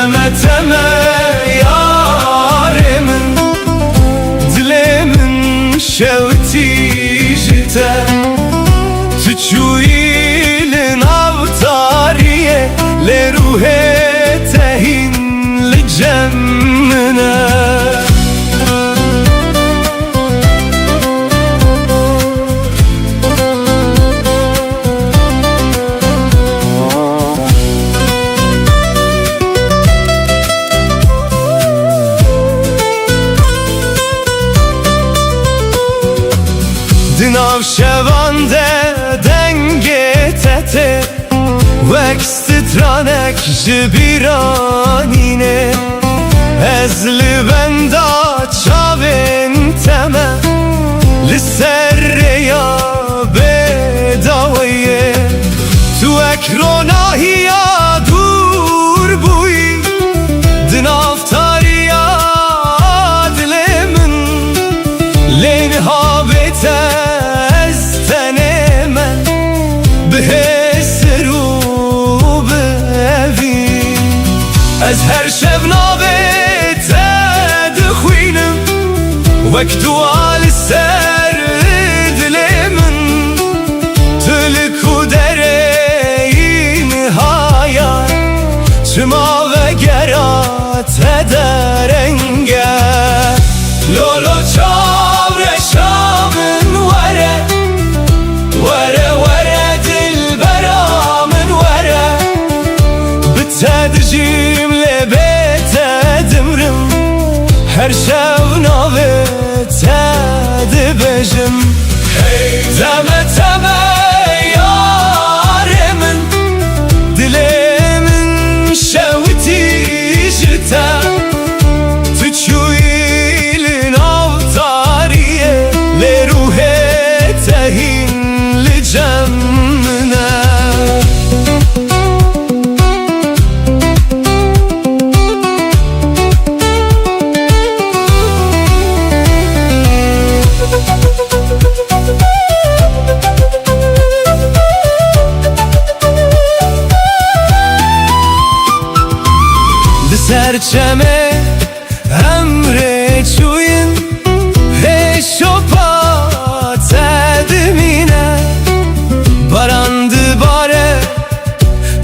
teme teme yarimin, dilemin şevti jite, تچویل ناوتاریه لروح تهین لجمنه دناو شوانده دنگه تته وکسترانک جبیرانینه ازل بندا چاوین تمه لسر یا بداویه تو اکروناهی یا دور بوی دناو تاریا دلمن لینها بیته از هر شب نابت دخوینم وقت وال سر دل من تلک و دره نهایت چما و گرات درنگه لولو چاور شامن وره وره وره دل برامن وره بتدجیم هر شب ناوه تد بجم تمه تمه یارمن دلمن شوتی جتا تچویل ناوتاریه لروح تهین لجمنه سرچمه امره چوین هشوپا تدمینه باراند باره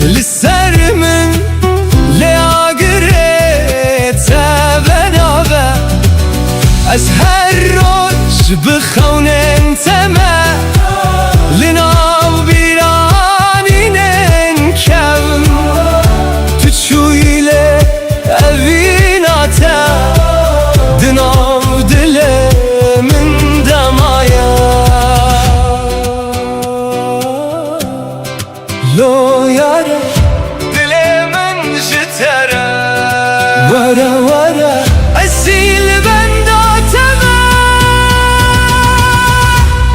لسر من لیاگره تبناوه از هر روز بخونن تمه لناو بیرانینن کم تو چویله اویناتا دناو دل من دمایا لو یاره دل من جتره وره وره اصیل بنداتمه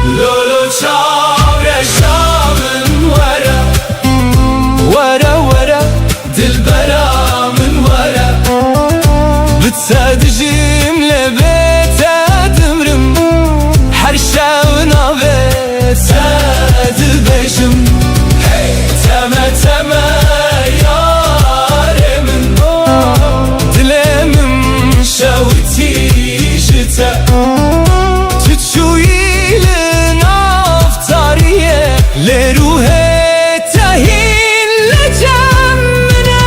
لولو چاوره شامن وره وره وره دل برامن وره بتسادجیم لبیت دمرم هر شب نابت بشم تمه تمه یارمن دلمم شوتی جتا تچویل نافتاریه لروح تهین لجمنه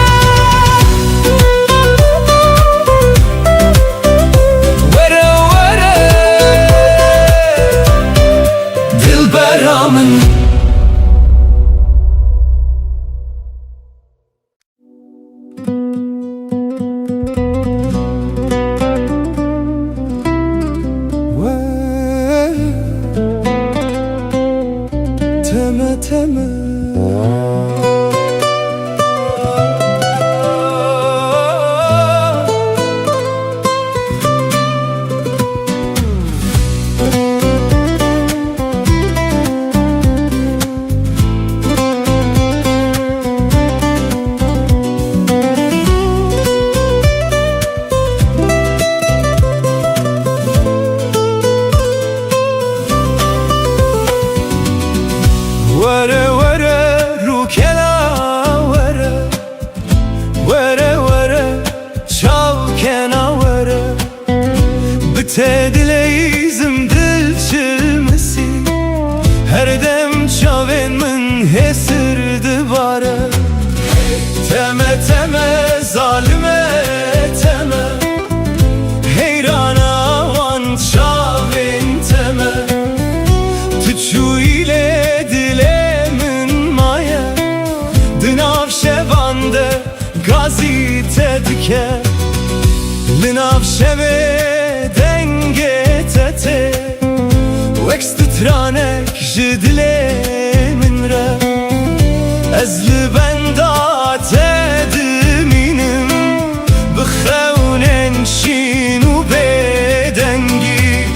Bite dileyizim dil çilmesi her dem çaven min hesirdi bare Teme teme zalime teme heyrana van çaven teme Tüçü ile dilemin maya Dınav şevande gazite dike Lınav şeve denge tete Vekst tranek jidile min re Ezli benda tediminim Bixewnen şinu bedengi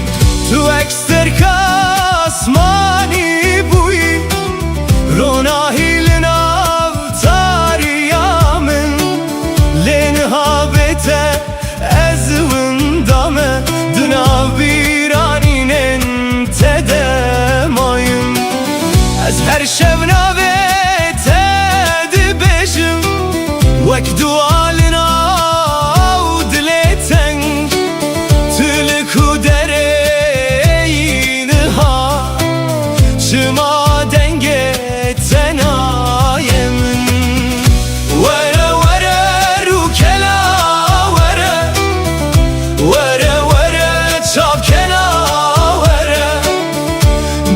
Tu ekster kasmani buyi Ronahi linav tariyamin Lenhabete ezvin dame Dınav biraninen tedemayım Ez her şevnave tedi beşim Vek dualina av dileten Tülku dereyini ha Çıma denge tenayemin Vere vere rukela vere Vere vere çapkena vere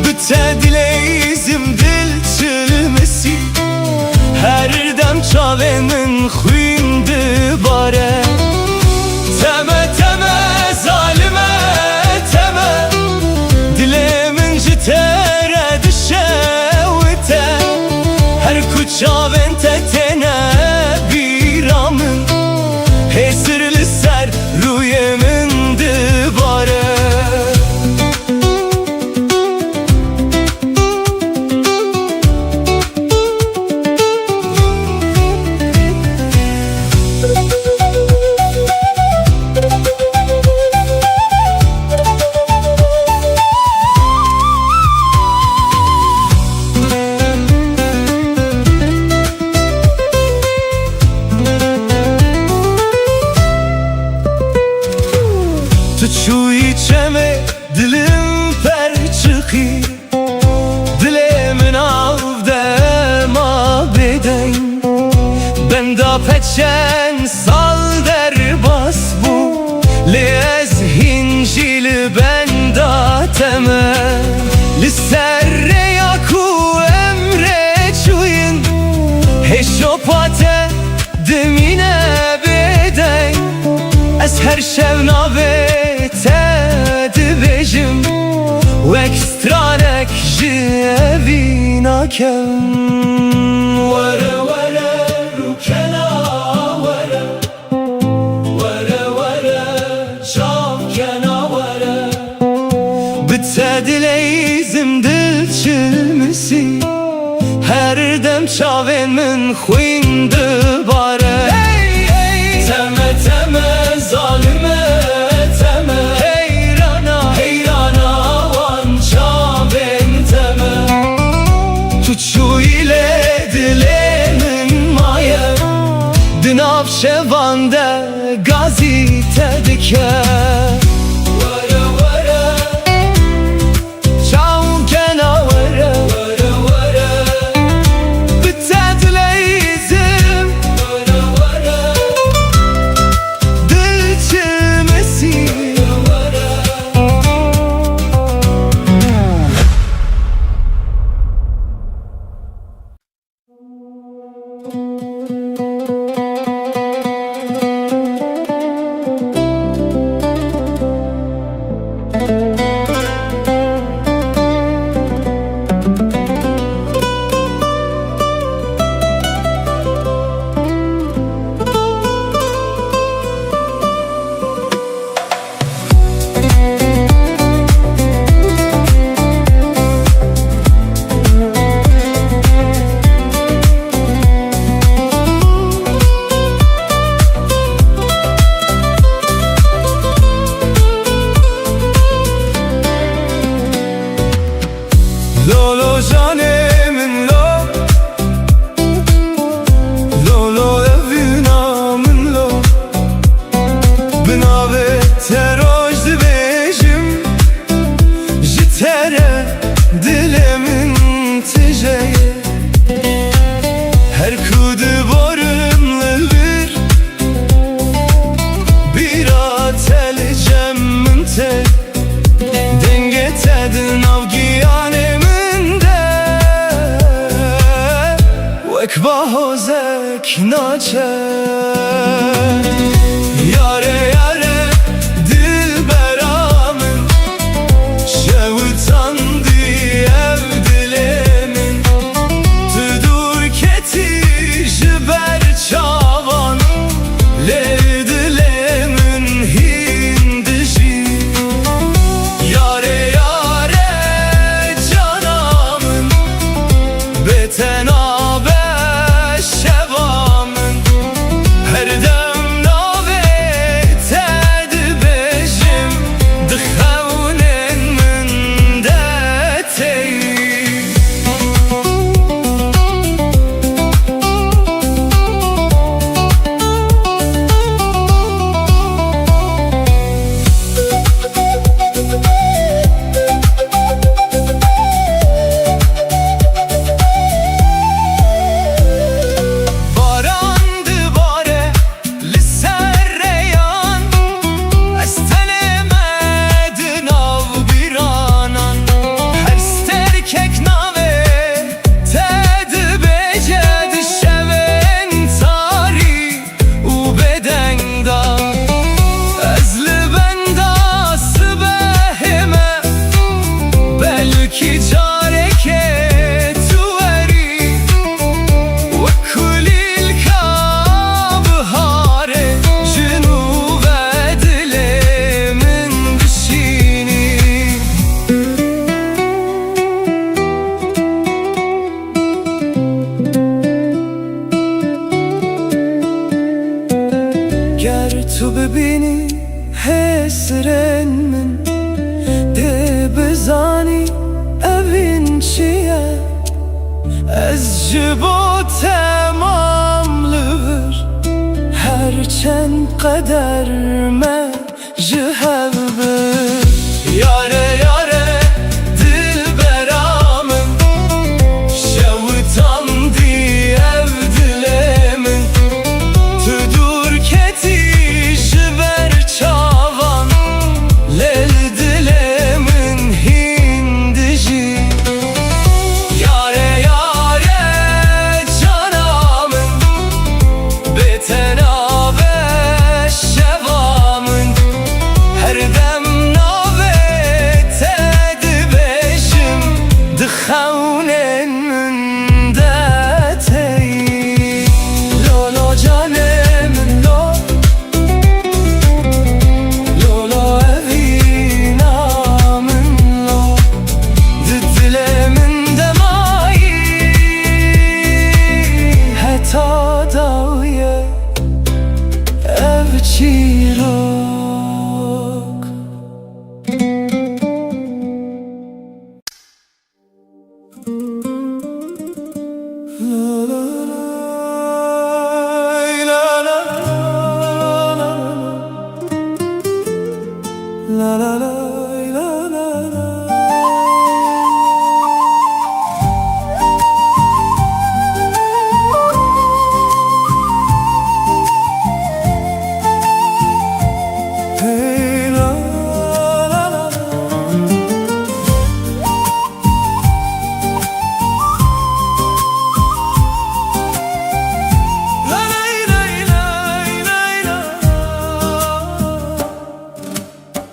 Bite dileyizim dil çilmesi her dem çavenin xuyndi bare Teme teme zalime teme Dilemin jitere dişevite Her kuçaven tetene biramın Hesirli ser ruyemin dibare Tu içeme dilim per çıkı Dilemin avde ma beden Benda peçen sal der bas bu Lez hincili benda teme Lisserre yaku emre çuyun Heşopate demine beden Ez her şevnave tedibejim Vekstranek jevinakem Vere vere rukena vere Vere vere çavkena vere Bite dileyizim dil çilmesi her dem çaven min xuyndi bare Teme teme zalime teme Heyrana heyrana van çaven teme Tuçu ile dilemin maya Dınav şevande gazite dike Vere vere çavkena vere Vere vere bite dileyizim Vere vere dil çilmesi naçe Yare yare dilbera min şevtandı ev dilemin Tu dur keti jiber çavan le dilemin hindişi Yare yare canamın beten Tu bibini hesren min de bizani evin çiye Ez ji bo temamlıvır herçend qeder me ji hev bir Yare yare dilbera min şevtandı ev dilemin Tu dur keti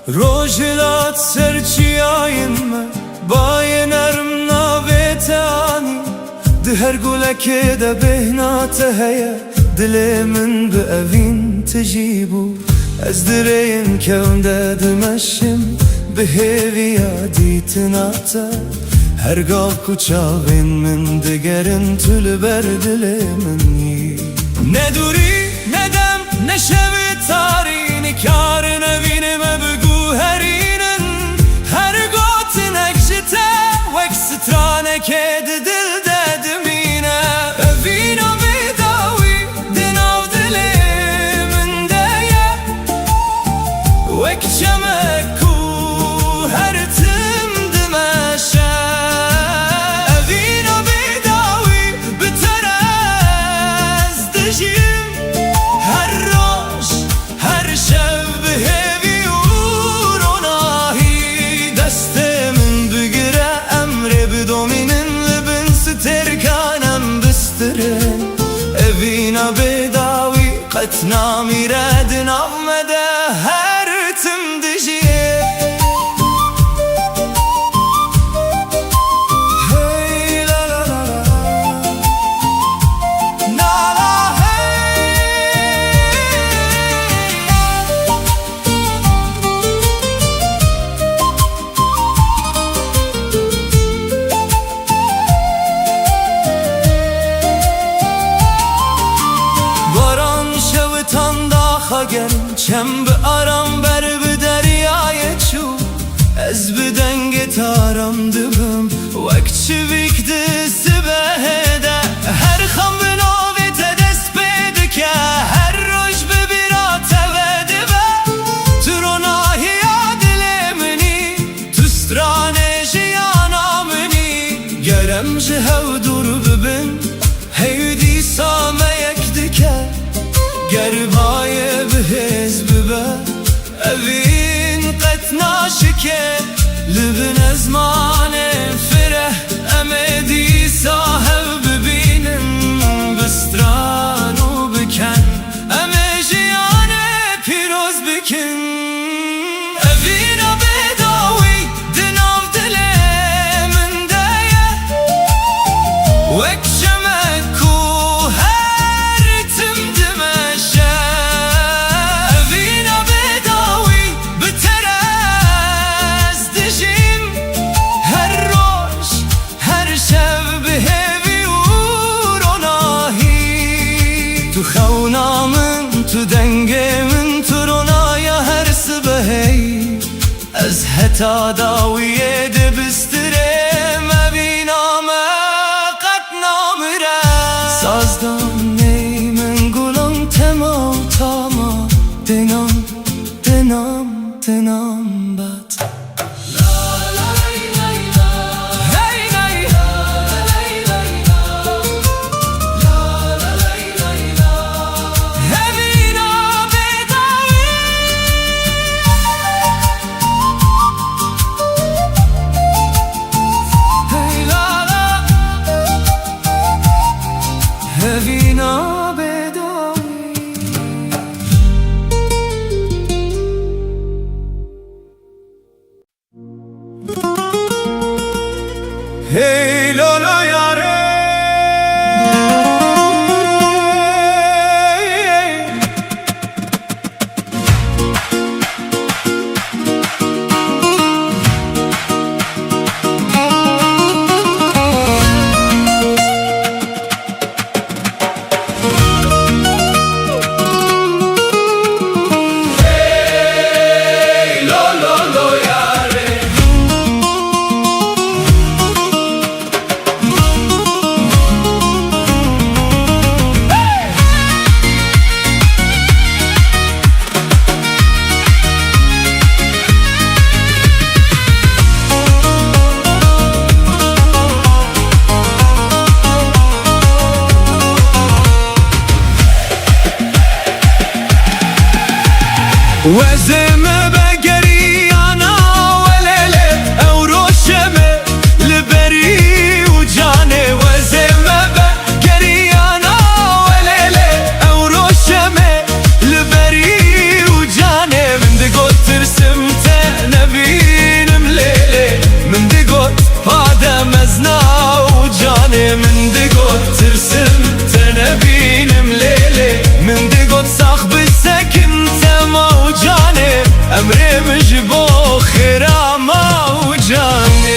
Rojilat serçiyayın me bayenerm navetani Di her guleke de behnate heye Dilemin bi evin tecibu Ez direyin kevnde dimeşim Bi heviya ditinata Her gal kuçavin min digerin tülber dilemin yi Ne duri ne dem ne şevi tari Nikarın evinime bugü herinin Her gotin ekşite Vek strane kedi dil dedim yine Evina vidavi dinav dilimin deye Vek çemek ku her tim dimeşe Evina vidavi biterez dijim Her roş میره دنامده هر تم دجیه گرم چم به آرام بر به دریای چو از به دنگ تارم دبم وقت چویک دست بهده هر خم به نوی تدست بیده که هر روش ببیرات وده به تو رو ناهی دل منی تو سترانه جیانا منی گرم جهو دور ببین هیدی سامه یک دکه گربای به حزب به اوین قطنا شکه لبن ازمان فره امدی صاحب ببینم بسترانو بکن امه جیان پیروز بکن اوین بداوی دنام دل من دایه وک شمکو خونا من تو دنگ من تو رونایا هر سبهی از حتا داویه دبستره مبینام قد نامره سازدان نی من گلم تما تاما دنام دنام دنام بات Hey Lola yare وزم بقري انا وليلة او روشمة لبري وجاني وزم بقري انا وليلة او روشمة لبري وجاني من دقوت ترسمت نبين مليلة من دقوت هذا مزنا وجاني من دقوت ترسمت نبين مليلة من دقوت صاحب السكن موجاني امري مجبو خيرا موجاني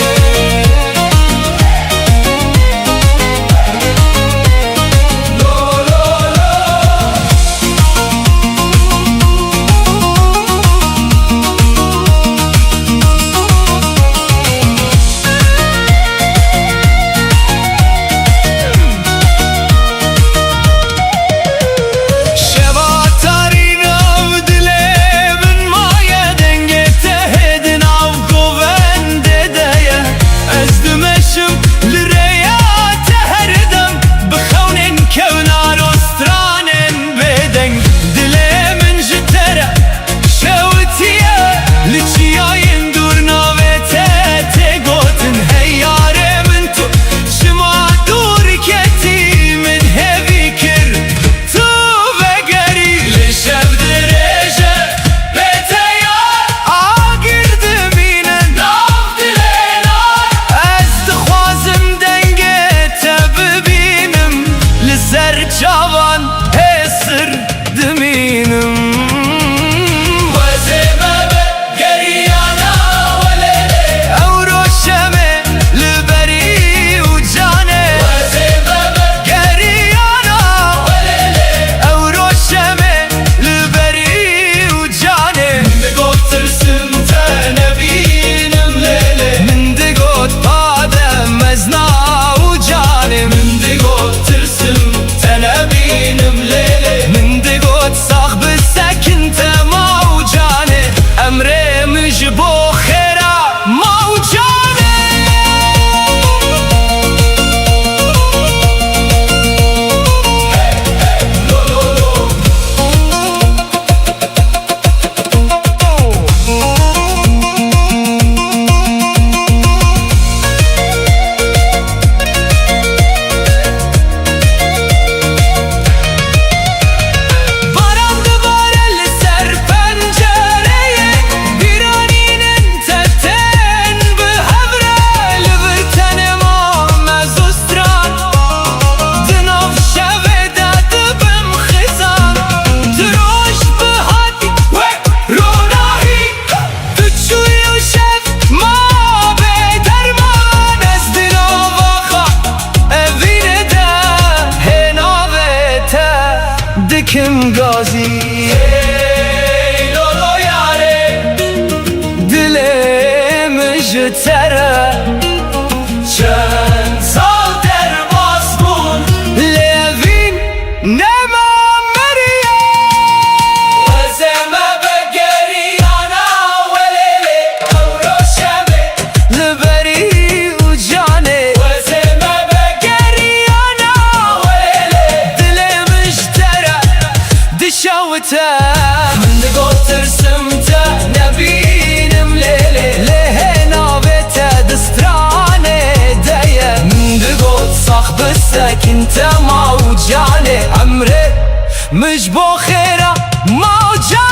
مش بو خيرة موجانه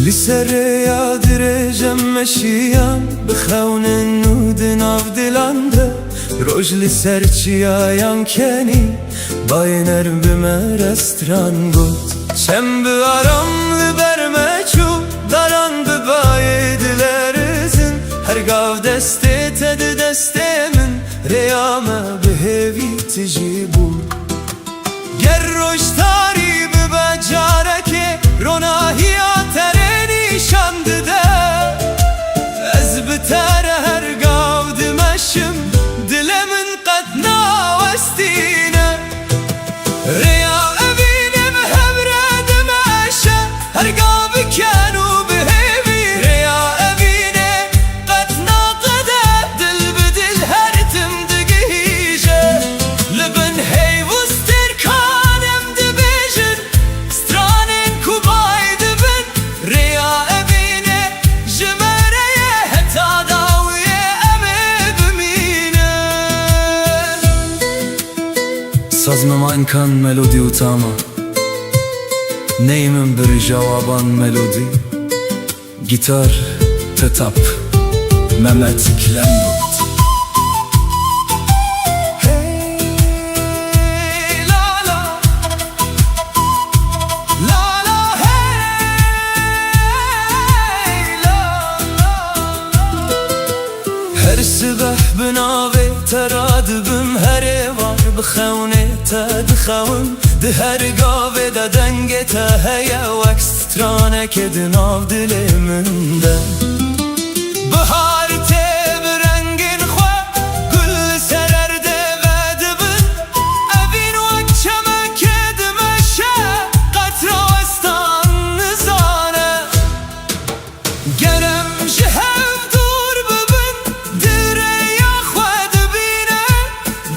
لسريا درجم مشيان بخون النود ناف دلانده روجل سرچیا yan keni Bayner bime restran gut Çem bu aramlı bermeçu Daran bu bayedilerizin Her gav deste tedi destemin Reyame behevi tici bu Ger roj taribi becareke Ronahiya tereni şandı de Ez bitere her gav dimeşim Dilemin qedna westine Reya evinim hevredim eşe Her gav kenu behevi Reya evine qedna qede Dil bidil her timdigije Libin heyvustir kanem dibijin Stranin kubay dibin Reya evine jimereye heta dawiye eme bimine Sazmama imkan melodi utama Neyimin bir jawaban melodi Gitar tetap Mehmet Klemlut Hey la la La la hey la la Her sibah binave teradibim her var بخونه تدخون ده هر گاوه ده دنگه ته هیه وکسترانه که دناو دل منده بهار ته برنگین خواه گل سررده غدبن اوین وکچمه که دمشه قطراستان نزانه گرم جهو دور ببن دره یا خواه دبینه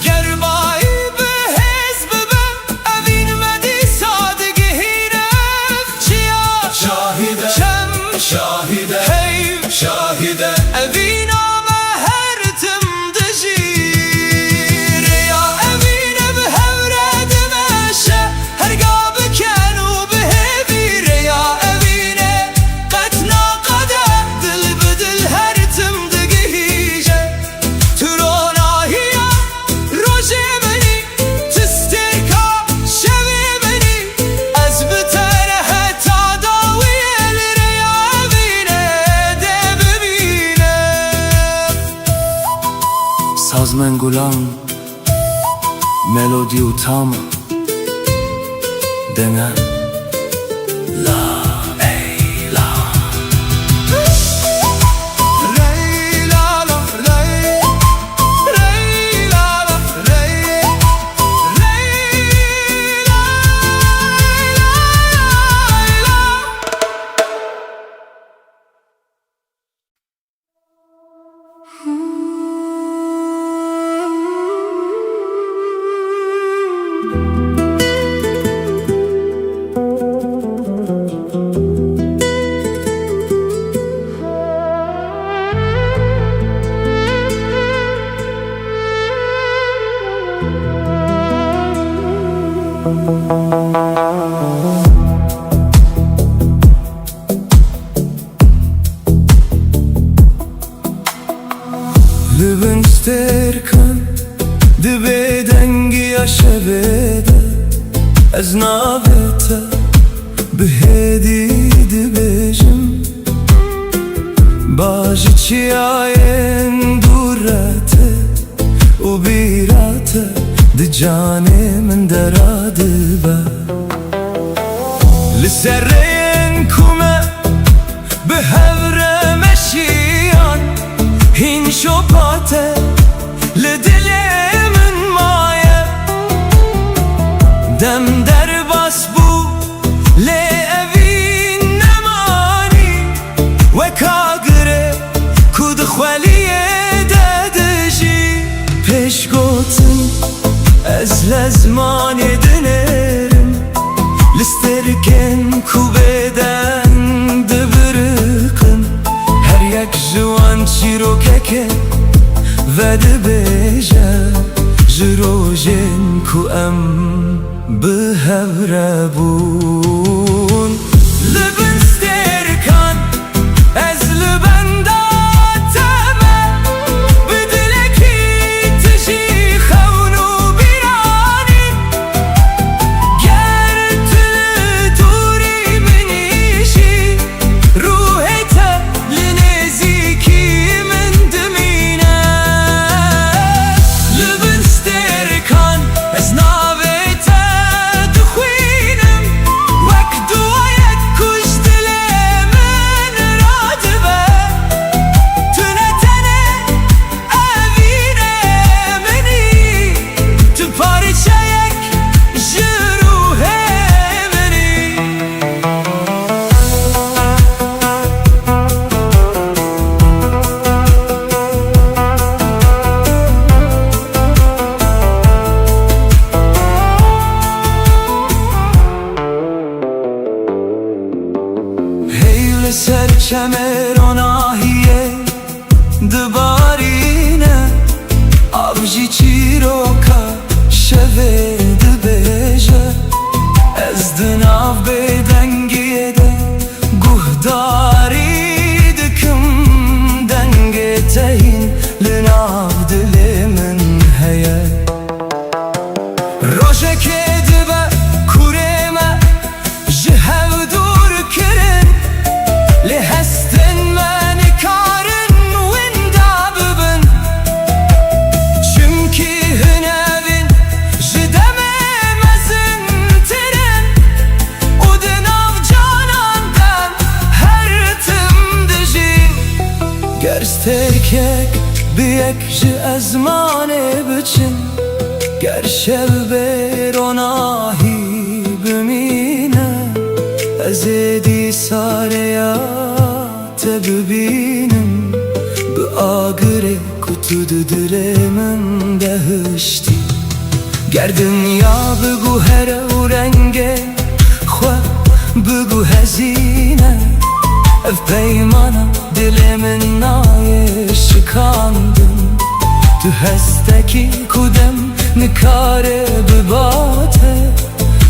گربای شاهده هی شاهده اوینا مهرتم دجیر یا اوینه به هورد مشه هرگاه بکنو به هبیر یا اوینه قطنا قده دل بدل هرتم دگیجه تروناهیا روژه منی تسترکا شوی منی از بتره هتا Sazmen gulan Melodi utama Dene La ey la Rey la la rey Rey la la rey Rey la la هدي دبجم باجي چیاین دوراته و بیراته دجاني من دراد با لسرين كوما بهور مشيان هين شوباته لدلي من مايه دم در باس بو لأبين نماني وكاغره كود خوليه دادجي پیش گوتن از لزمانی دنرم لسترکن کو بدن دبرقن هر یک جوان چیروکه و دبیجه جروجن کو ام بهوره بون لبن سترکن از لبن داتمه بدلکی تجی خونو بیرانی گر تل دوری منیشی روحت لنزیکی من دمینه لبن سترکن از ناویت دخوینم وک دوایت کش دل من رادبه تنتنه اوینه منی تو پارچه یک جروه منی هیل سر چمر ناهیه دبارینه آبجی چیروکا شوه دبیجه از دناو بدنگیه ده گهداری دکم دنگه تهین لناو دل من هیه روشه که دبه کورمه جهو دور کرن لهستن من کارن وندا ببن چمکی هنوین جدمه مزن ترن و دناو جانان دم هر تم دجی گرسترکک بیک جه ازمانه بچن گر شب بروناهی بمینه از دی ساریات ببینم به آگره کتو دل من دهشتی گر دنیا بگو هر و رنگه خواه بگو هزینه اف پیمانا دل من نای شکاندم تو هستکی کدم نکاره بباته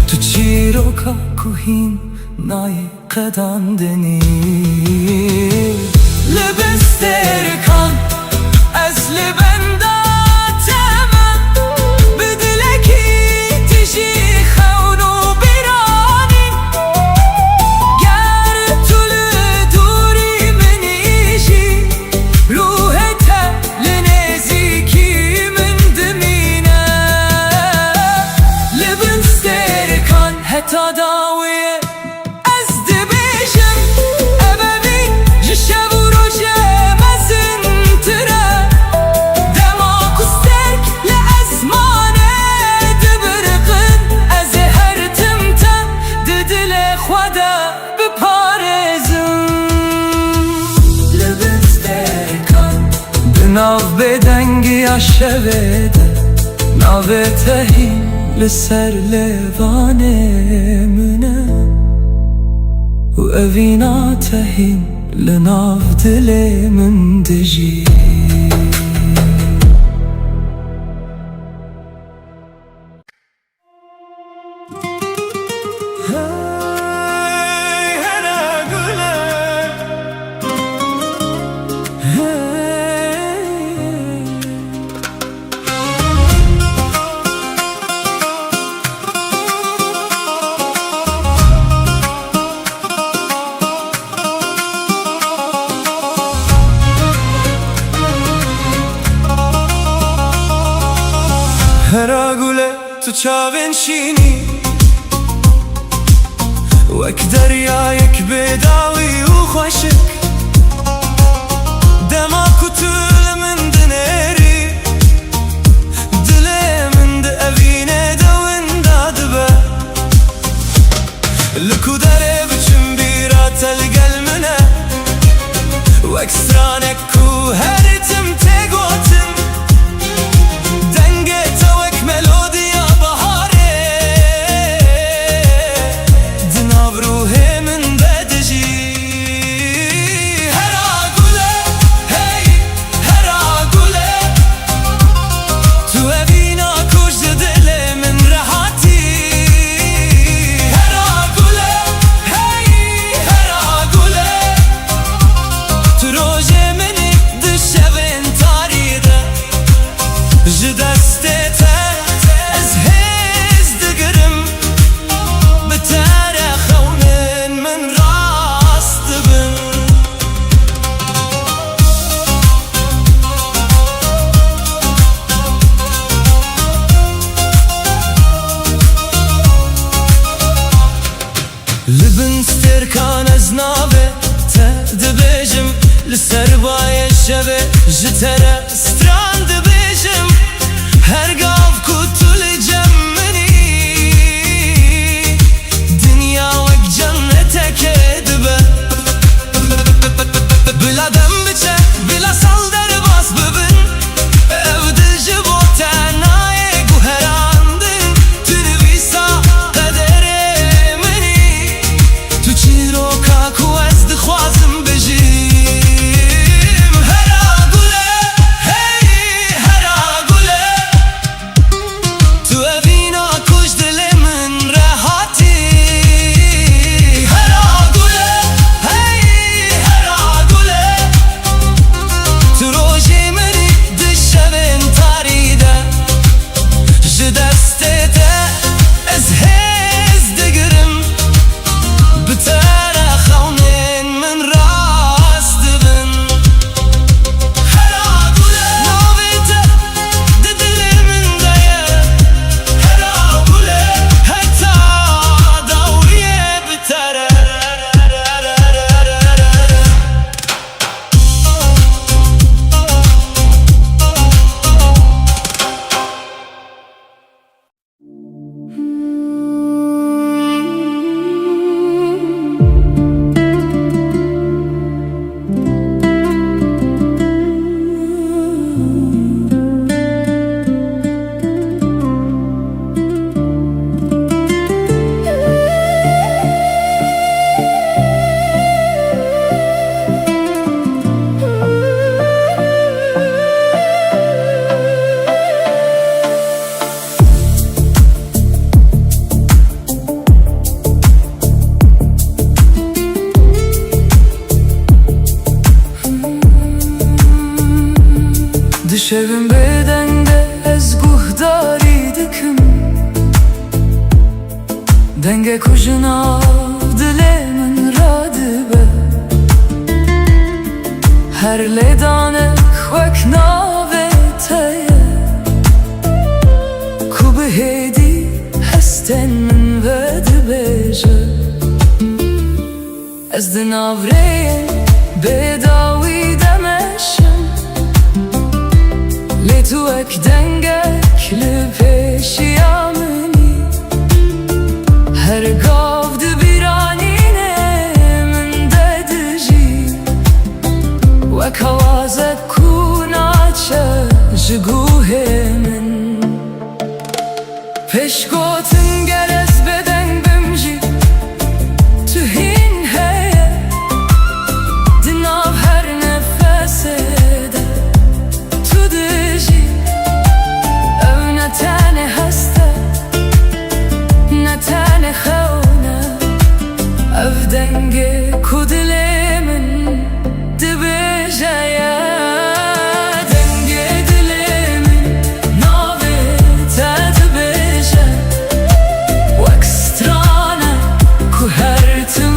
تو چیروکا کوهین نای قداندنی لبسترکان از لبن داتمه بدلکی تجی خونو بیرانی گر طول دوری منیشی روحت لنزیکی من دمینه لبن سترکان حتی داویه از دبیشم ابوی جشب و روشه مزن تره دماغ سترک لازمانه دبرقن از هر تمتم ددل خدا بپارزم لبن سترکان بناو بدنگی شویده ناو تهی لسر لوانه منه و اوینا تهین لناو دل من دجی تو چاوێنشینی وەک دەریایەک بێداوی و خۆشک دەما کوتل من دنێری دلێ من دەڤینێ دەوندا دبە لکو دەرێ بچم بیراتە لەگەل منە وەک سترانێک و هەرتم تێگۆتم دەنگێتە وەک مەلۆدیا بەهارێ دناو ڕوحێ من بەدژی هەرا گولێ هەی هەرا گولێ تو ئەڤینا کوژدە دلێ من ڕەهاتی هەرا گولێ هەی هەرا گولێ تو ڕۆژێ منی دشەڤێن تاریدە ji destê te ez hêz digirim bi tere xewnên min rast dibin li bin stêrkan ez navê te dibêjim li ser bayê şevê ji tere stran dibêjim her gav ku tu li cem minî dinya wek cenneteke dibe bila dem biçe bila sal derbas bibin ev dil ji bo te nayê guherandin tu nivîsa qederê minî tu çîroka ku ez dixwazim bijîm hera gule hey hera gule tu evîna kuj dilê min rehatî hera gule hey hera gule tu rojê minî di şevên tarî de ji destê te ez hêz digirim bi tere xewnên min rast dibin hera gule navê te di dilê min de ye hera gule heta dawiyê bi tere Dişevim bedende ez guhdarî dikim denge kujinav dilê min radibe her lêdanek wek navê te ye ku bi hêdî hestên min vedibêje ez di nav rêyên bêdawî demeşim lê tu wek dengek li pêşiya minî her gav di bîranînê min de dijî wek hewazek ku naçe ji guhê min pêşgotin gel ez bedeng bim jî tu hîn heye di nav her nefesê de tu dijî ev ne tenê hest e ne tenê xewne ev dengê ku dilê min dibêje ye dengê dilê min navê te dibêje wek strane ku her tim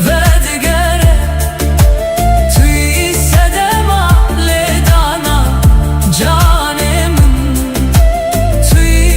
vedigere tu yî sedema lêdana canê min tu yî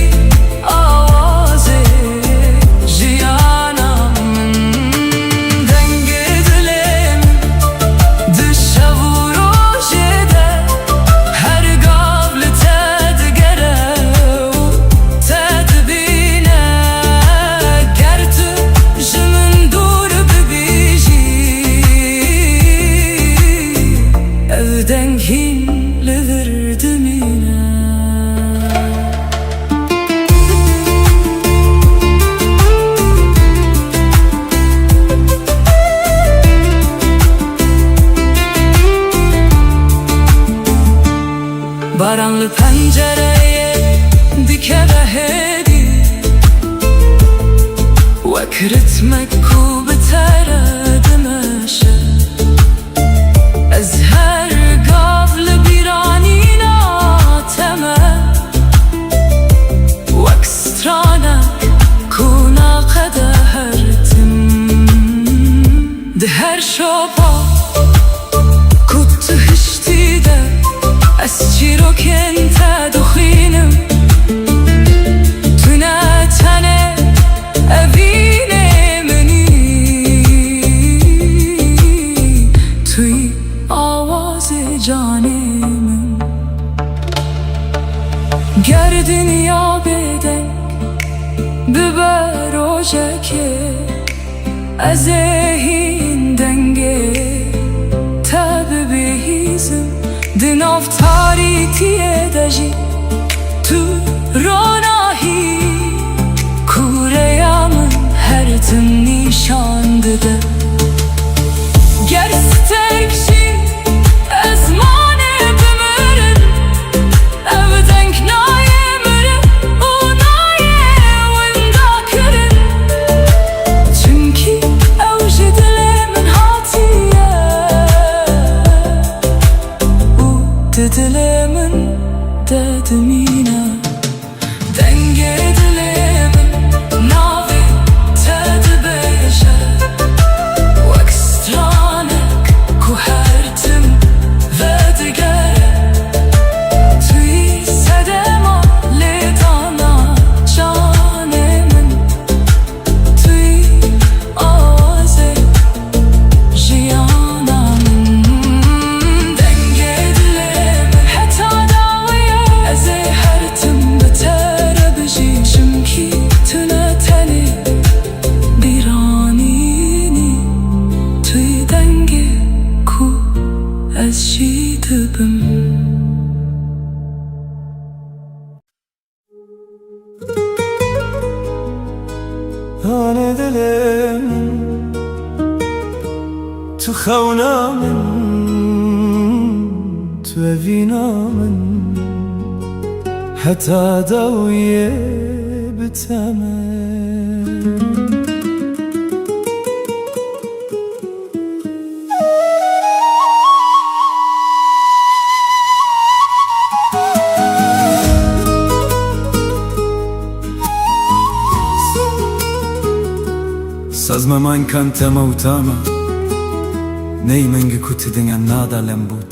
Karanlık pencereye dikere hedi Vekritmek ku betere demeşe Ez her gavlı biranina teme Vek stranek kuna kadehertim De her şopa kuttu hişti de Ez çiroken te duxinim Tune tene evine meni Tuy avaz canimin Ger dünya bedek biber ojeke Ez ehin denge tabi behizim Dinav taritiye deji tu ronahi Kureyamın her tim nişandı de Ger sterkşi ezmane bümürün Evdenk naye mürün unaye venda kırın Çünkü evji dilemin hatiye Dilemin dedim yine Denge dilemin navi tedi beşe Vek stranek ku hertim ve digere Tüy sedema ledana canemin Tüy aze jiyanamın Denge dilemin heta davaya Eze hertim betere beji Çünkü tüne teni biranini Tüy denge ku ez jidibim Hane dilim Tu khawna min Tu evina min Hatta dawiye bitame Sazma man kanta mautama Nei mengi kuti dengan nada lembut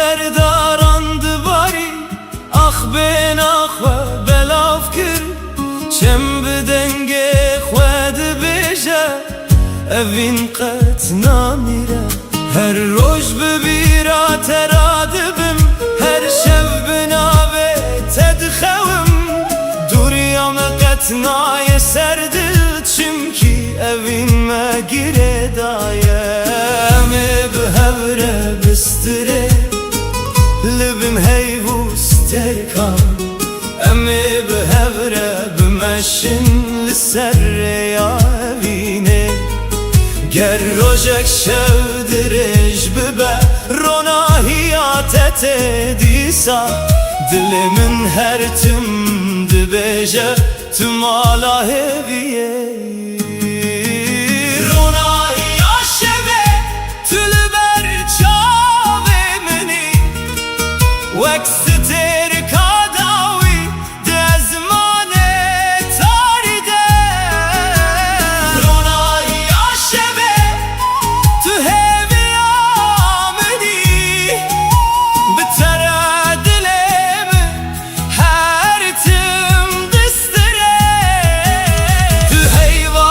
Serdarandı bari Ah ben ah ve belav kir Çem bedenge khwed beje Evin qet namire Her roj bebira teradibim Her şev binave tedxevim Duriyam qet naye serdil Çünkü evin me gire daye Emi behevre bistire Libim heyvus terkan Emi behevre bimeşin Lisserre ya evine Ger rojek şevdirej bibe Ronahiyat etedisa Dilimin her tüm dibeje Tüm ala heviye Eyvah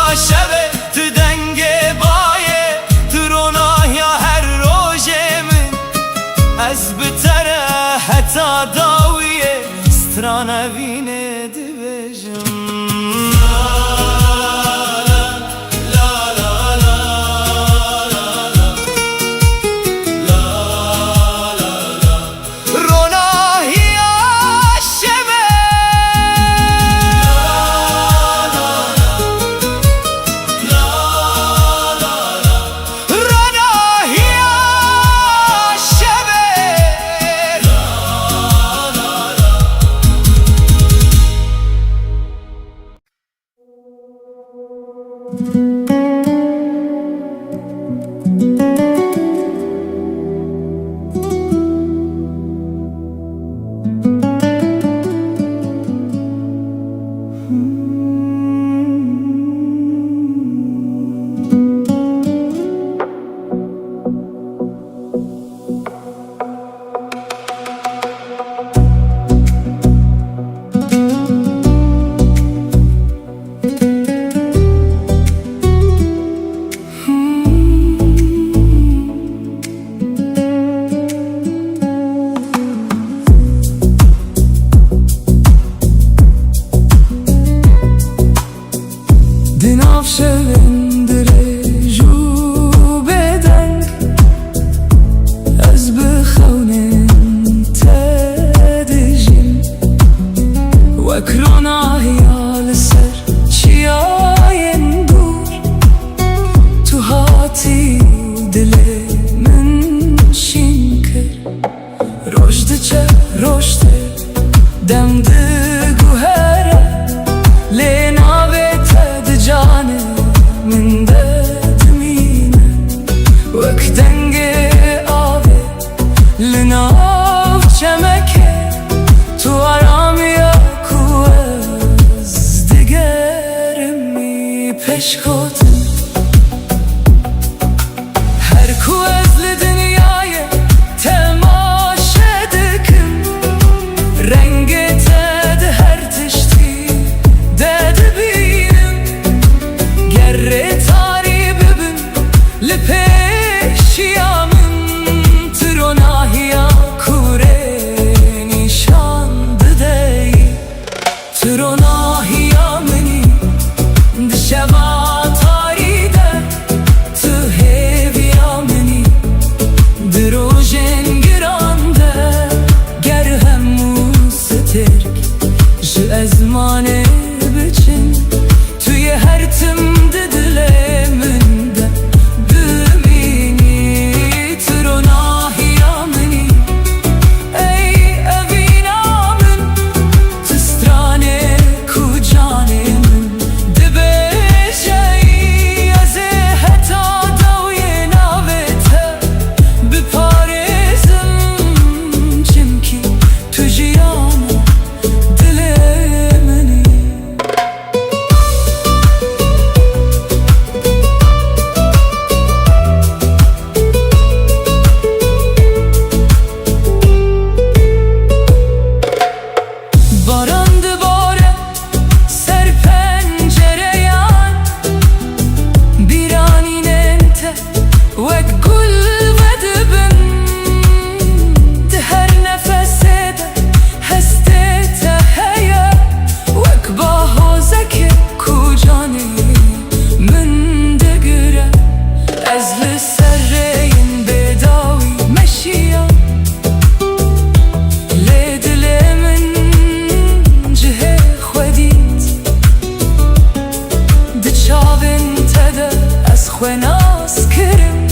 وناس كرم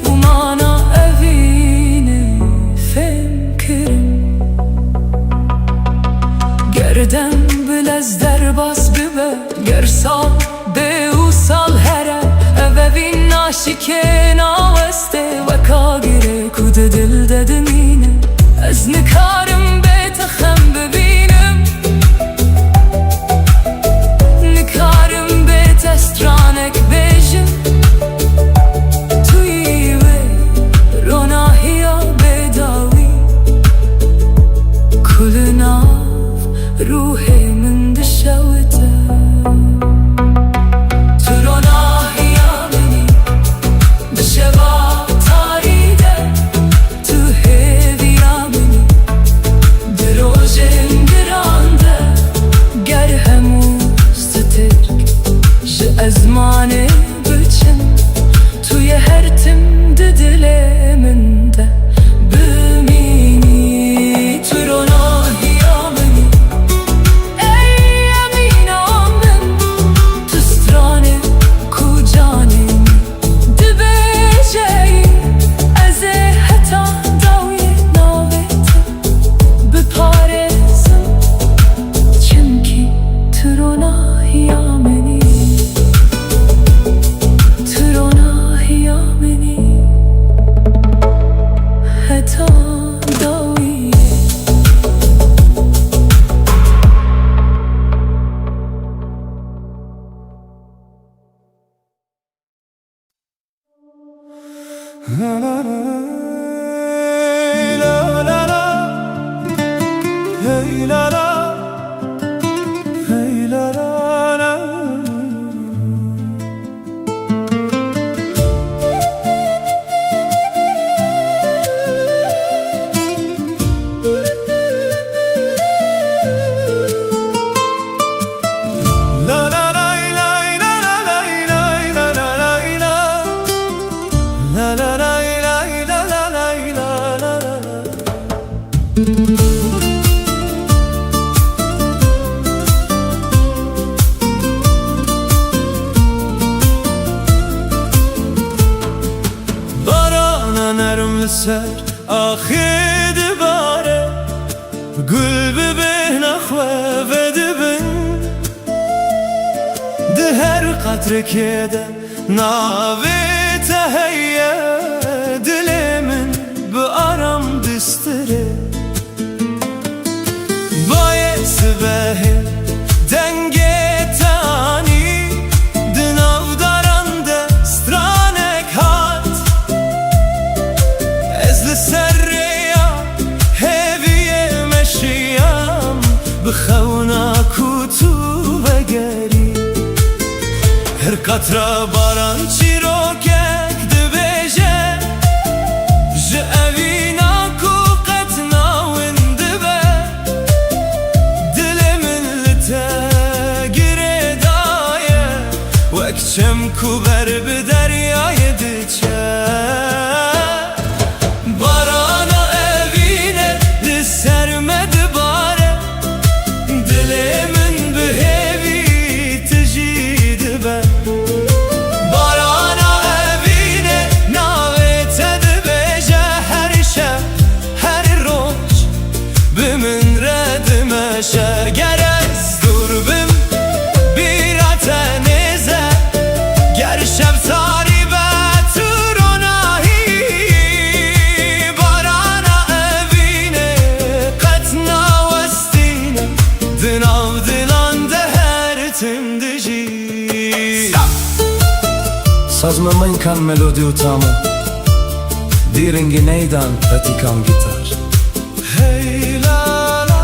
ومانا أفيني فمكرم گردم بلز در باس ببه گرسال بوصل هره اوین ناشی که ناوسته و کاگیره کود دل ددمینه از نکارم بتخم ببینم نکارم بتسترانک بیجم توی و روناهی ها بداوی کل ناف روح من دشوته تو روناهی ها منی دشوا تاریده تو هیوی ها منی دروژن گرانده گر هموز ترک ج ازمانه بچن توی هر تم دل من ده بمینی تو روناهی ها منی ای امینام من تو سترانه کو جانم دبجی از حتا داوی ناویت بپارزم چمکی تو روناهی ها منی تو روناهی ها منی حتا داوی باران نرم سر آخی دباره گل ببه نخواه و دبن ده هر قطره که ده ناوی تهیه دل من به آرام دستره باید سبه دنگ تانی دناو دارنده سترانک هات از لسریا هیوی مشیم بخونا کتو وگری هر قطره باران چی رو کک دبیجه ج اوینا کو قطنا وندبه دل من لته گره دایه وک چم کو بر به دریای دچه بارانا اوینه لسرمد باره دل من به هیوی تجید به بارانا اوینه ناوی تد بیجه هر شب هر روز به من ردمشه گر از دور بم بیرات نیزه گر شب تاری به تو روناهی بارانا اوینه قطنا وستینه دناو دلان ده هر تم دجی Sazma من kan melodi utama Diringi neydan pratikam gitar Hey la la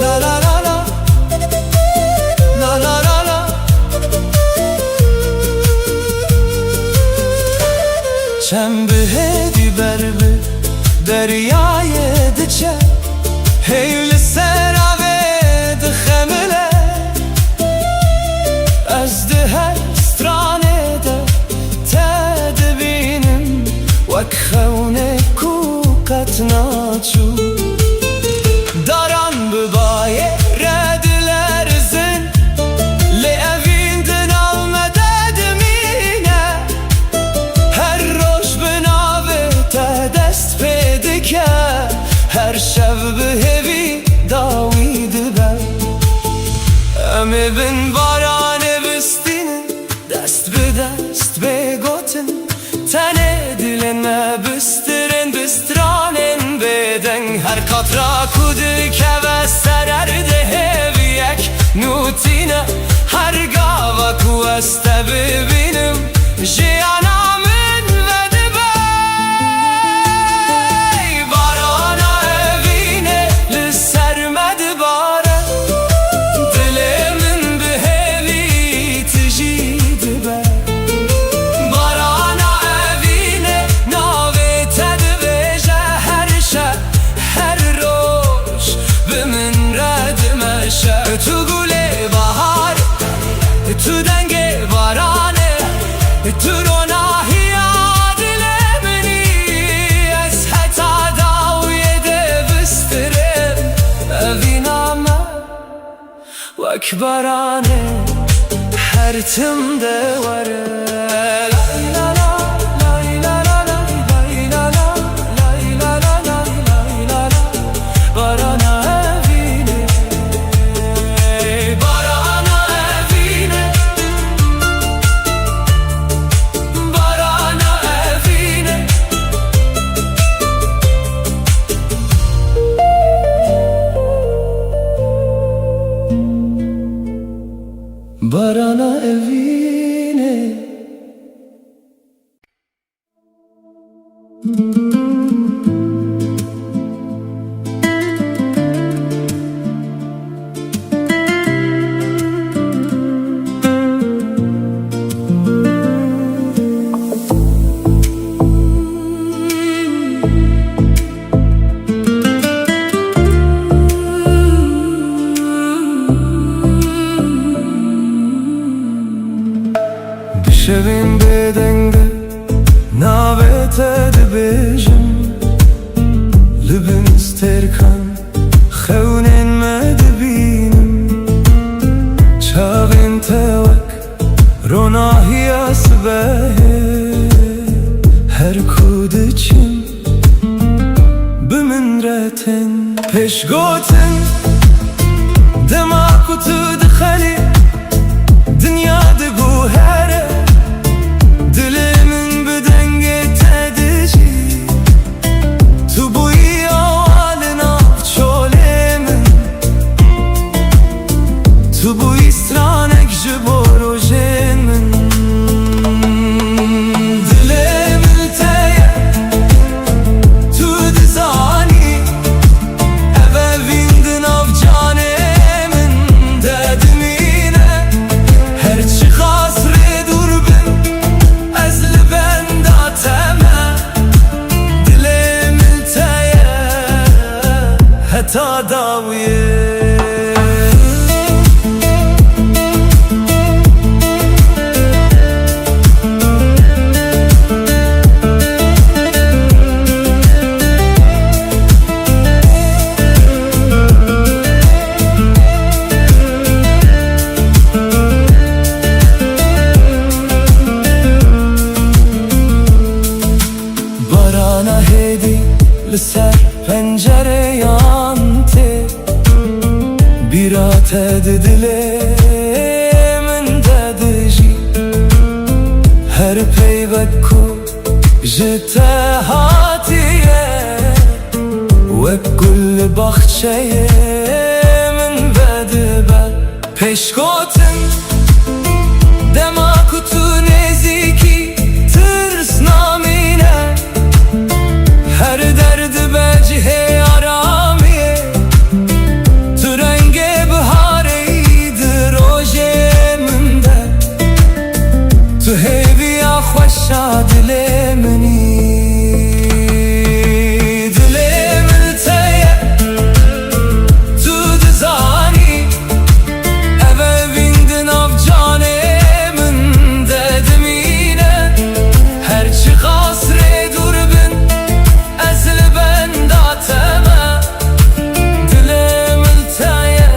la la la la la la la la چند به هدی بر به دریای دچه هیل سراوه دخمله از ده هر سترانه ده تدبینم وک خونه کو قطنا چو داران ببایه رد لرزن لی اوین este bibînim jiyana min vedibe barana evîne li ser me dibare dilê min bi hêvî tijî dibe barana evîne navê te dibêje her şev her roj bi min re dimeşe tu gulê bahar tu dengê baranê tu ronahiya dilê minî ez heta dawiyê de bistirim evîna me wek baranê her timde were lay la la lay la la lay la la lay la la lay la la barana evîne barana evîne barana evîne barana evîne Şevin bedende navê te dibêjim li bin stêrkan xewnên me dibînim çavên te wek ronahiya sibehê her ku diçim bi min re tên pêşgotin dema ku tu dixelî dinya diguhere dilê min bi dengê te dijî tu bûyî awalê nav çolê min tu bûyî stranek ji bo rojên min dilê min te ye tu dizanî ev evîn di nav canê min de dimîne her çi xas rê dûr bin ez li benda te me dilê min te ye heta dawiyê barana hêdî li ser pencereyan tê bîra te di dilê min de dijî her peybek ku ji te hatiye wek gul li baxçeyê min vedibe pêşgotin dema ku tu nêzîkî tirs namîne her derdi be cihê aramiyê tu rengê biharê di rojê min de tu hêviya xweşa dilê minî dilê min te ye tu dizanî ev evîn di nav canê min de dimîne her çi xas rê dûr bin ez li benda te me dilê min te ye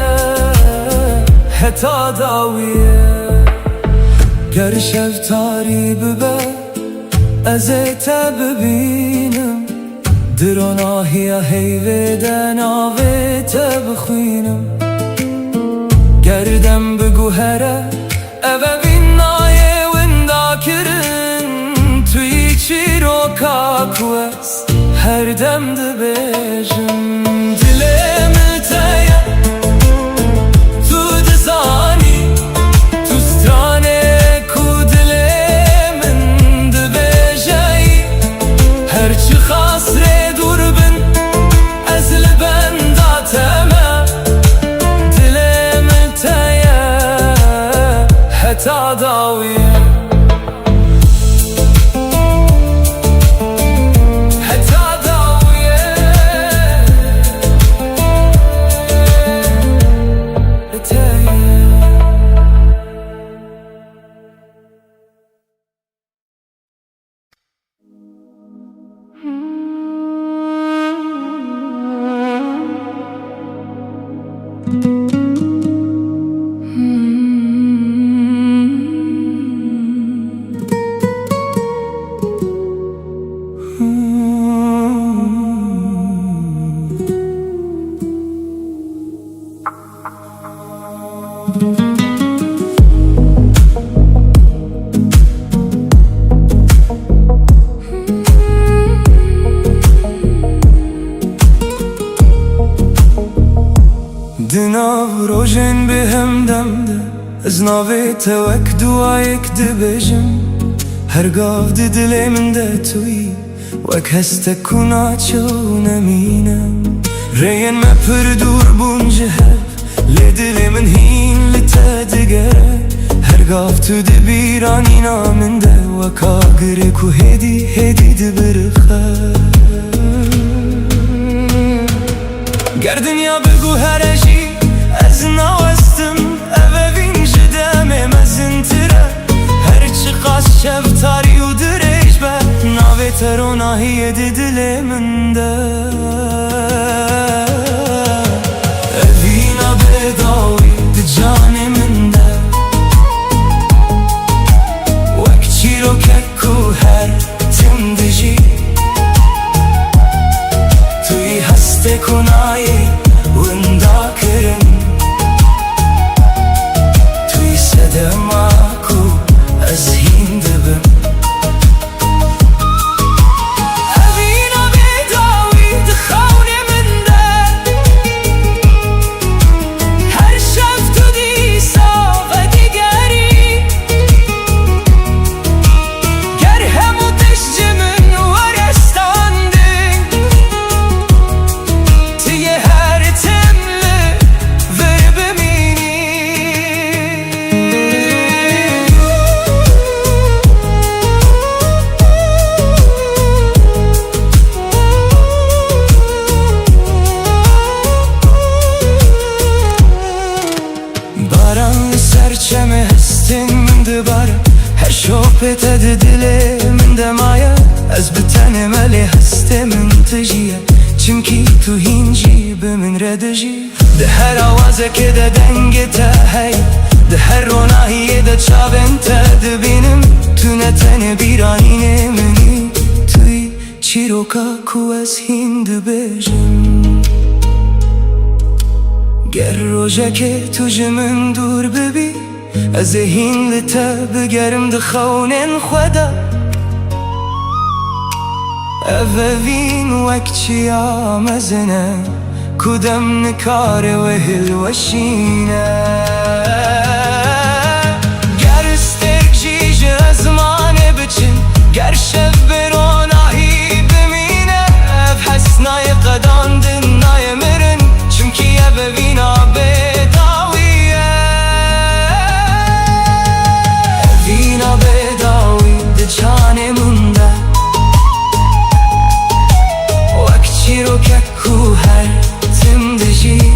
heta dawiyê ger şevtarî bibe ez ê te bibînim di ronahiya heyvê de navê te bixwînim gerdem biguhere ev evîn nayê winda kirin tu yî çîroka ku ez her dem dibêjim dilê min te ye tu dizanî tu stranê هتا داویه دناو روژن به هم دمده از ناوی توک دوایک دبیجم هرگاه دی دلی من ده توی وک هست کنا چو نمینم رین ما پر دور بونجه هف لی دلی من هین لی تا دگره هرگاه تو دی بیرانی نامن ده وکا گره کو هدی دی برخه گر دنیا بگو هرشی از نوستم اوه وینج دمم از انتره هرچی قاس شفتاری و دریج به ناوی تروناهی دل من ده اوینا بداوی ده جان من ده وک چی رو ککو هر تم دجی توی هسته کنایی وندا کرن توی صدماکو از هین دبم اوینا بیداوی دخونه من ده هر شب تو دیسا و دیگری گر همو تشج من ورستاندی تیه هر تمله ور بمینی باران سرچمه هستین من دباره هر شوپت دل من دمایه از بتن ملی هسته من تجیه چونکی تو هینجی به من ردجی ده هر آوازه که ده دنگ تا هی ده هر روناهی ده چاون تا دبینم تو نتن بیرانی منی توی چی رو که از هین دبیجم گر روژه که تو جمن دور ببی از هین لتا بگرم دخونن خدا اوین وک چی آمزنه کدام نکار وهل وشینه گر استرک جیج ازمانه بچن گر شب بروناهی بمینه اف حسنای قدان دنای مرن چونکی اوینا بداویه اوینا بداوی ده جان مونده وک چی رو ککو هر تم دجی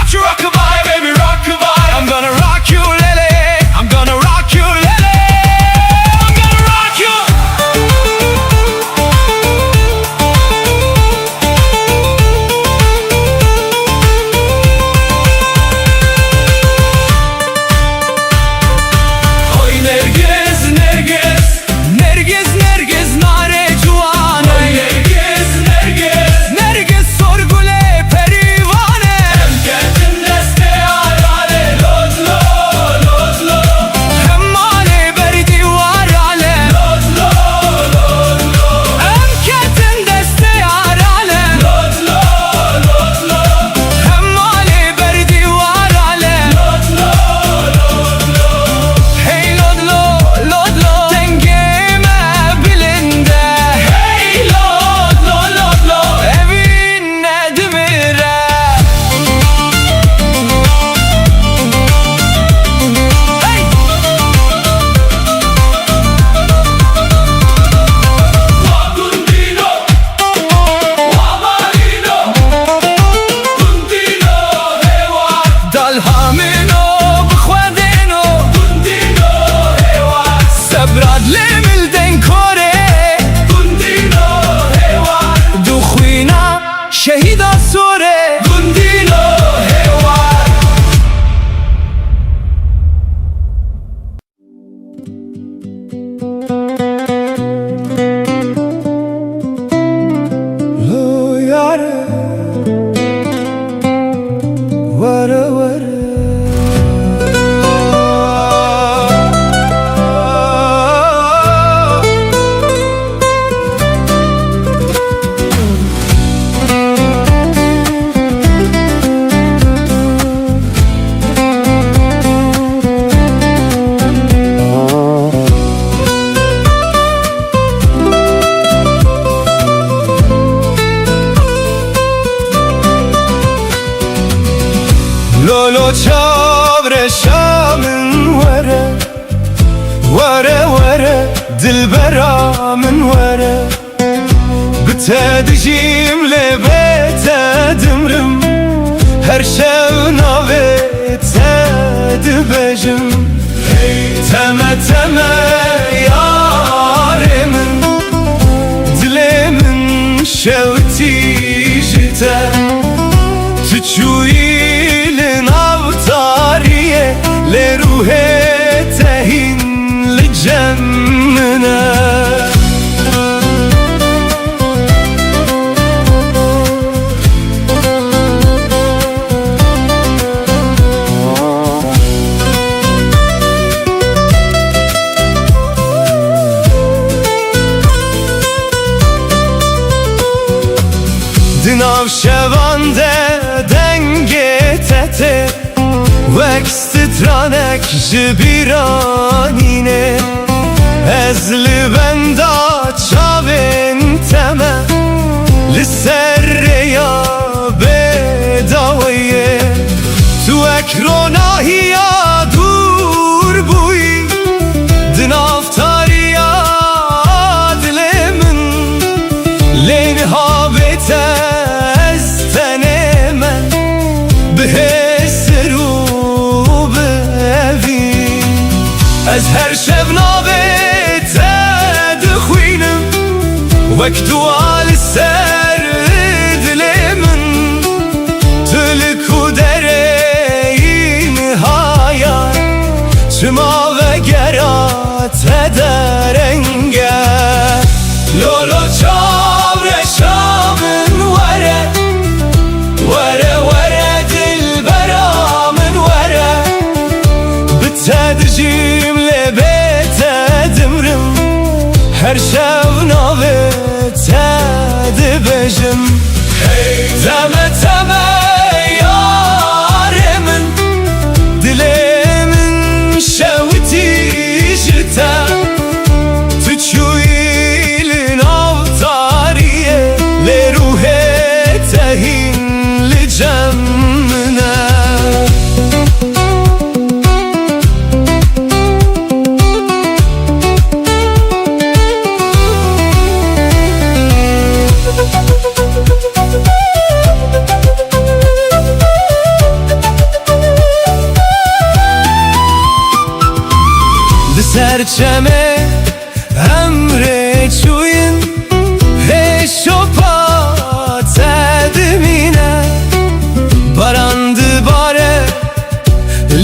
rock you, rockabye, baby, rockabye. I'm gonna rock you, lele. I'm gonna rock you, lele. I'm gonna rock you. Oy Nergiz, Nergiz, Nergiz, Nergiz, nare cuan. Oy Nergiz, Nergiz, Nergiz, sorgule perivane. Emketin deste arale, lodlo, lodlo. Hemmale berdi varale, lodlo, lodlo. Emketin deste arale, lodlo, lodlo. Hemmale berdi varale, lodlo, lodlo. Hey lodlo, lodlo, dengeme bilinde. Hey lodlo, lodlo, evine dimire. Hey! Wagundino, wamarino, gundino, hewa. Dalhamino, bkhwadino, gundino, hewa. Sabrad lemil den kore, gundino, hewa. Dukhwina, shehida sore, gundino, hewa. Lo yare Wara wara Lolo çavre şamın vere Vere vere dilbera min vere Bitedicim lebete dimrim Her şevna ve tedibejim Teme teme yaremin Dilemin şevti jite Tüçüyilin avtariye Le ruhe tehin li cemmine Dinav şevande denge tete Vek stitranek jibiranine Ezli benda çavin teme Li serreya bedaviye Tu ekronahiya dur buy Dinav tariya dilemin Leyni habete استنما بهسرو بأبي أزهر شبنابت دخوينم وقتو على السر دلمن تلكو درين هايا شما وگرات درنگه لولو چاوره شامن وره وره وره دلبرا من وره بتدجیم لبت دمرم هر شب ناوت دبجم تمه تمه یارمن دلمن شوتی جتا تچویلن avtariye Le ruhe tehin li cemmine serçeme emre çuyun heşopat edimine barandı bare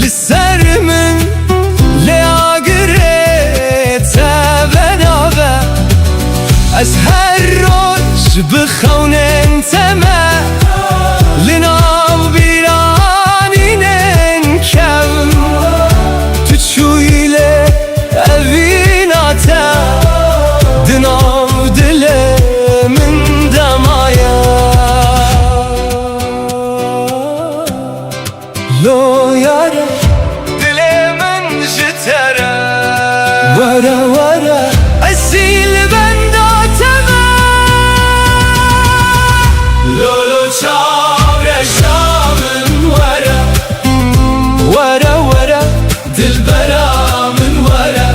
lisermin leagirete benave از هر روز بخونن تمه لناو بیرانینن کم تو چویله اویناته دناو دل من دمایا لو یاره دل من جتره ورا ورا اصیل بنداتمه لولو چاره شامن ورا ورا ورا دل برامن ورا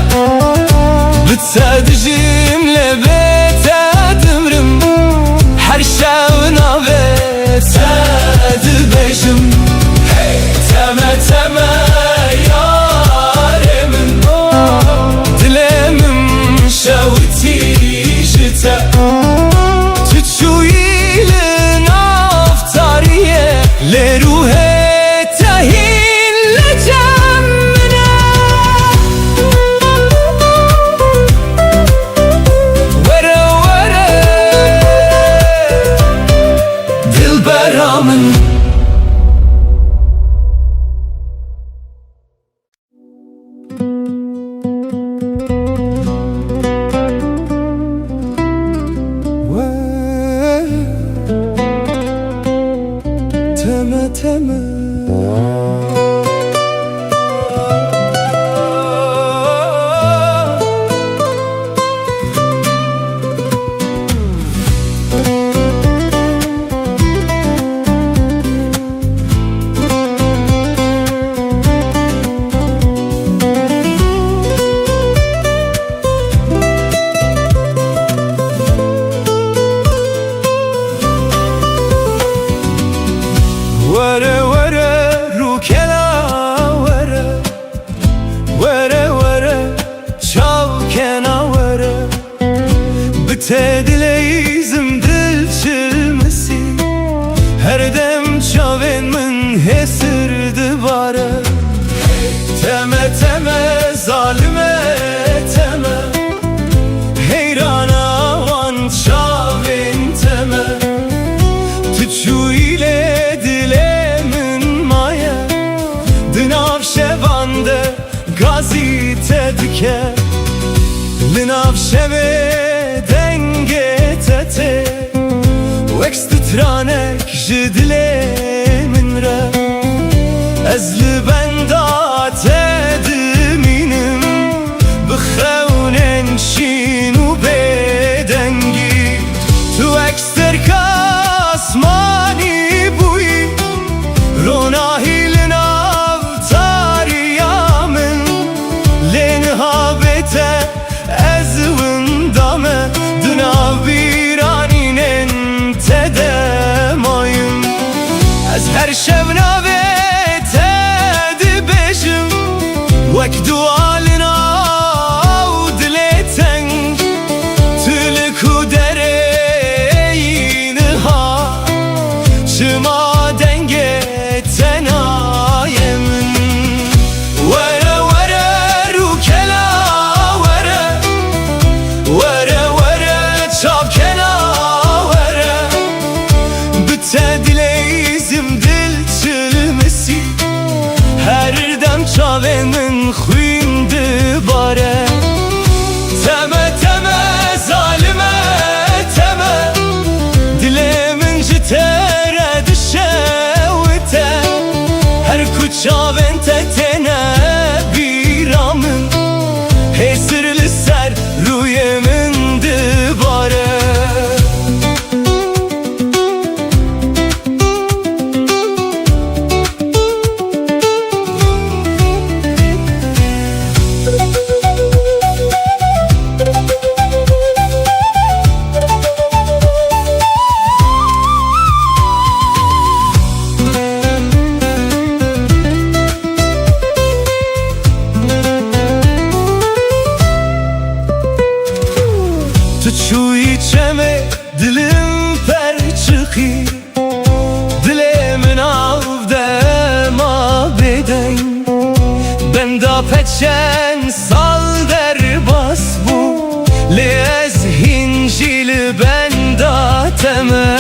بتصدجم لبيت دمرم هر شاونا بيت دبجم تما تما يارمن دلمم شوتي جتا تشويل نافتاريه لروحي تهين لجمنا ورا ورا دل برامن تما تما ورا ورا روكلا ورا ورا ورا شاوكنا ورا بتدليزم دل çılmesi her dem çaven min hesir dibare teme teme zalime teme heyrana van çaven teme tuçu ile شونده گازی تدکه لناف شوه دنگه تته وکست ترانک جدله من را از لبندات دمینم بخونن شینو بدنگی تو اکستر کاسمانی بوی روناهی هر شب نویت دبجم وک دوالنا و دلتن تلکو درینها شما دنگه تنایم ورا ورا رو کلا ورا ورا ورا چاب کلا ورا بتدلی çavenin xuyndi bare teme teme zalime teme dilemin jitere düşevte her kuçaven tetene biramın hesirli ser ruyemin dibare da peçen sal der bas bu Lez hincili ben da teme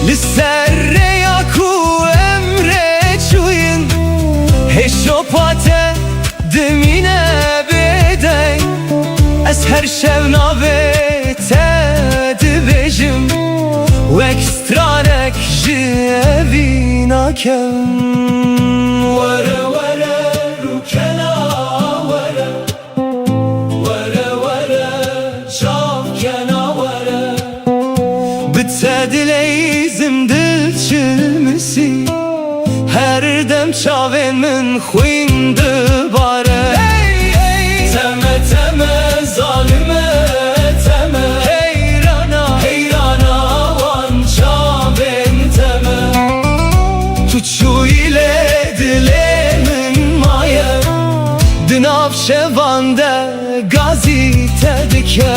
Lisserre yaku emre çuyun Heşopate demine beden Ez her şevnavete dibejim Vekstranek jevina kem Vere vere rukena vere Vere vere çavkena vere Bitse dileyzim dil çilmisi Her dem çavên min xwîn dibare Teme teme zalime teme Heyrana heyrana wan çavên teme Tu çûyîle dilê min maye Di nav şevan de gazî te dike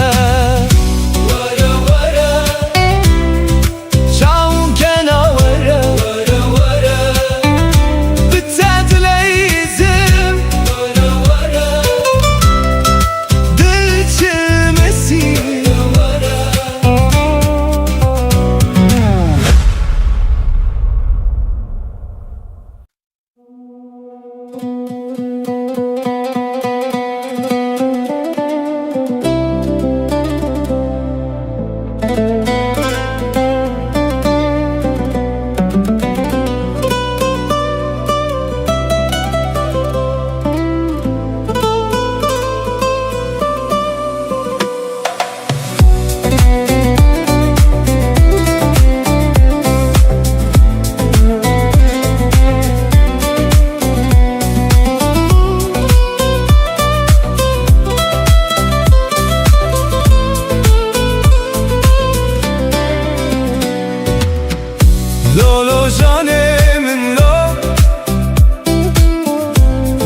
Lolo janemin lo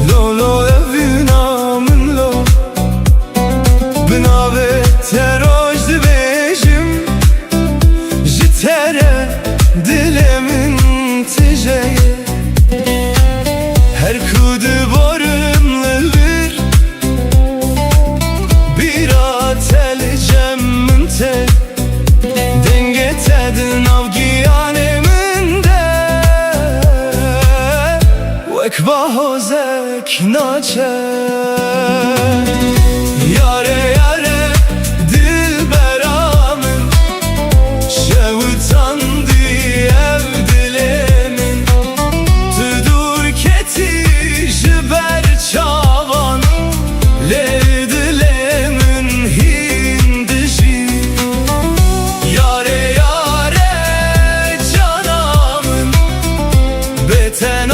Lolo evina min lo Binave teroj dibêjim Ji tere dilemin tijeye Her ku diborim li bir Bira telicem min te Denge tedin av giyanem Wek bahozek naçe Yare yare dilberamın Şevitan diyev dilemin Tüdur keti jiber çavan Le dilemin hindişi Yare yare canamın Beten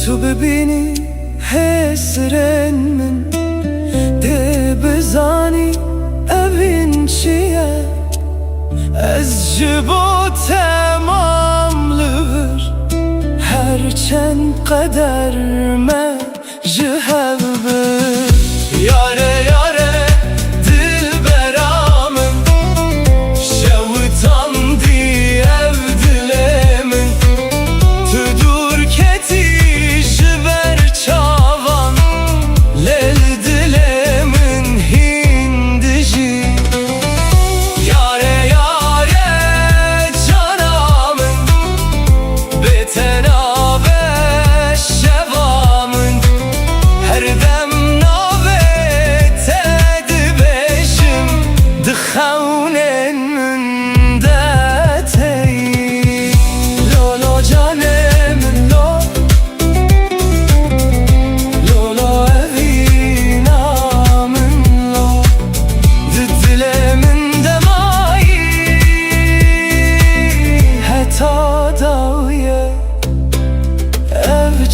Tu bibînî hesren min dê bizanî evîn çi ye Ez ji bo temam li vir her çend qeder me ji hev bir Yare yare dilberamın Şevitan diyev dilemin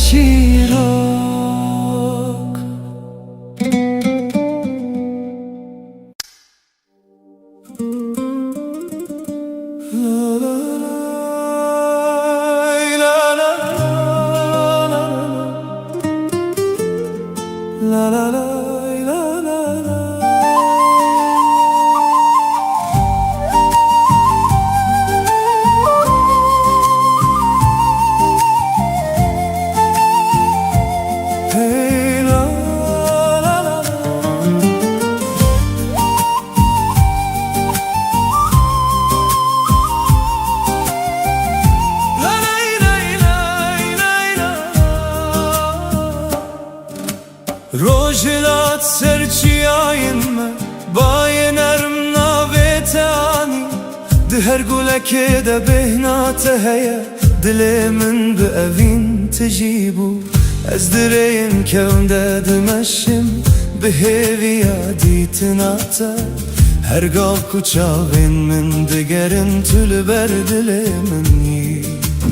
شیراک La la la la la la. Hey la la la la. La la la la la la. Rojilat serçiyayin me bayin erm navetani di her guleke de behnate heye dile min bi evin tecibu ez direyin kevnde dimeşim bi heviya ditinata her gal kuçavin min digerin tülber dile min yi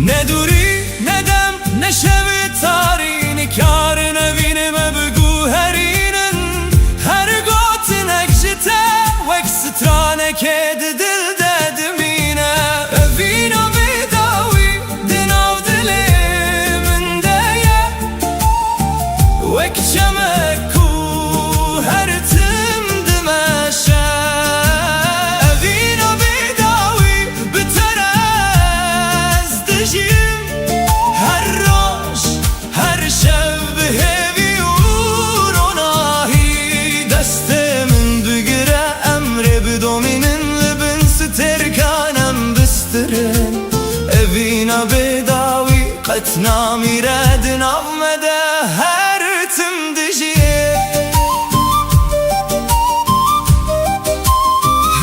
ne duri ne dem ne şevi tarini karın evinime bugü herinin her gotin ekşite vek strane kedi dil dedimine evina vidavi dinav dilimin deye vek çemeku her tim dimeşe evina vidavi biterez dijim her roş her şev behevi uronahi destemin bigire emre bidominin libin sterkanem bistirin evina bedavi qetna miredin avmede her tim dijiye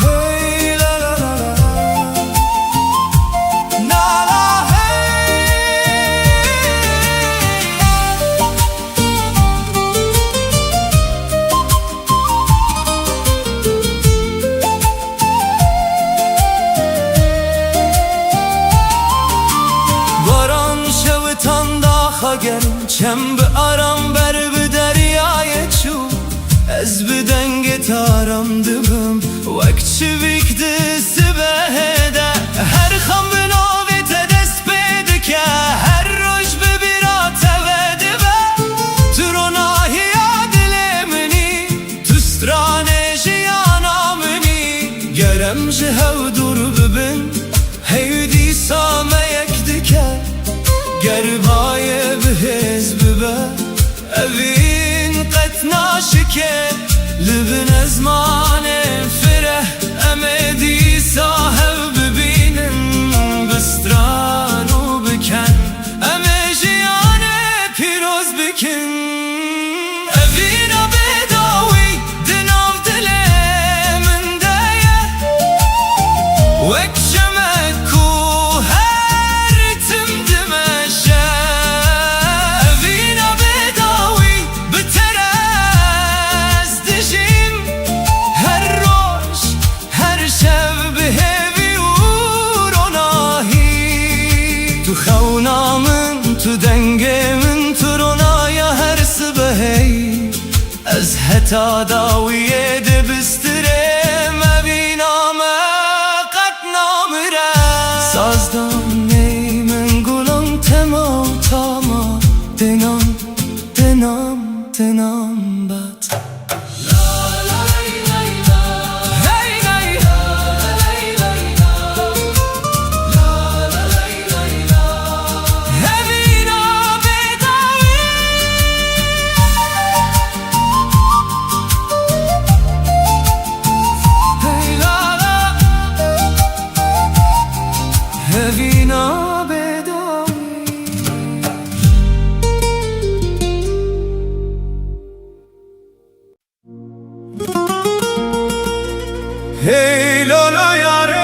hey la la la la la la hey Baran şevitan daha gelin çem bi aram ber bi deryaya çu ez bi denge taram dibim vek çivik disi behede her xam bi navete dest bedike her roj bi birate vedibe turonahiya dilemini tustrane jiyana mini gerem ji hevdur bibin heydi sameyek dike gerbaye bihez bibe evin qetna şike libin ezmane fireh emedi sahev bibinin bistranu biken emejiyane piroz bikin evina bedavi dinav dilemin deye vek şemeku her tim dimeşe evina bedavi biterez dijim her roş her şev behevi uronahi tu xewnamin tu dengemin turonaya her sibehey ez heta dawiye dibistirem eviname qetna mire sazdan neymin gulan temav tama dinam dinam dinam bat Hey lay evina bedavi Hey la la evina bedavi Hey lolo yare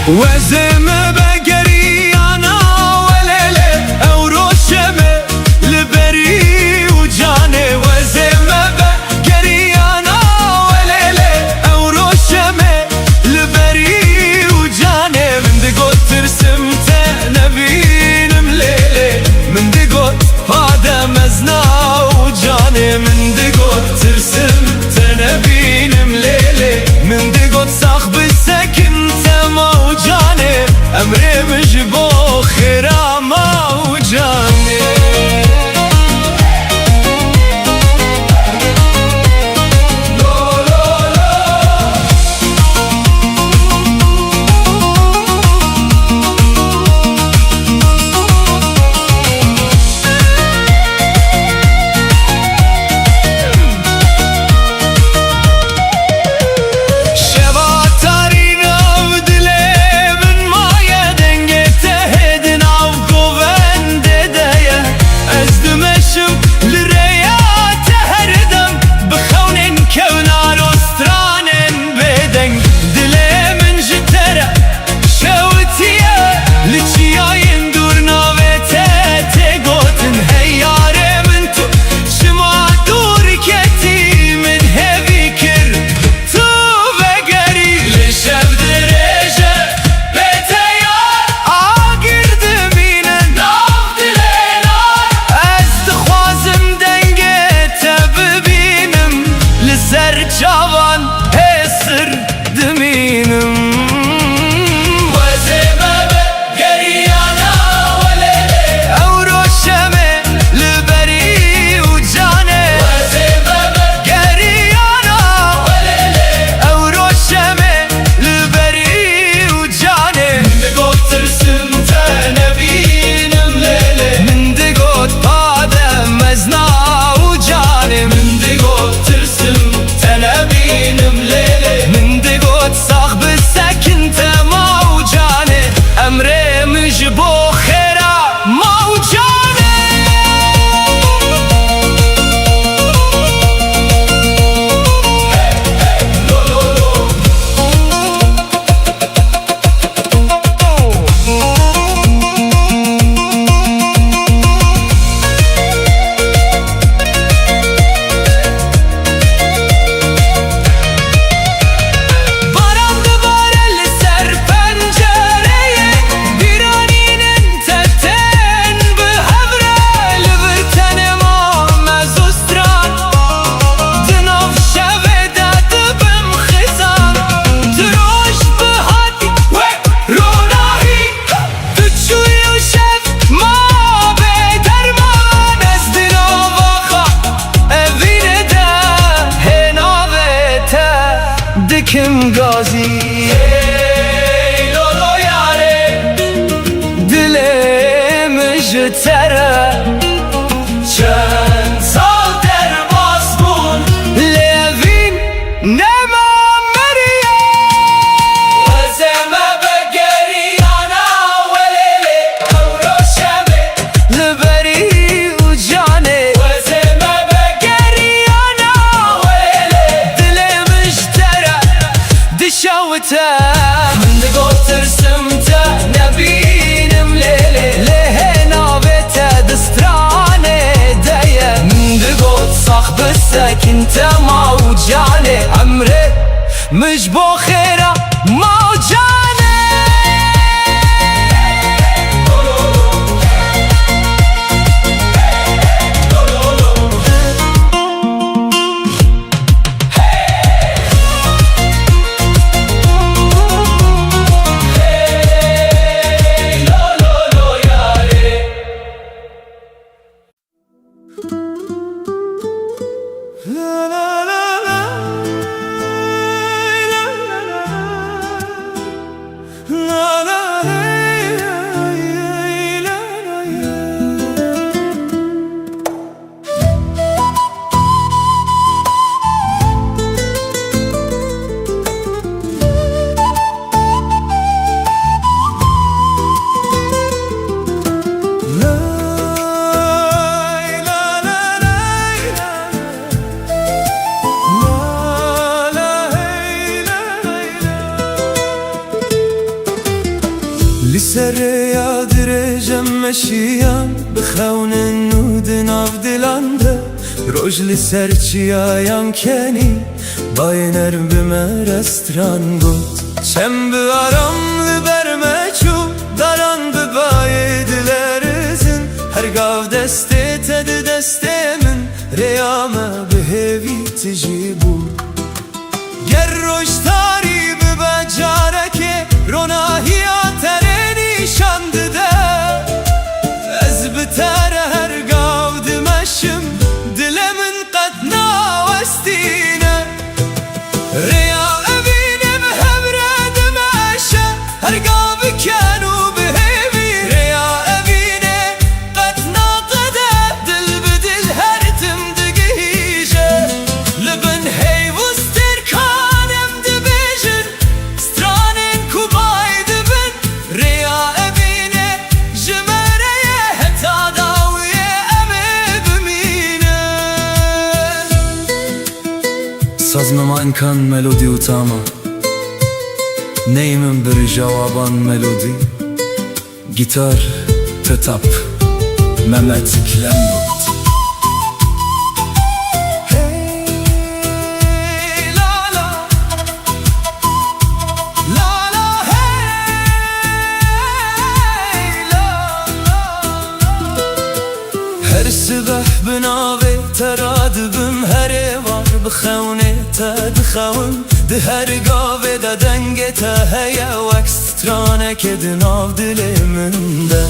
وزم بقري انا وليلة او روشمة لبري وجاني وزم بقري انا وليلة او روشمة لبري وجاني من دقوت ترسمت نبين مليلة من دقوت هذا مزنا وجاني من دقوت ترسمت نبين مليلة من دقوت صاحب السكن موجاني أمري مجبو خيرا موجاني جوان هسر دمينم وزمة بقري انا وليلة او روشمة لبري وجاني وزمة بقري انا وليلة او روشمة لبري وجاني من دقوت ترسمت نبين مليلة من دقوت هذا مزنا وجاني من دقوت ترسمت نبين مليلة من دقوت صاحب السكن موجاني أمري مجبو خيرا موجاني دکم گازی ای لولو یاره دلم جتره چند سال در باز بون لوین نما مریه وزمه بگری انا ولیله او روشمه لبری و جانه وزمه بگری انا ولیله دلم جتره دشوته من دقوت ترسمته نبينم ليلة لهنا بيته دستراني دايه من دقوت صاحب السكن موجاني عمري مجبو خيره موجاني la la la la la la لسر یادرجم مشیان بخونن نودن آف دلانده روش لسر چیایان کنی باینر بمه رستران بود چم بیارم لبرمه چو داران ببای دلرزن هر گاو دسته تد دسته من ریامه به هیوی تجی بود گر روش تاری ببجاره که روناهی آتره نیشانده ده از بتر هر گاو دمشم دل من قد ناوستینه ریا اوینم همره دمشه هر گاو کنو بهیوی ریا اوینه قد ناقده دل بدل هر تم دگیشه لبن هیوستر کانم دبیجن سترانین کوبای دبن ریا اوینه جمره هتا داویه امه بمینه سازمما انکان ملودی و تاما نیمم بر جوابان ملودی گیتار تتاپ ممت کلم بود hey, la, la. La, la, hey, la, la. هر صبح بناوی ترادبم هر وار بخونه تدخون ده هر گاوه ده دنگ تا هیا وکسترانه که دناو دل من ده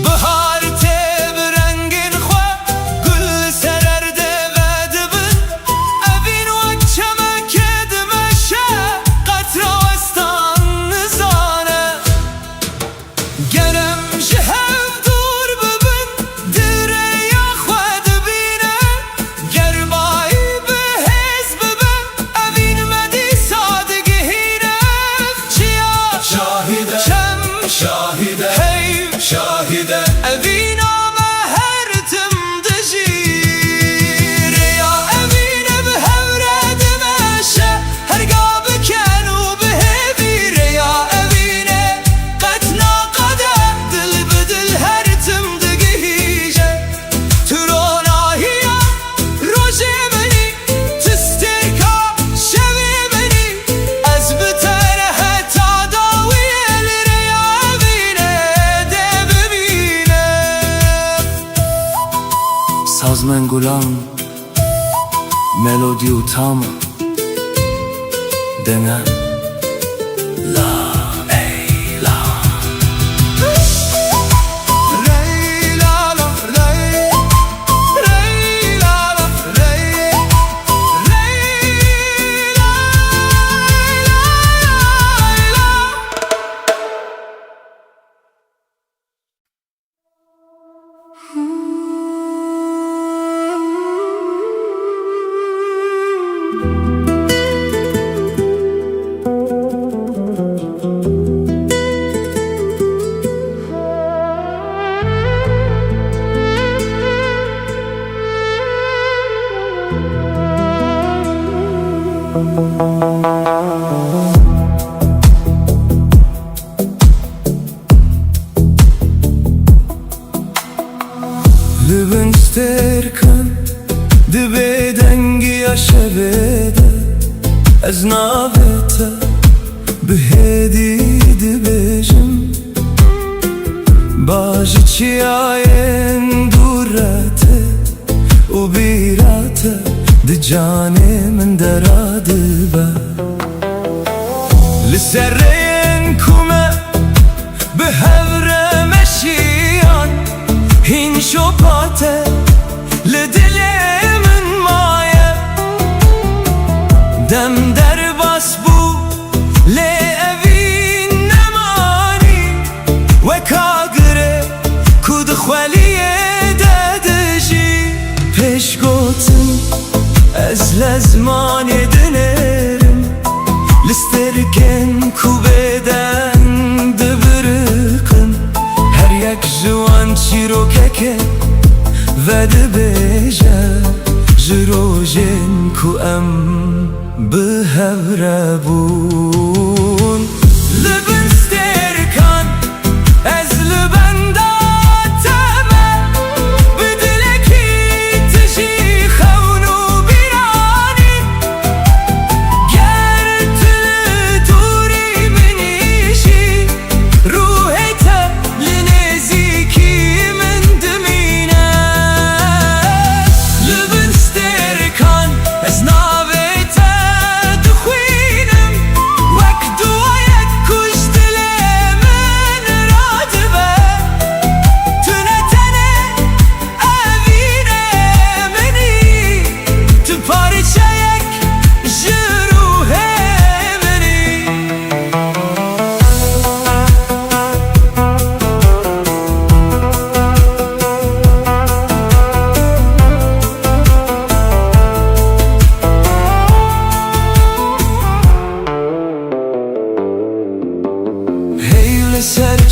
بهار ته برنگین خواه گل سررده و دبن اوین وک چمکه دمشه قطره وستان نزانه گرم جهو دور ببن دره یا خواه دبینه گرمایی به هز ببن اوین مدی سادگهینه چیا شاهده چم شاهده هیم شاهده اوین آمه هر تم دجیر یا اوینه به هوره دمشه هر گاب کنو به هیویر یا اوینه قد ناقده دل بدل هر تم دگیجه تروناهیا روژه منی تسترکا شوی منی از بتر هتا داویه لریا اوینه ده ببینه سازمن گلان ملودی و تاما دنه لا ای لا ری لا لا ری ری لا لا ری ری لا لا لبن سترکن دبی دنگی شبیده از ناویته به هدی دبیجم باج چیاین دورته و بیراته ده جانه من دراده با لسرین کمه به هوره مشیان هین شپاته لدل من مایه دم در باس بو لأوین نمانی و کاغره کود خوالیه دادجی پیش گوتن از لزمان دنرم لسترکن کو بدن دبرقن هر یک جوان چیروکه و دبیجه جروجن کو ام به هوره بون لبن سترکن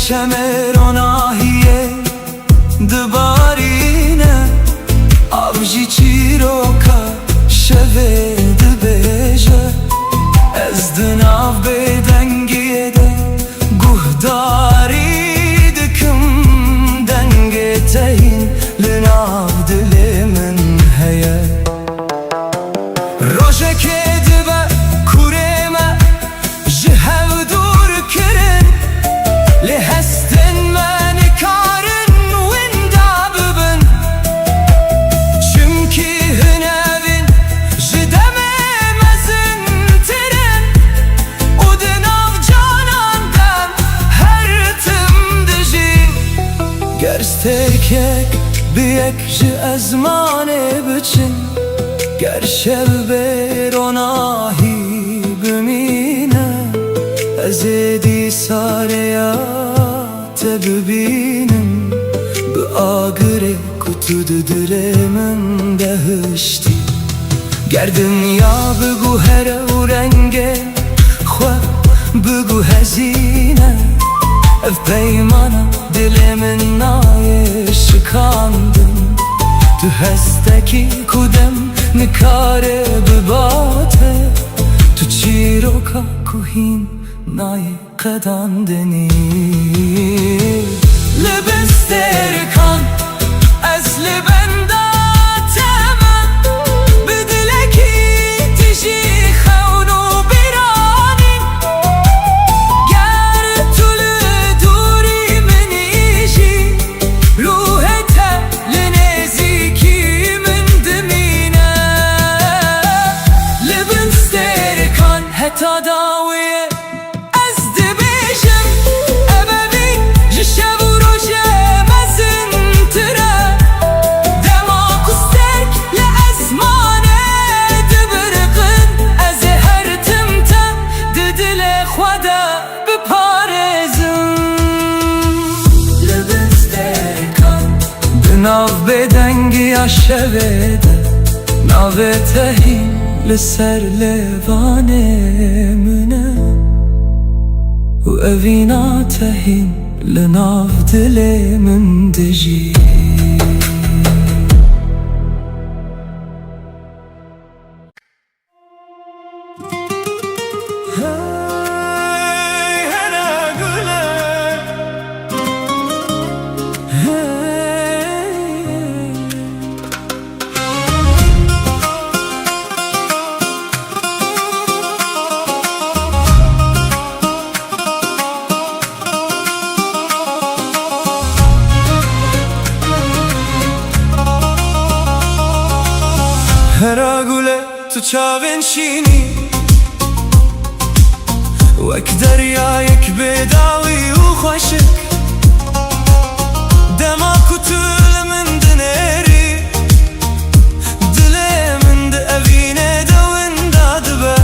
چمراناهیه دبارینه آبجی چیروکا شوه دبیجه از دناف بدنگیه ده گهداری دکم دنگه تهین لناف دل من هیه روشه که دبه کورمه جهو دور کرن لهستن من کارن وندا ببن چمکی هنوین جدمه مزن ترن و دناف جانان دم هر تم دجین گرز ترکک بیک جه ازمانه بچن گر شب بروناهی بمینه از دی ساریات ببینم به آگره کتو دل من دهشتی گر دنیا بگو هر و رنگه خواه بگو هزینه اف پیمانا دل من نای شکاندم تو هستکی کدم نکاره بباته تو چیروکا کوهین نای قداندنی لبستر کن اصل بنداتم بدلکی تجی خونو بیرانین گر طول دوری منیجی روحت لنزیکی من دمینه لبستر کن حتی داویه ناو بدنگی شوه ده ناو تهی لسر لیوانه منه و اوینا تهین لناو دل من دجی هر گله تو چاوین شینی وک دریا یک بداوی و خوشک دما کتول من دنری دل من ده اوینه دوین دادبه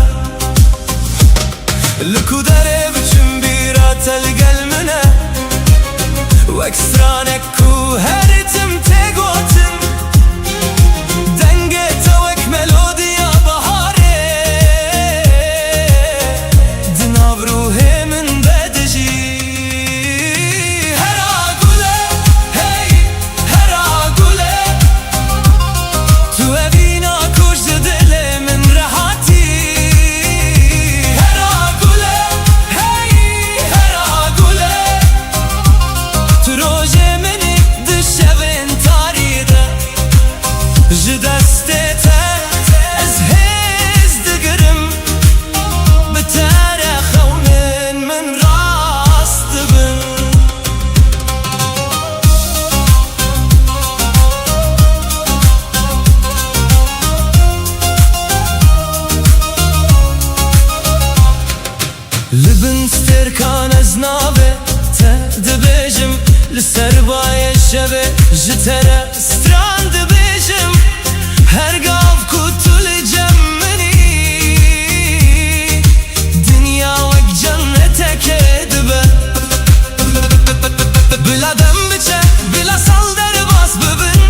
لکو داره بچم بیرات الگل منه وک سرانک کو هرتم تگوتن لبن سترکان از ناوه ته دبیجم لسر بای شبه جتره ستران دبیجم هرگاف کتول جمنی دنیا وک جنته که دبه بلا دم بچه بلا سال در باس ببن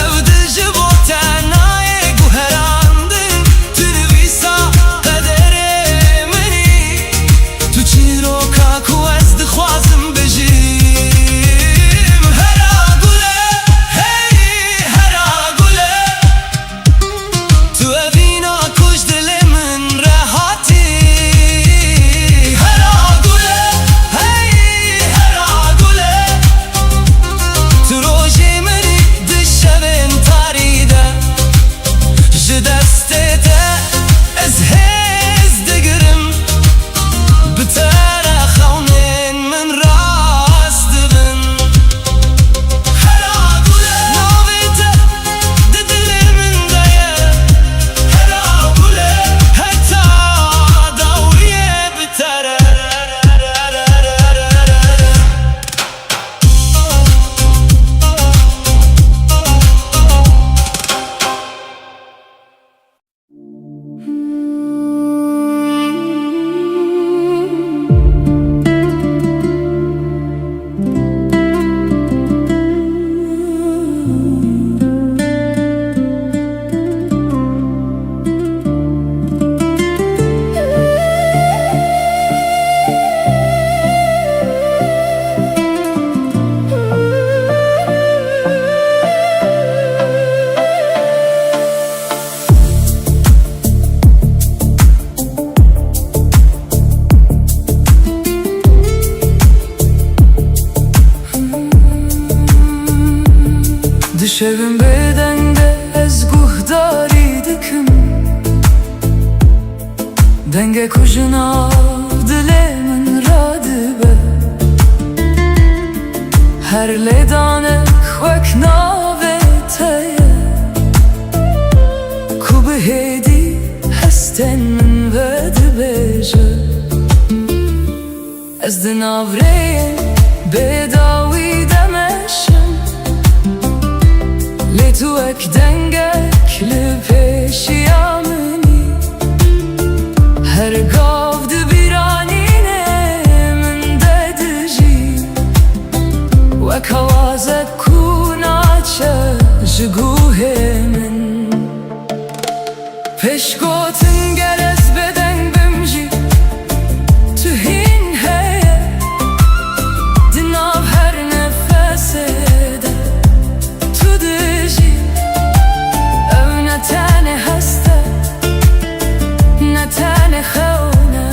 او دجه با تنای گوهراندن تنویسا قدر منی تو چی رو کاکو از دخوازم بجی شبم بدنگه از گوهداری دکم دنگه کجنا دل من را دبه هر لیدانه خوک ناوه تایه کو به هیدی هستن من و دبیجه از دناوره بداوی دمشم لی تو اک دنگک لپیشیا منی هر گاو دبیرانینه من ددجی وک آوازت کوناچه جگوه من پشگوتن گرز بدنگ بمجی تو هین هیه دناب هر نفسه ده تو دجی او نتانه هسته نتانه خونه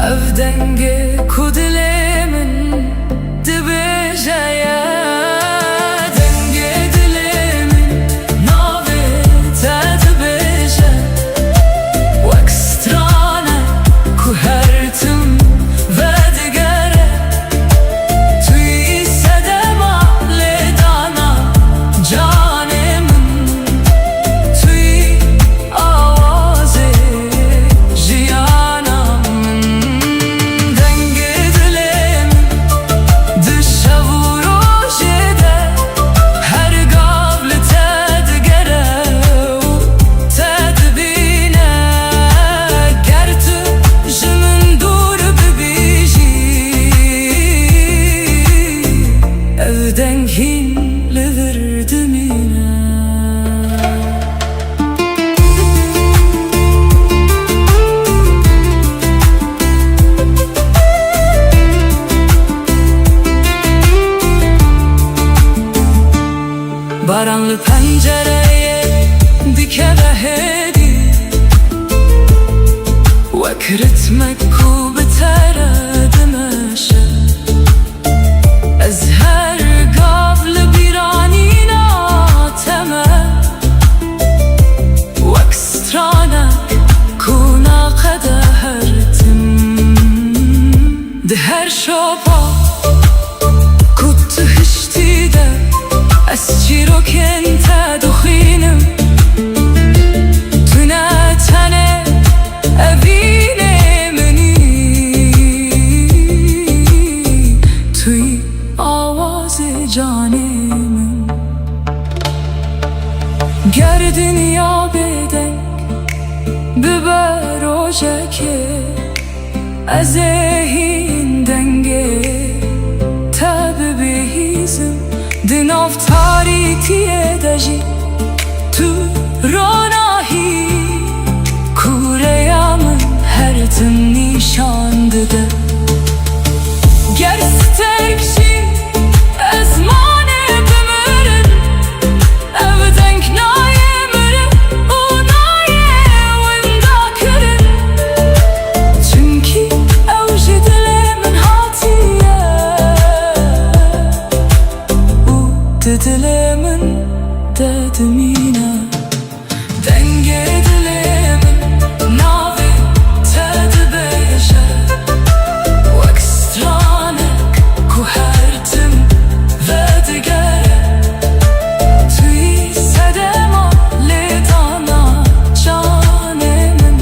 او دنگه کدل من دبجه Baranlı pencereye dikene hedi Vekritmek ku betere demeşe Ez her gavlı biranina teme Vek stranek kuna kadehertim De her şopa kuttu hişti de از چی رو کنت دخینم تو نتنه اوینه منی توی آواز جانم گر دنیا بدنگ ببر روشه که از این دنگه تب بهیزم دناف تاریکیه دجی تو روناهی کوره من هر تم نیشان دده گر سترکشی از مانه بمرن او دنگ نایه مرن او نایه وندا کرن چونکی او جدل من هاتیه دلمن ددمینه دنگه دلمن ناوی تدبیشه وکسترانک کو هرتم و دگره توی صدما لیدانا جان من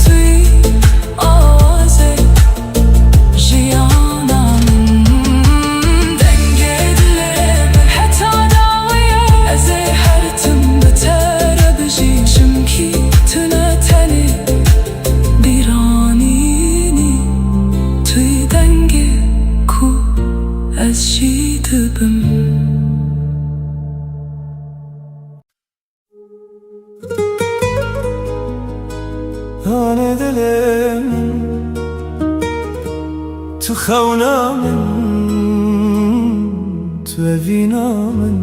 توی آوازه جیانم هانه دلم تو خونا من تو اوینا من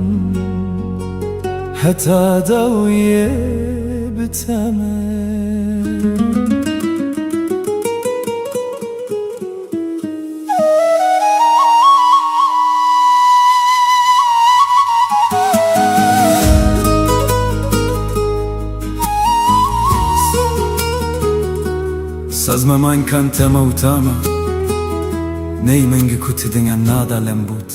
حتی داویه بتمه Sazma man kanta mautama Nei mengi kuti dengan nada lembut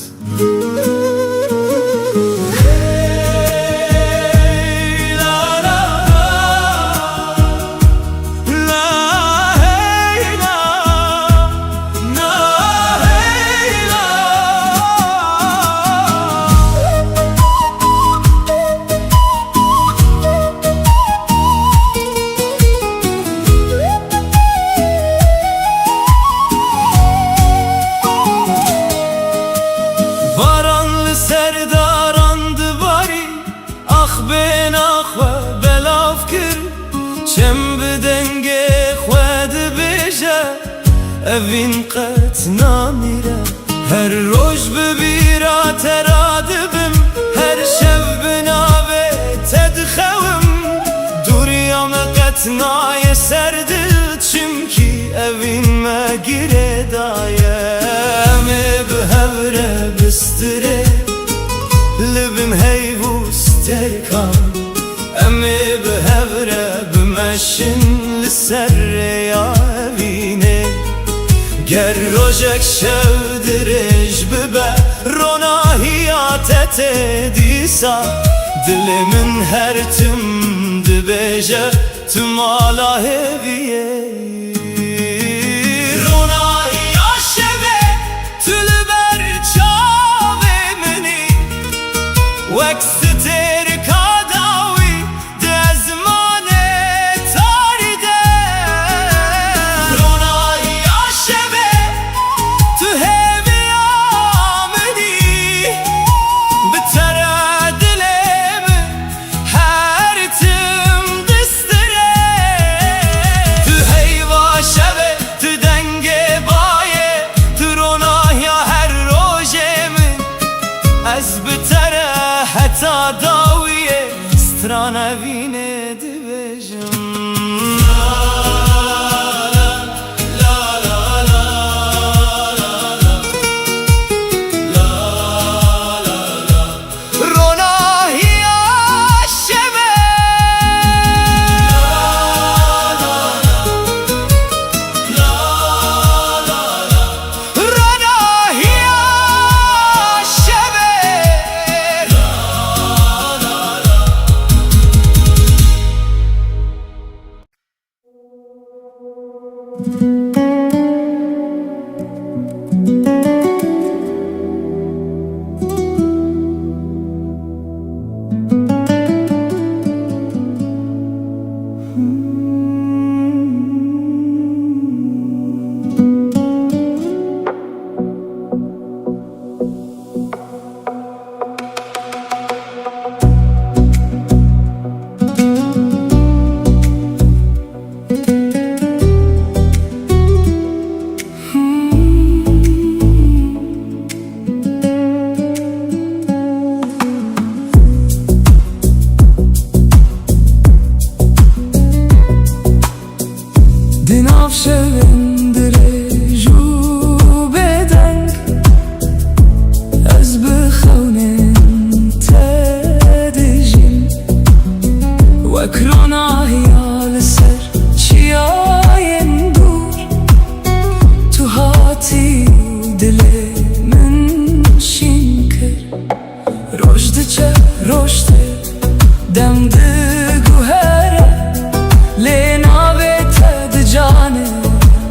Varanlı serdarandı bari Ah ben ah ve belav kir Çem bi denge xwedi bêje Evin qet namîre Her roj bi bîra te ra dibim Her şev bi navê te dixewim Dûriya me qet naye ser dil Çimkî evîn me girê daye Em ê bi hevre bistire Libim heyvûs terkan Em ê bi hevre bimeşin li ser rêya evînê Ger rojek şev dirêj bibe Ronahiya te tê dîsa Dilê min her tim dibêje Tu mala hêviyê Ronahiya şevê Tu li ber çavê minî Wek stêrika dawî di ezmanê tarî de Ronahiya şevê Tu hêviya minî Bi te re dilê min her tim distire Tu heyva şevê Tu dengê bayê Tu ronahiya her rojê min Ez bi te re heta dawiyê Strana vînê dibêjim Ronahiya şevê Ronahiya şevê Di nav şevên dirêj û bêdeng Ez bi xewnên te dijîm Wek ronahiya li ser çiyayên dûr Tu hatî dilê min şîn kir Roj diçe roj tê dem diguhere Lê navê te di canê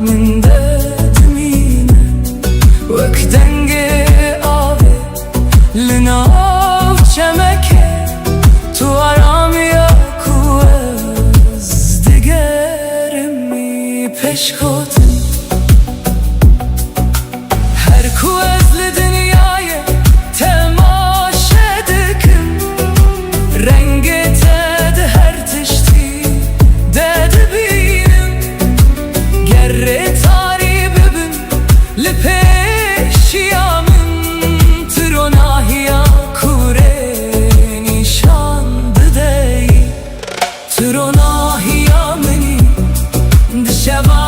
min de dimîne Wek dengê avê li nav çemekê Tu aramiya ku ez digerîmî pêşkotin Her ku ez li dinyayê temaşe dikim Rengê te di her tiştî de dibînim Ger rê tarî bibin li pêşiya min Tu ronahiya ku rê nîşan dideyî Tu ronahiya minî di şeva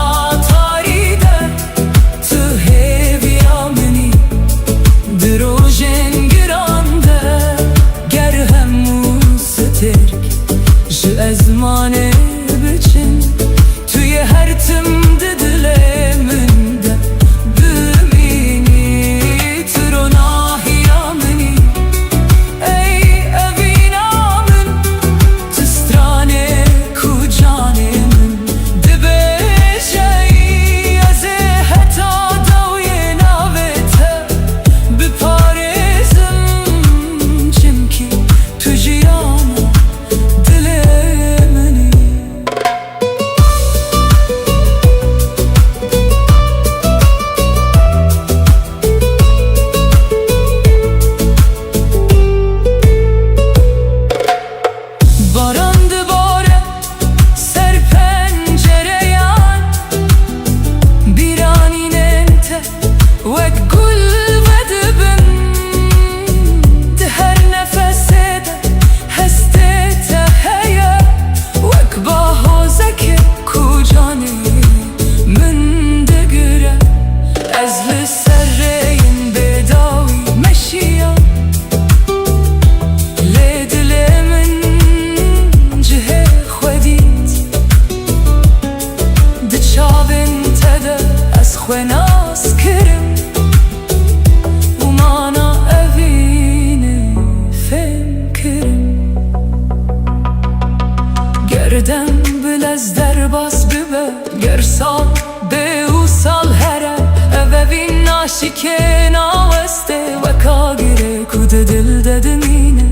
برسال بوصل هره اووی ناشکنا وسته و کاگره کود دل ددمینه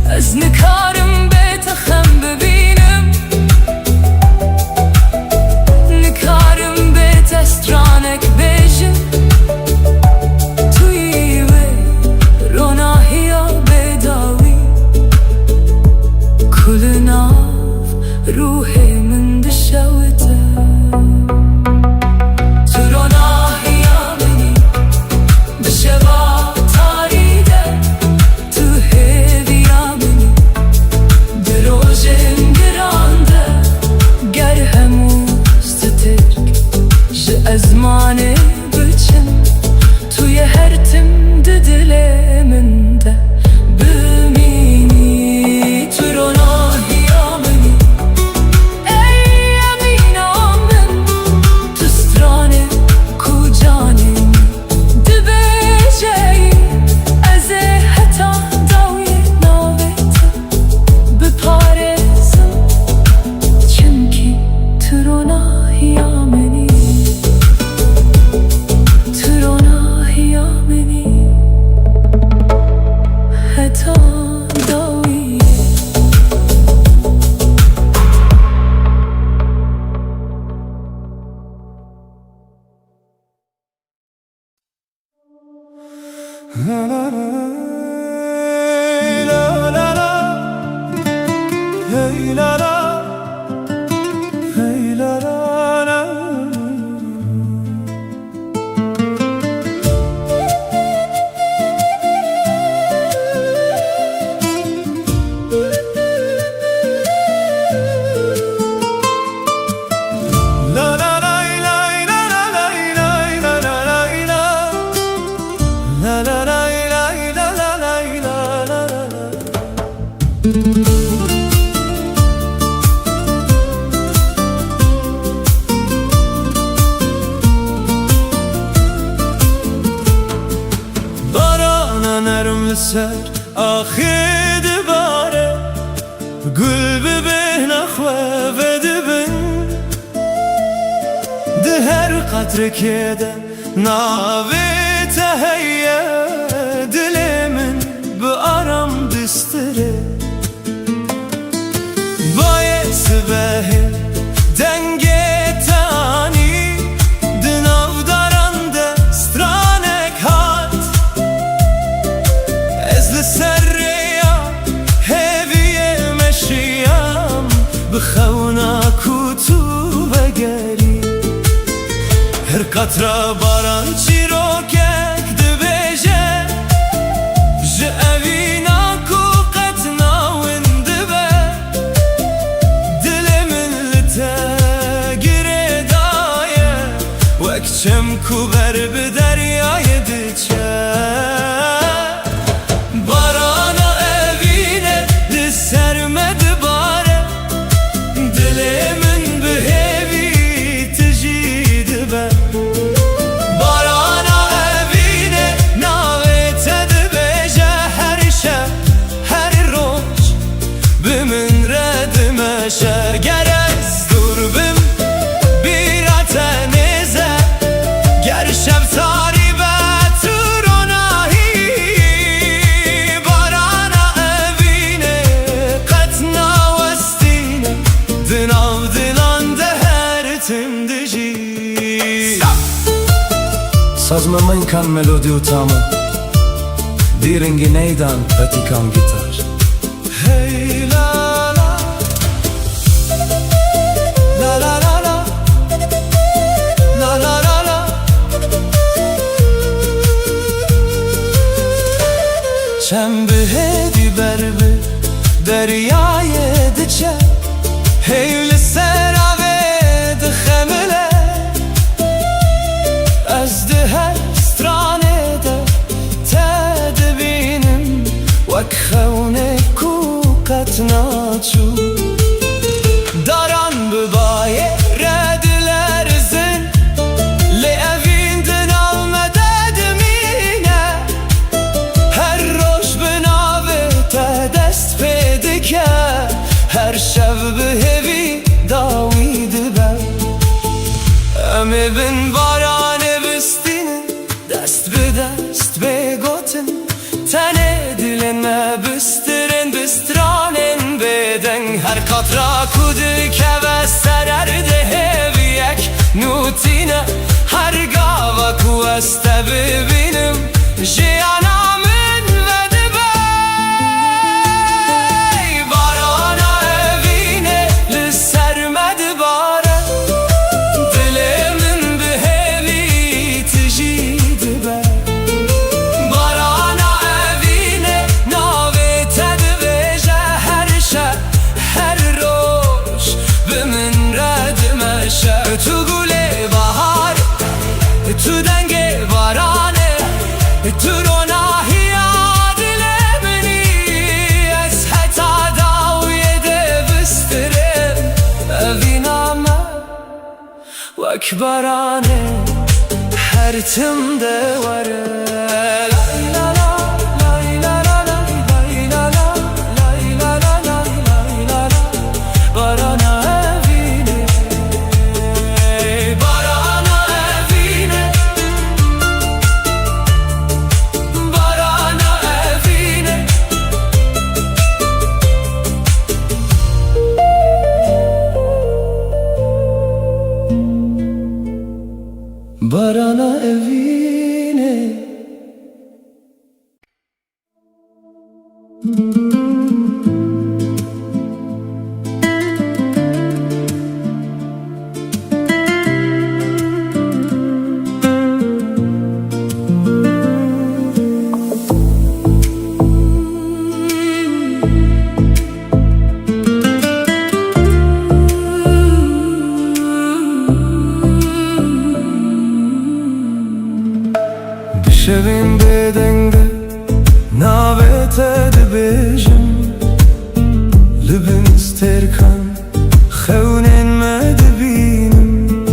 از نکارم بتخم ببینم نکارم بتسترانک بیجم توی وی روناهی ها بداوی کل ناف روح من دشوته تو روناهی ها منی دشوا تاریده تو هیوی ها منی دروژم گرانده گر هموز ترک ج ازمانه بچم توی هر تم دل من ده بمینی تو روناهی ها منی ای امینام من تو سترانه کو جانم دبجی از حتا داوی ناویت بپارزم چمکی تو روناهی ها منی تو روناهی ها منی حتا داوی سر آخی دباره گل ببه نخواه و دبن ده هر قطره که ده ناوی تهیه دل من به آرام دستره بای سبه دنگ تانی دناو دارنده سترانک هات از لسریا هیوی مشیم بخونا کتو بگری هر قطره باران چی رو کک دبیجه جه اوینا کو قطنا وندبه دل من لتگره دایه وکچم کو بر به دریای دچه بارانا اوینه لسرمد باره دل من به هیوی تجید به بارانا اوینه ناوی تدبیجه هر شب هر روز به من ردمشه گر از دور بم بیرات نیزه گر شب تاری به تو روناهی بارانا اوینه قطنا وستینه دناو دلان ده هر تم دجی Sazma من kan melodi utama Diringi neydan patikan gitar Hey la la La la la la La la la la Çem bi hedi berbi deryayê diçe Hey li ser avê dixemile Ez di her stranê de te dibînim wek xew bin baranı bistinin dest bi dest begotin tene diline bistirin bistiranin beden her katra kudu keve sererde heviyek nutine her gava kuveste bibinim jiyanamın ve dibey barana evine lissermedi bare dilimin bihevi tijidi be barana evine navetedi veje her şer her roş bimin redmeşe tu gule bahar tu denge varane tu ronahiya dilemini ez heta daviyede bistirim eviname vek barane her timde vare barana evine. Şevin bedenge navete dibijim Libin isterkan khevnin medbinim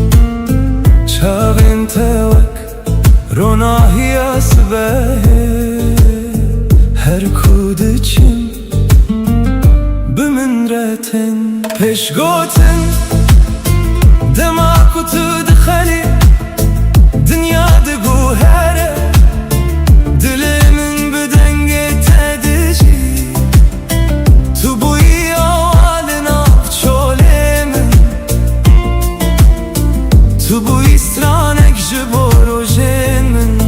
Çavin tevek ronahiya sbehe her kudiçim bimin retin peşgotin dema kutu dkhali dünya digu here dilimin bedenge tedici tu bu iyalin afçolemin tu bu istranek jiborojemin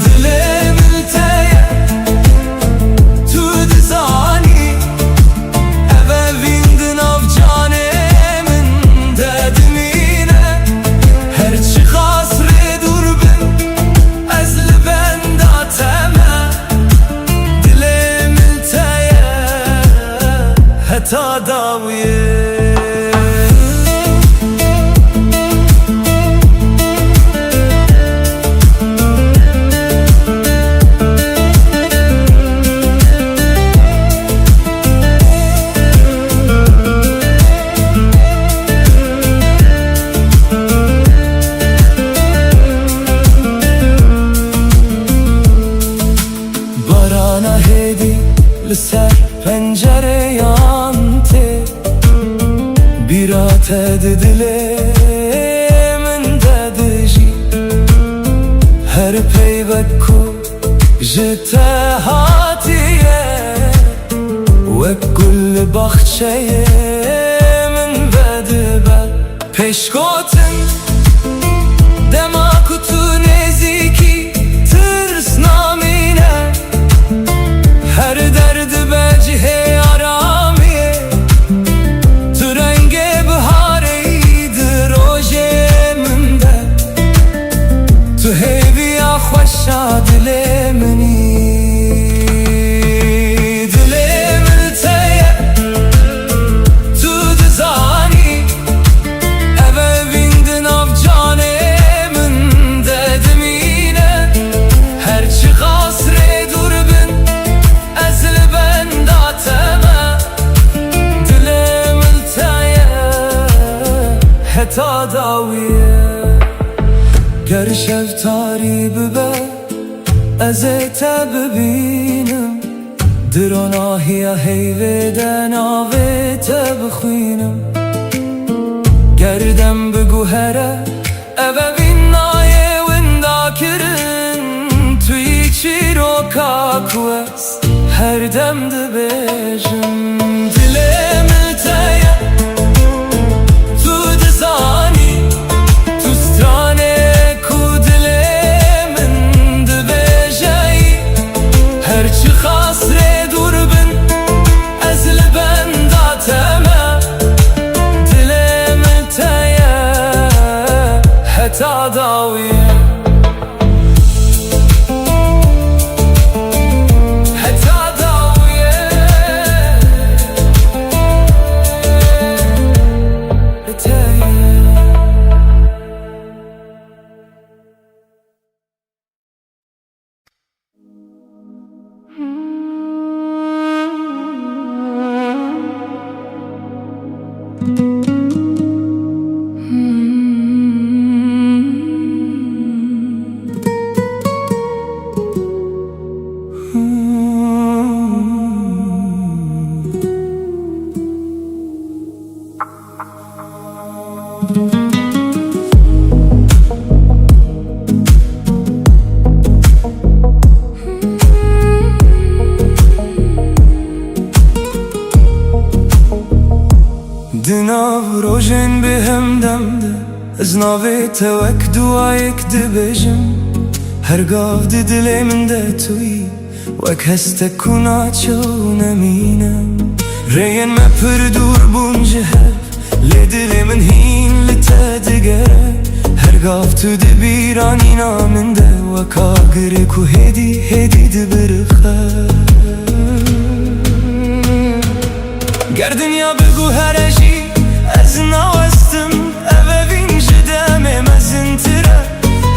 dilimin teye tu dizani eve vindin avcanemin dedimine her çıkasre durbin ezli benda teme dilimin teye heta daviye barana hedi liser pencere yante birat dilimin dedici her peybek ku jete hatiye ve kul bahçeye min vedibel peşkotin dema kutu neziki tırs namine her derdi becihe aramiye tu renge bihareydir rojeminde tu heviya xoşa dilemini dilimin teye tu dizani eve vindin avcanemin dedimine her çıkasre durbin ezli benda teme dilimin teye heta daviye ger şevtari bibe ezete bibinim dironahiya heyveden avete bixwînim gerdem bi guhere Evevin naye winda kirin Tui çiroka kues her dem dibêjim Dilê min teye tu dizanî Tu stranê ku dilê min dibêje Her çi xasrê dur bin ez li benda teme Dilê min teye heta dawiye Dinav rojên bêhem demde Ez navê te wek duayek dibêjim Her gav di dilê min de tuyî Wek hestek ku naçaw nemînem Rêyên me pir dûr bûn ji hev Lê dilê min hîn li te digere Her gav tu di bîranîna min de Weka girê ku hêdî hêdî dibirixe Ger dinya bigu here jî ez nawestim Evevîn ji demê mezin tire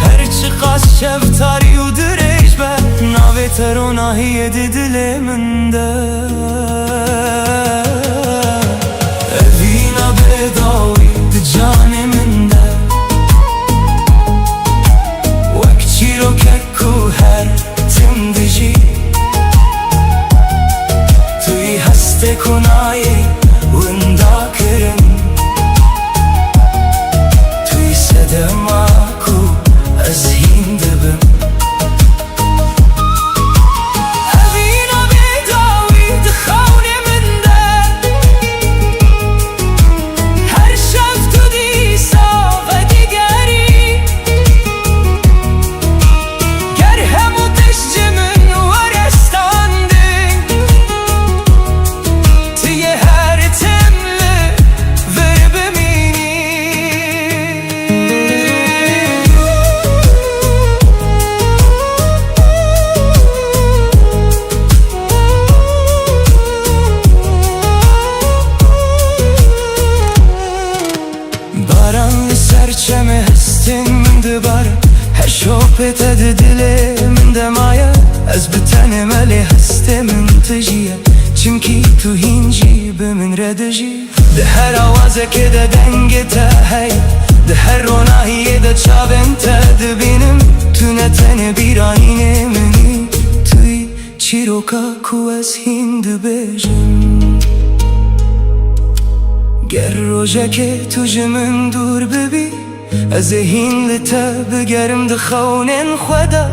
Her çi qas şevtarî û dirêj be Navê te ronahiyê di dilê min de Evîna bêdawî di canê min de Wek çîrokek ku her tim dijî Tu yî hestê ku nayê winda kirin Tu yî sedema ku ez hîn dibim Evîna bêdawî di xewnê min de Her şev tu dîsa vedigerî Ger hemû tiştî min werestandî Tu yê her timli vir bimînî Baran li ser çeme hestin min dibare Heşopê te di dilê min de maye Ez bi tenê me lê hestê min tijîye Çimkî tu hîn jî bi min re dijî Di her awazekê de dengê te heye Di her ronahiyê de çavên te dibînim Tu ne tenê bîranînê minî Tu yî çîroka ku ez hîn dibêjim Ger rojekê tu ji min dûr bibî Ez ê hîn li te bigerim di xewnên xwe de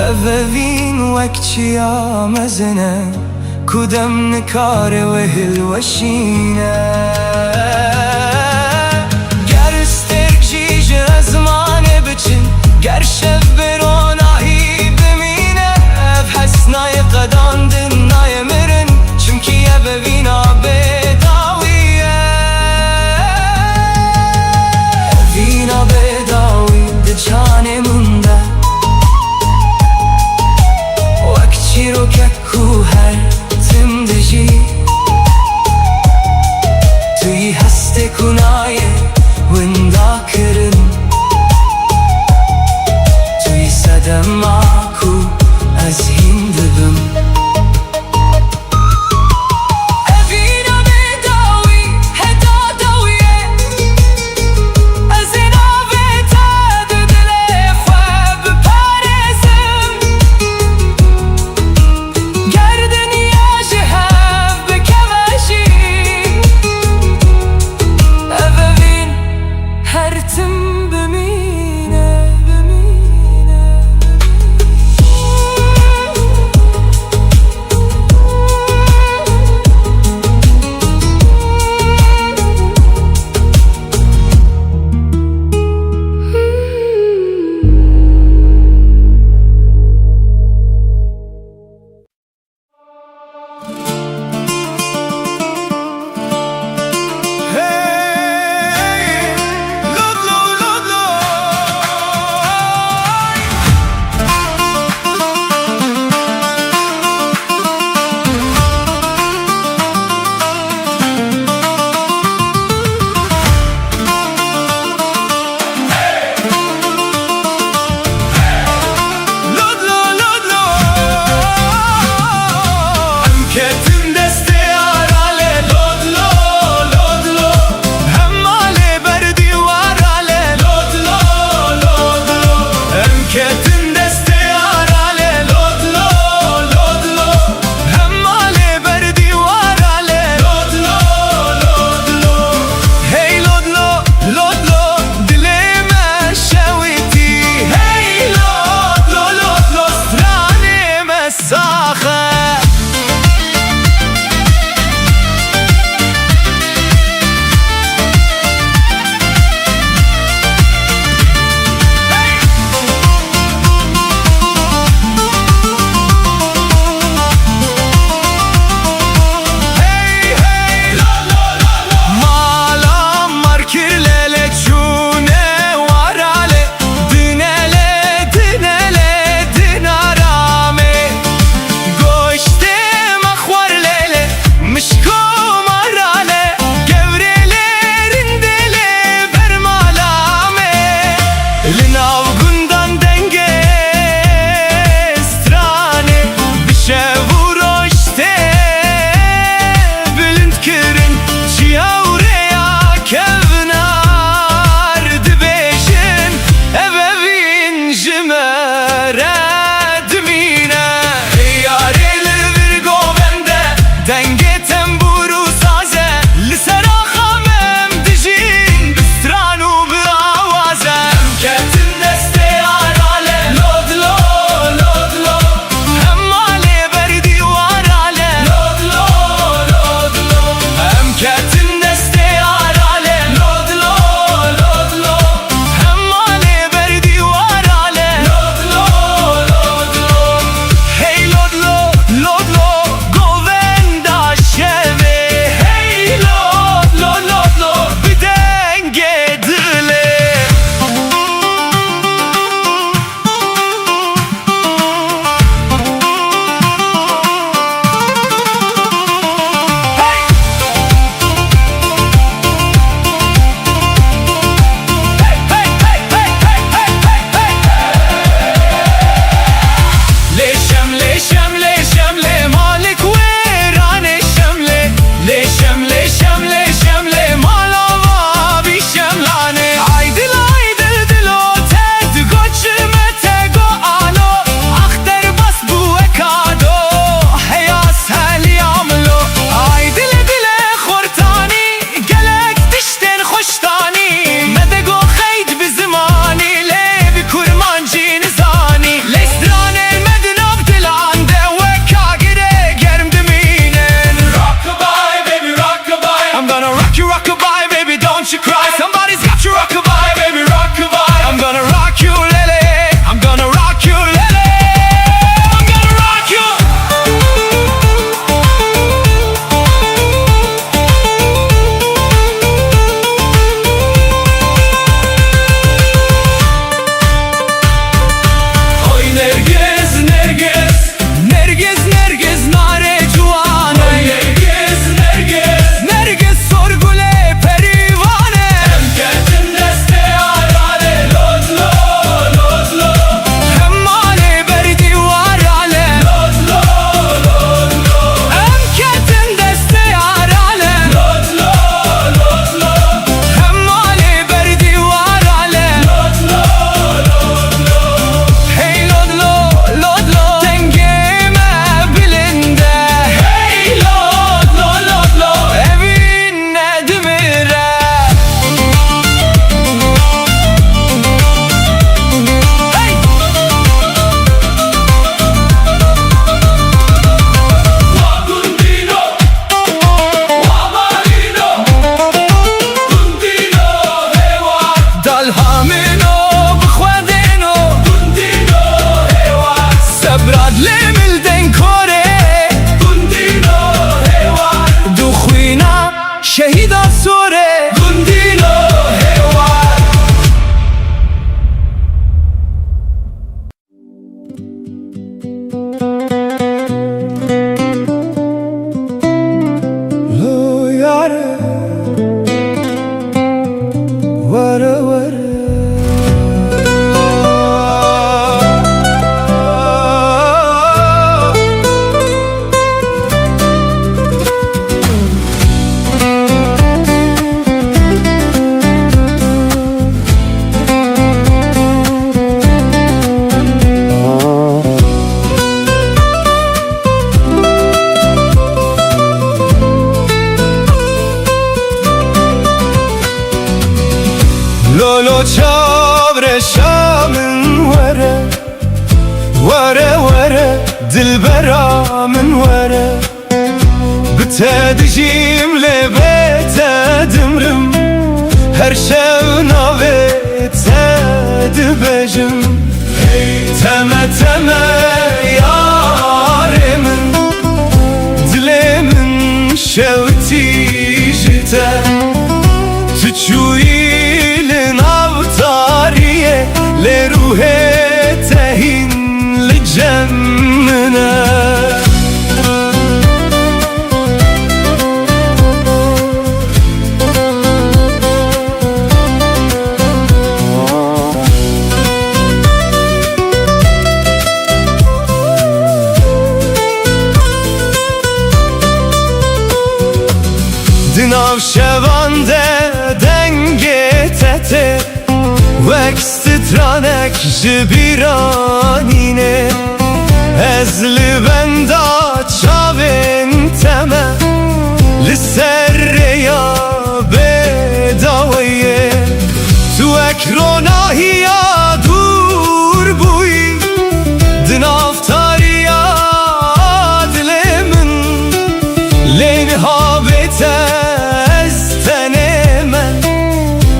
Evevîn wek çiya mezin e Ku dem nikare ve hilweşîne Ger sterk jî ji ezmanê biçin Ger şev bi ronahî bimîne Ev hesnayê qedandin nayê mirin Çimkî evevîna bêdawî ye Evîna bêdawî di canê min de Wek çîrokek ku her tim dijî شمله شمله مالوا بی شملانه عیدل عیدل دلو تد گوچمته گو آلو اختر بس بو کادو حیاس هلی عملو عیدل دل خورتانی گلک تشتن خوشتانی مده گو خید بزمانی لی بی کرمانجی نزانی لستران المدن abdilande ve kagire gerim deminen Rockabye baby rockabye I'm gonna rock you rockabye baby don't you cry Somebody's got you rockabye baby rockabye I'm gonna rock you lele I'm gonna rock you lele I'm gonna rock you Oy Nergiz Nergiz Nergiz Nergiz nare cuane Oy Nergiz Nergiz Nergiz sorgule perivane Emketim deste arale lodlo lodlo Hemmale berdi varale lodlo lodlo Emketim deste arale lodlo lodlo Hemmale berdi varale lodlo lodlo Hey lodlo lodlo dengeme bilinde Hey lodlo lodlo evine dimire Hey Wagundino Wamarino Gundino hewa Dalhamino bkhwadino Gundino hewa Sabrad lemilden kore Gundino hewa Dukhwina şehida sore Gundino hewa Lo yare Wara wara Lolo çavre şamın vere Vere vere dilbera min vere Bitedicimle betedimrim Her şev navet edibejim Hey teme teme yaremin Dilemin şevti jite Tüçüyilin avtariye Le ruhe tehin li cemmine Dinav şevande denge tete Vekst tranek jibiranine Ezli benda çavin teme Lisserre ya bedaviye Tu ekronahiya dur buy Dinav tariya dilemin Leyni habete estenemen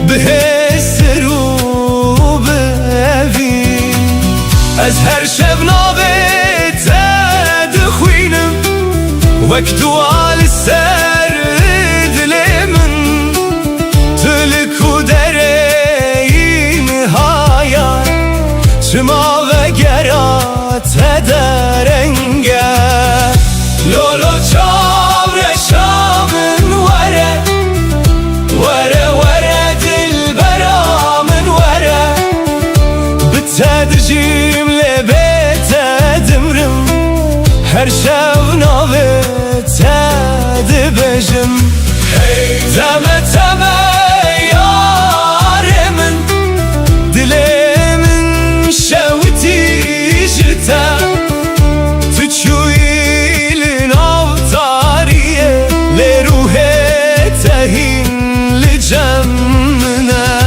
Beheseru bevi Ez her şev nabete dixwînim Wek dual ser dilemin Tülü ku dereyî nihayat Çıma ve gerat ederenge Lolo çavre şamın vere Vere vere dilbera min vere Bitedicimle betedimrim Her şev navet edibejim Teme teme yaremin dilemin şevti jite Tüçü ilin avtariye le ruhe tehin li cemmine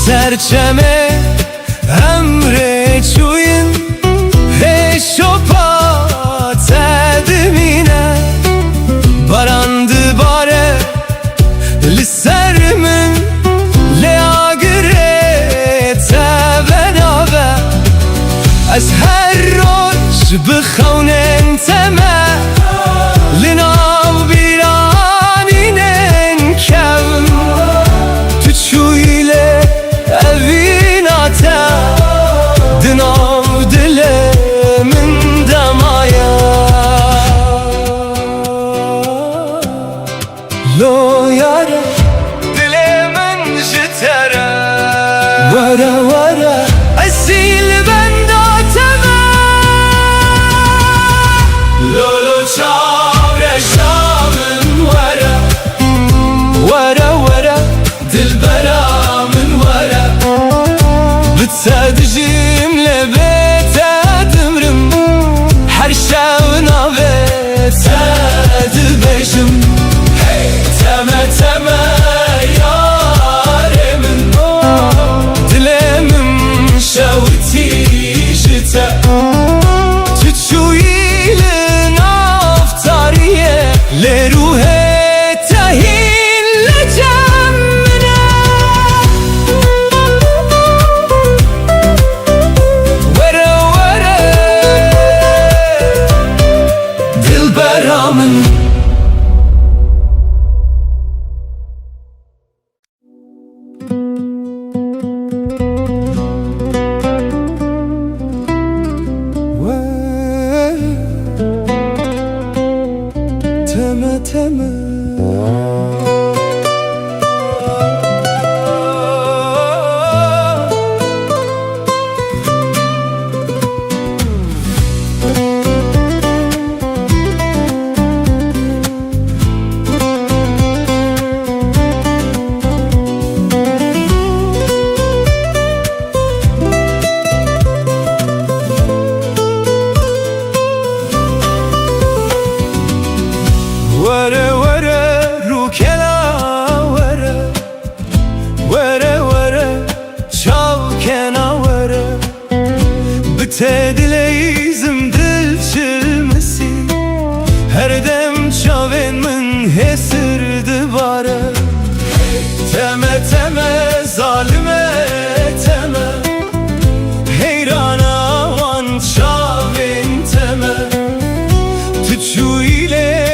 Serçeme emre çuyun heşopa tedimine barandı bare li sermin le agire tebenave az her roş bixawnen teme li nav biraninen kevm tüçüyle evinata dinav dilemin demaya lo yare dilemin jitere vara vara asil benda teme lolo çavre şamın vara vara vara dilbera بتسادجيم لبيت دمرم حرشاونا بتساد بيشم تما تما يارمن دلمم شوتي جتا تتشويلن افتاريه لروحي تهين لجمنا Ramen teme teme Wara wara rukela wara Wara wara çavkena wara Bitedileyizim dil çilmesi Her dem çaven min hesirdi bara Teme teme zalime teme Heyrana van çaven teme Tüçü ile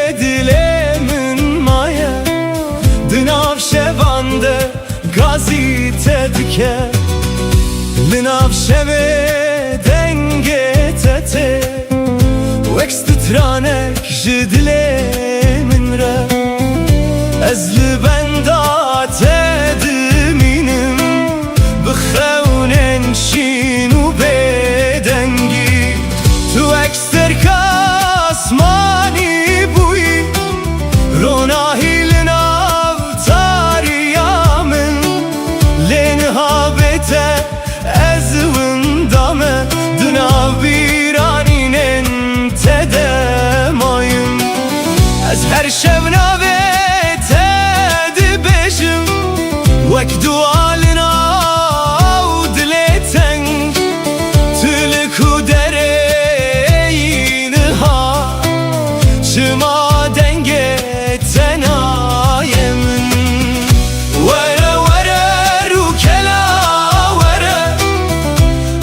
Gazi tedke Linav şeve denge tete Vekst tranek jidile minre Ezli benda tediminim Bixewnen şinu bedengi Tu ekster kasmani buyi Ronahi her şevna ve tedi beşim Vek dualina u dileten Tülku dereyini ha Çıma denge tenayemin Vere vere rukela vere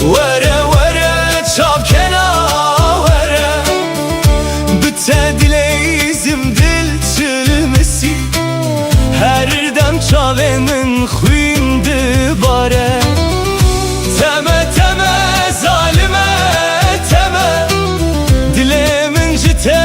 Vere vere çapkena vere Bitedileyizim her dem çavemin xuyndi bare Teme teme zalime teme Dilemin jite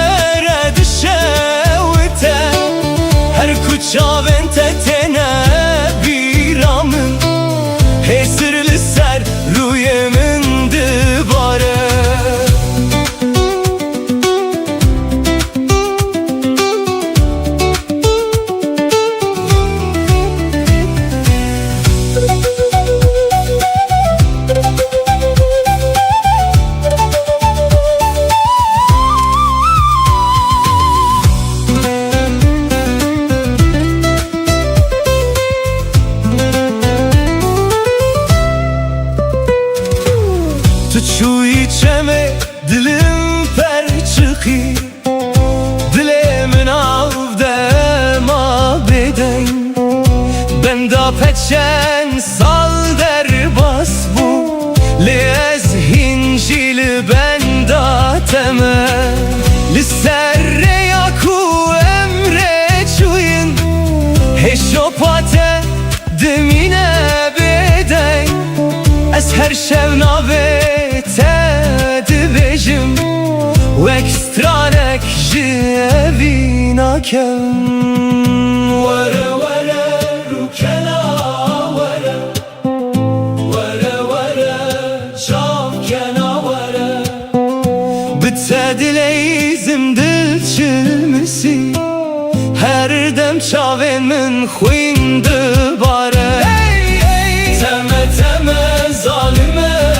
dilim per çıkı dilimin avde ma beden ben da peçen sal der bas bu lez hincili ben da temel liserre yaku emre çuyun heşopate demine beden ez her şevna dibêjim wek stranek ji evîna kem were were rûkena were were were çavkena were bi te dileyzim dil çilmisî her dem çavên min xwîn dibare teme teme zalime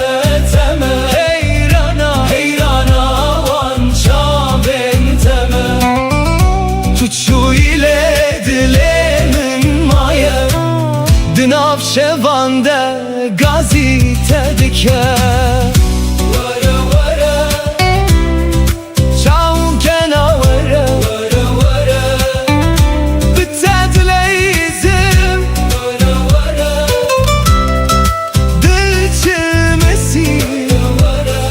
Şevanda gazete diker Vara vara Çavkena vara Vara vara Bitedleyizim Vara vara Dil çilmesi Vara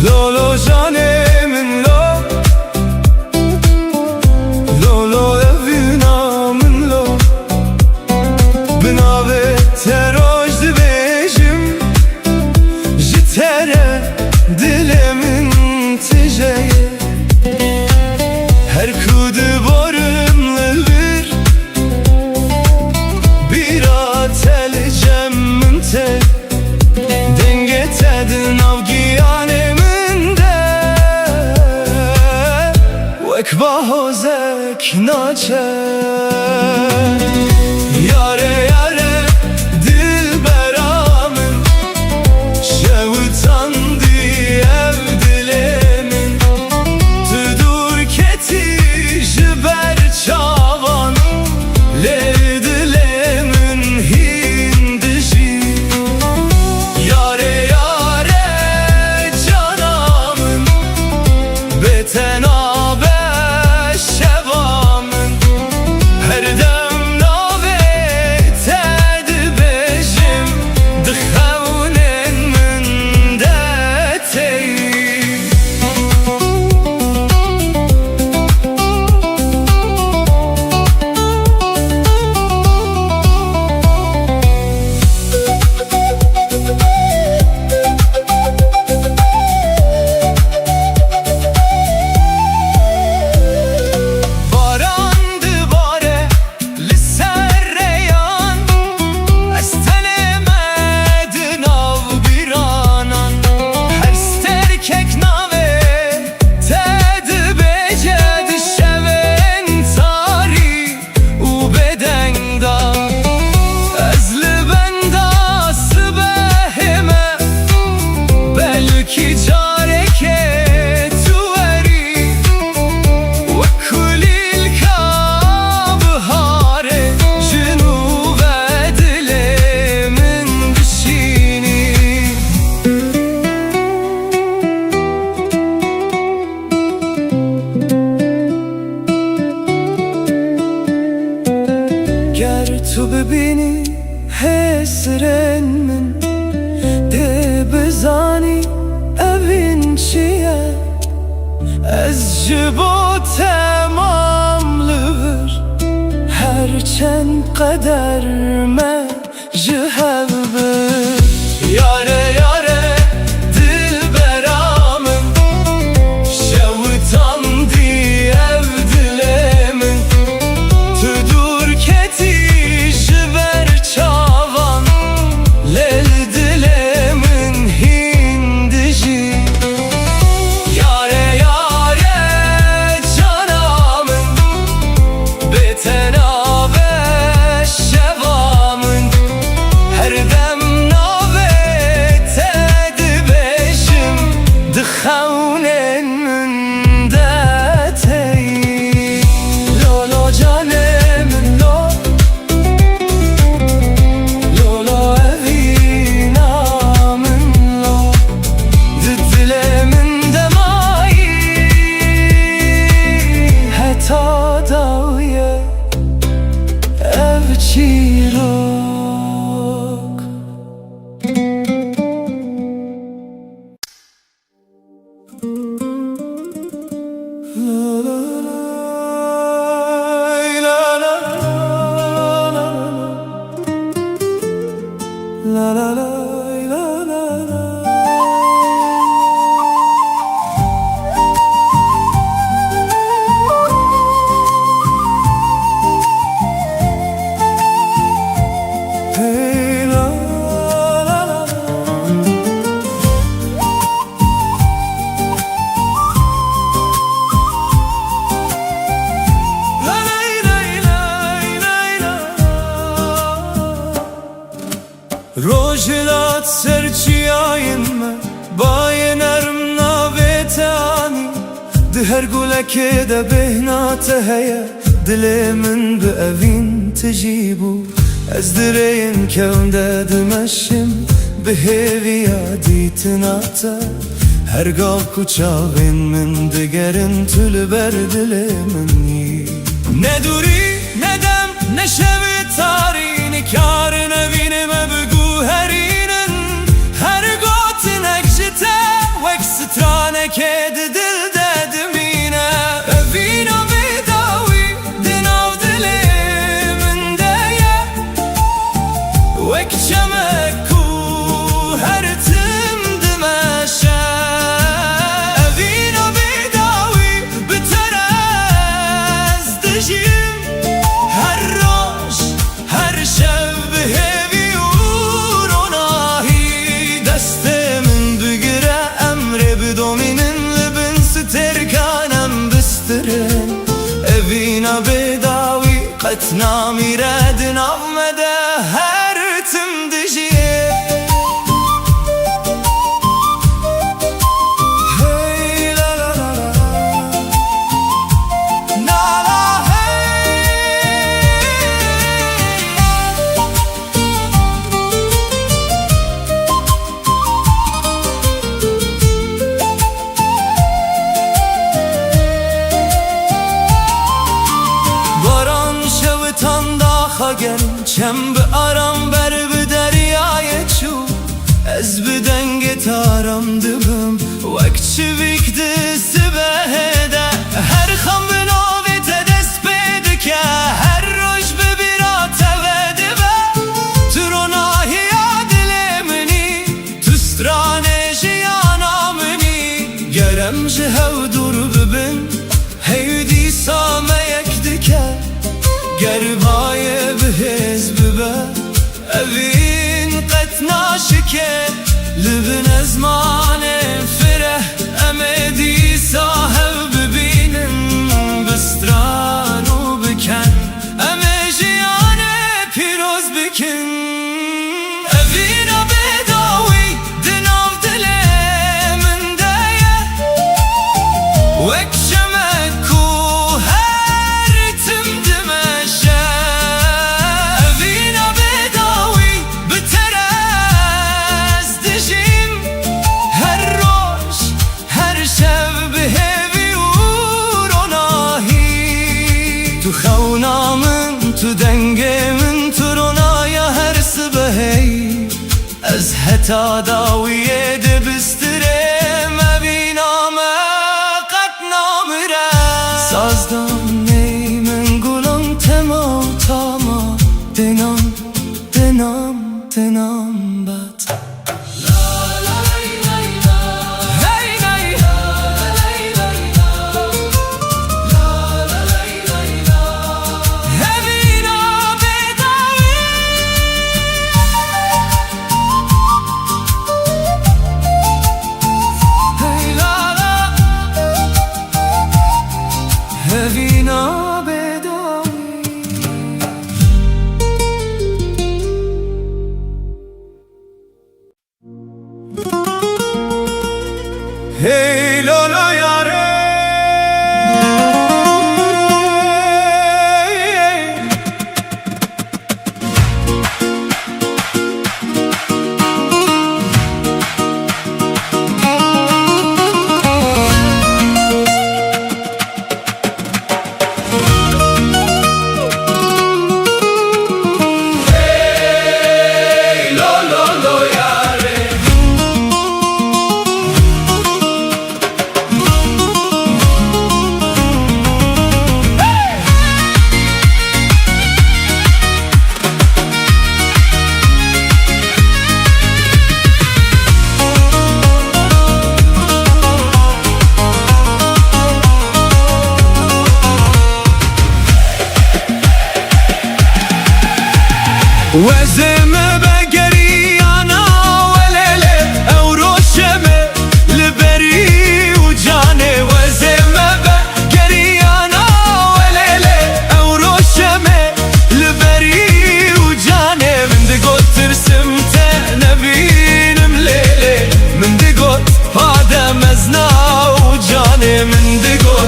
Lolo janemin lo Lolo evinamin lo Binave teroj dibêjim Ji tere dilimin tijeye Her ku diborim li vir Bira telicem min te Denge tedin avgiyanim Ekbahozek naçe Yare yare dilberamın Şevutandı ev dilimin Tüdur keti jiber çavan Le dilimin hindişi Yare yare canamın Beten تو ببینی حسرن من ده بزانی اوین چیه از جبو تمام لور هر چند قدر من جهبه یاره هر قولك ده بهناته هيا دلي من بأفين تجيبو از درين كون ده دمشم بهيفي عادي تناتا هر قال كوچاوين من دگرن تل بردل مني ندوري ندم نشوي تارين كار نبينم بگو هرينن هر قوتن اكجته وك سترانه كد دل ددمينه افينا بيداوي دناو دلي من دايه وك شمكو هرتم دمشه افينا بيداوي بترز دجيم هر روش هر شب هبي وروناهي دست من بگره امر بدومینن لبن سترکانم بسترن افينا بيداوي قتنا ميراد نغمده هر تم دجيه چم به آرام بر به دریای چو از به دنگ تارم دبم وقت چویک دست بهده هر خم به نوی تدست بده که هر روش ببیرات وده به تو رو ناهی عدل منی تو سترانه جیانا منی گرم جهو دور ببن هیدی سامه یک دکه گربای بهز ببه اوین قطنا شکل لبن ازمان فره امدی صاحب ببینن بسترانو بکن امجیان پیروز بکن اوین بداوی دناو دل من دایه وک شمکو تو دنگ من تو رونایا هر سبهی از حتا داویه ده بستره مبینام قد نامره سازدم نی من گلم تما تاما دنام دنام دنام بد Evina bedavi Hey lola yare وزم بقري أنا وليلة أو روشمة لبري وجاني وزم بقري أنا وليلة أو روشمة لبري وجاني من دقوت ترسمت نبين مليلة من دقوت هذا مزنا وجاني من دقوت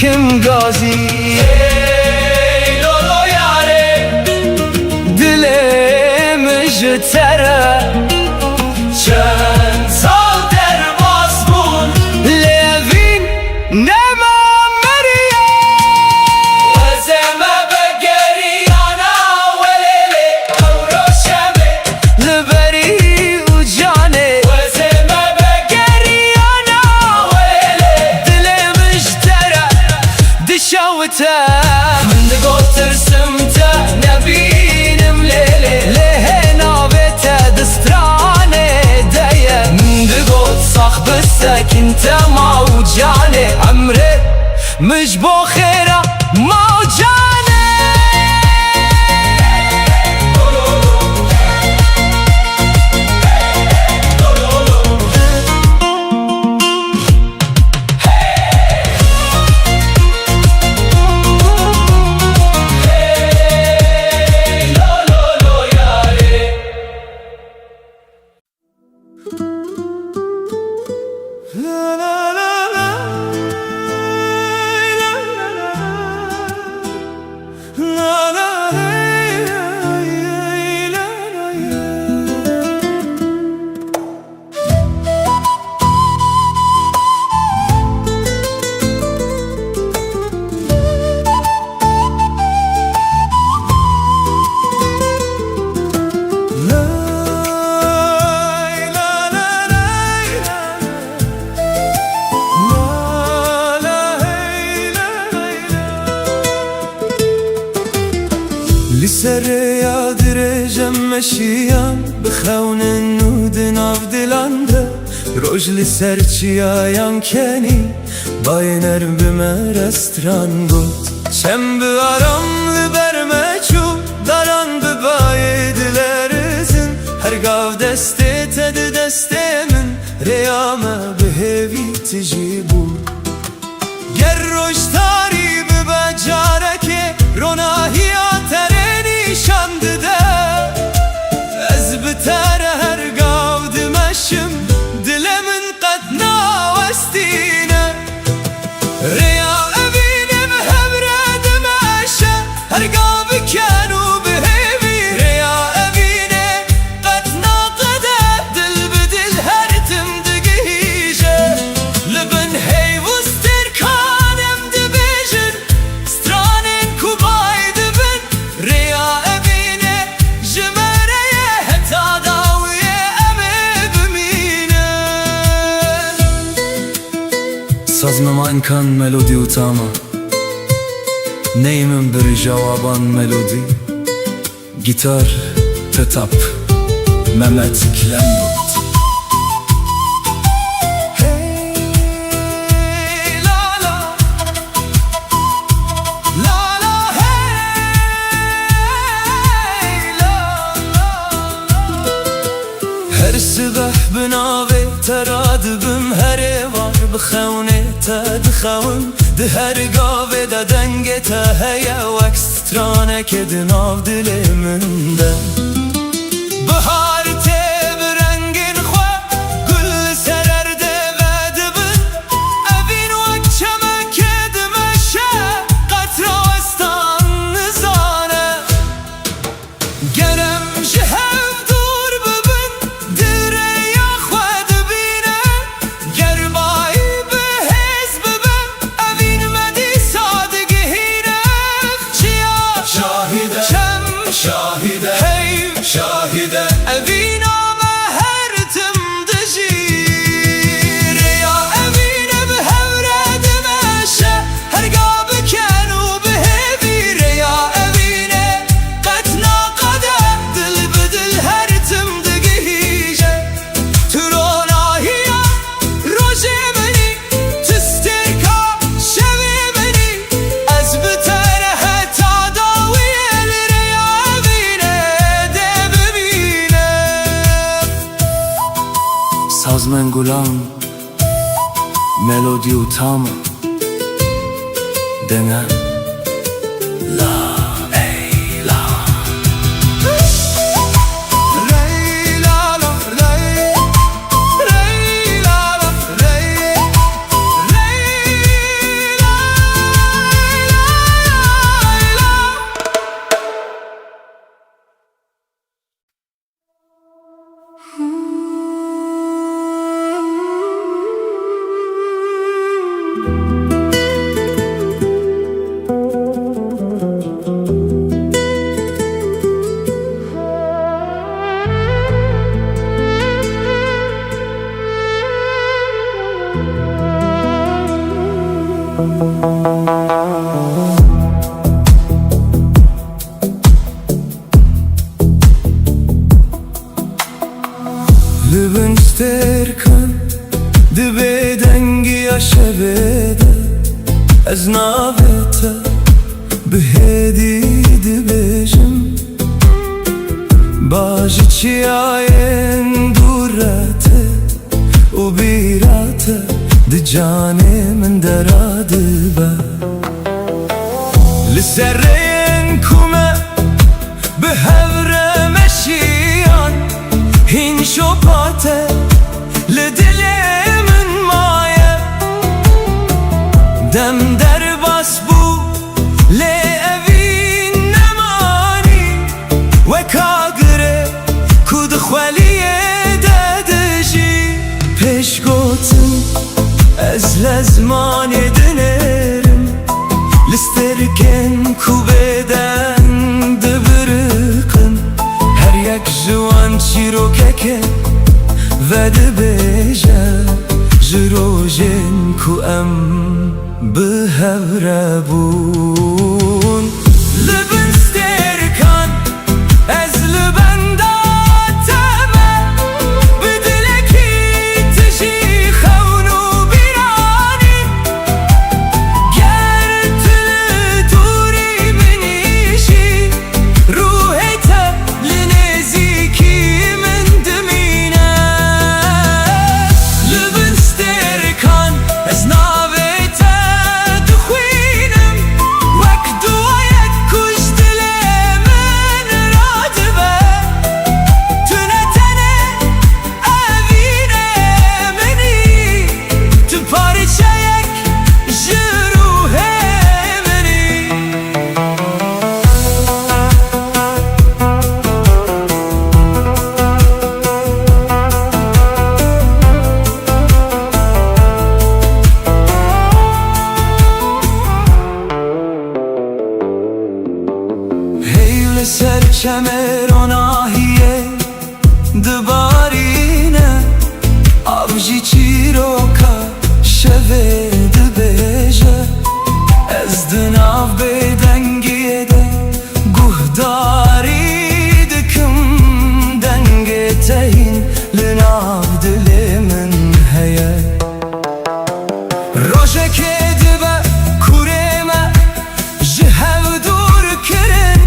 kim gazi ای لولو یاره دلم جتره چند سال در باز بون لوین نما مریه وزمه بگریانا ولیلی او روشمه لبری و جانه وزمه بگریانا ولیلی دلم جتره دشاوته من دگو ترسمته نبینم لیلی لهنا بيته دستراني دايم دقوت صاحب الساكن انت موجاني عمري مش بو خيره موجاني لسر يادر جمشيان بخون النود ناف دلانده روج لسر چیایان کنی باینر بمه رستران گود چم بیارم لبرمه چو داران ببای دلرزن هر گاو دسته تد دسته من ریامه بهوی تجیبو گر روش تاری ببجاره که روناهی شانده از بتر هر گاو دمشم دلمن قد ناوستینه ریا ابینم هبره دمشه هر گاو بکنو بهیوی ریا ابینه قد ناقده دل بدل هر تم دگیجه لبن هیوستر کانم دبیجن سترانین کوبای دبن ریا Sazmama imkan melodi utama Neyimin bir cavaban melodi Gitar, tetap, Mehmet Klemrut Hey la la La la hey la la Her sabah binavi teradibim her var بخونه تا دخوم ده هر گاوه دا دنگ تا هیا وکسترانه که دناو دل من ده بهار ته برنگین خواه گل سررده و دبن اوین وکچمه که دمشه قطراستان نزانه گرم شهف دور ببن دره یا خواه دبینه گربای شاهده هی شاهده اوینا مهرتم دجیر یا اوینه به هوره دمشه هرگا بکنو به هویر یا اوینه قطنا قده دل بدل هرتم دگیجه تروناهیا روژه منی تسترکا شوی منی از بتره تا داوی Sazmen gulam melodi utama dene la ey la rey la la rey rey la la rey rey la سترکن دبه دنگی شبیده از ناویتا به هدیده بجم باجی چی آین دوراته و بیراته ده جانه من دراده با لسرین کمه به هفره مشیان هین شپاته لدل من مایه دم در باس بو لأوین نمانی و کاغره کود خوالیه دادجی پیش گوتن از لزمان دنرم لسترکن کو بدن دبرکن هر یک جوان چیروکه و دبیجه جروجن کو ام به هفره بون لبن سترکن از لبن داتمه بدلکی تجی خونو بیرانی گر تل دوری منیشی روحیتا لنزیکی من دمینه لبن سترکن از ناویتا دخوینم وک دوایت کش دل من رادبه تنتنه اوینه منی تو پارچه یک جروح منی هیل سر چمر و ناهیه دبارینه آبجی چیروکا شوه دبیجه از دناف بدنگیه ده گهداری دکم دنگه تهین لناف دل من هیه روشه که دبه کورمه جهو دور کرن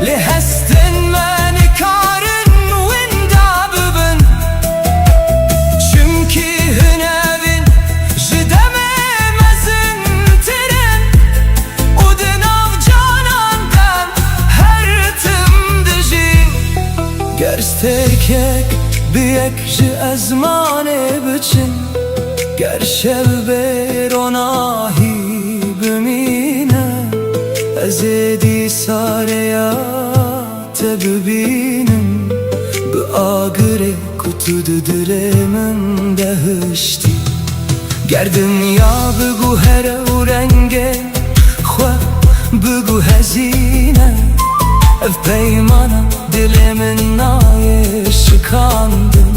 لهستن من کارن وندا ببن چمکی هنوین جدمه مزن ترن و دناف جانان دم هر تم دجی گرسترکک بیک جه ازمانه بچن گر شب بروناهی بمینه از دی ساریات ببینم به آگره کتو دل من دهشتی گر دنیا بگو هر و رنگه خواه بگو هزینه اف پیمانم دل من نای شکاندم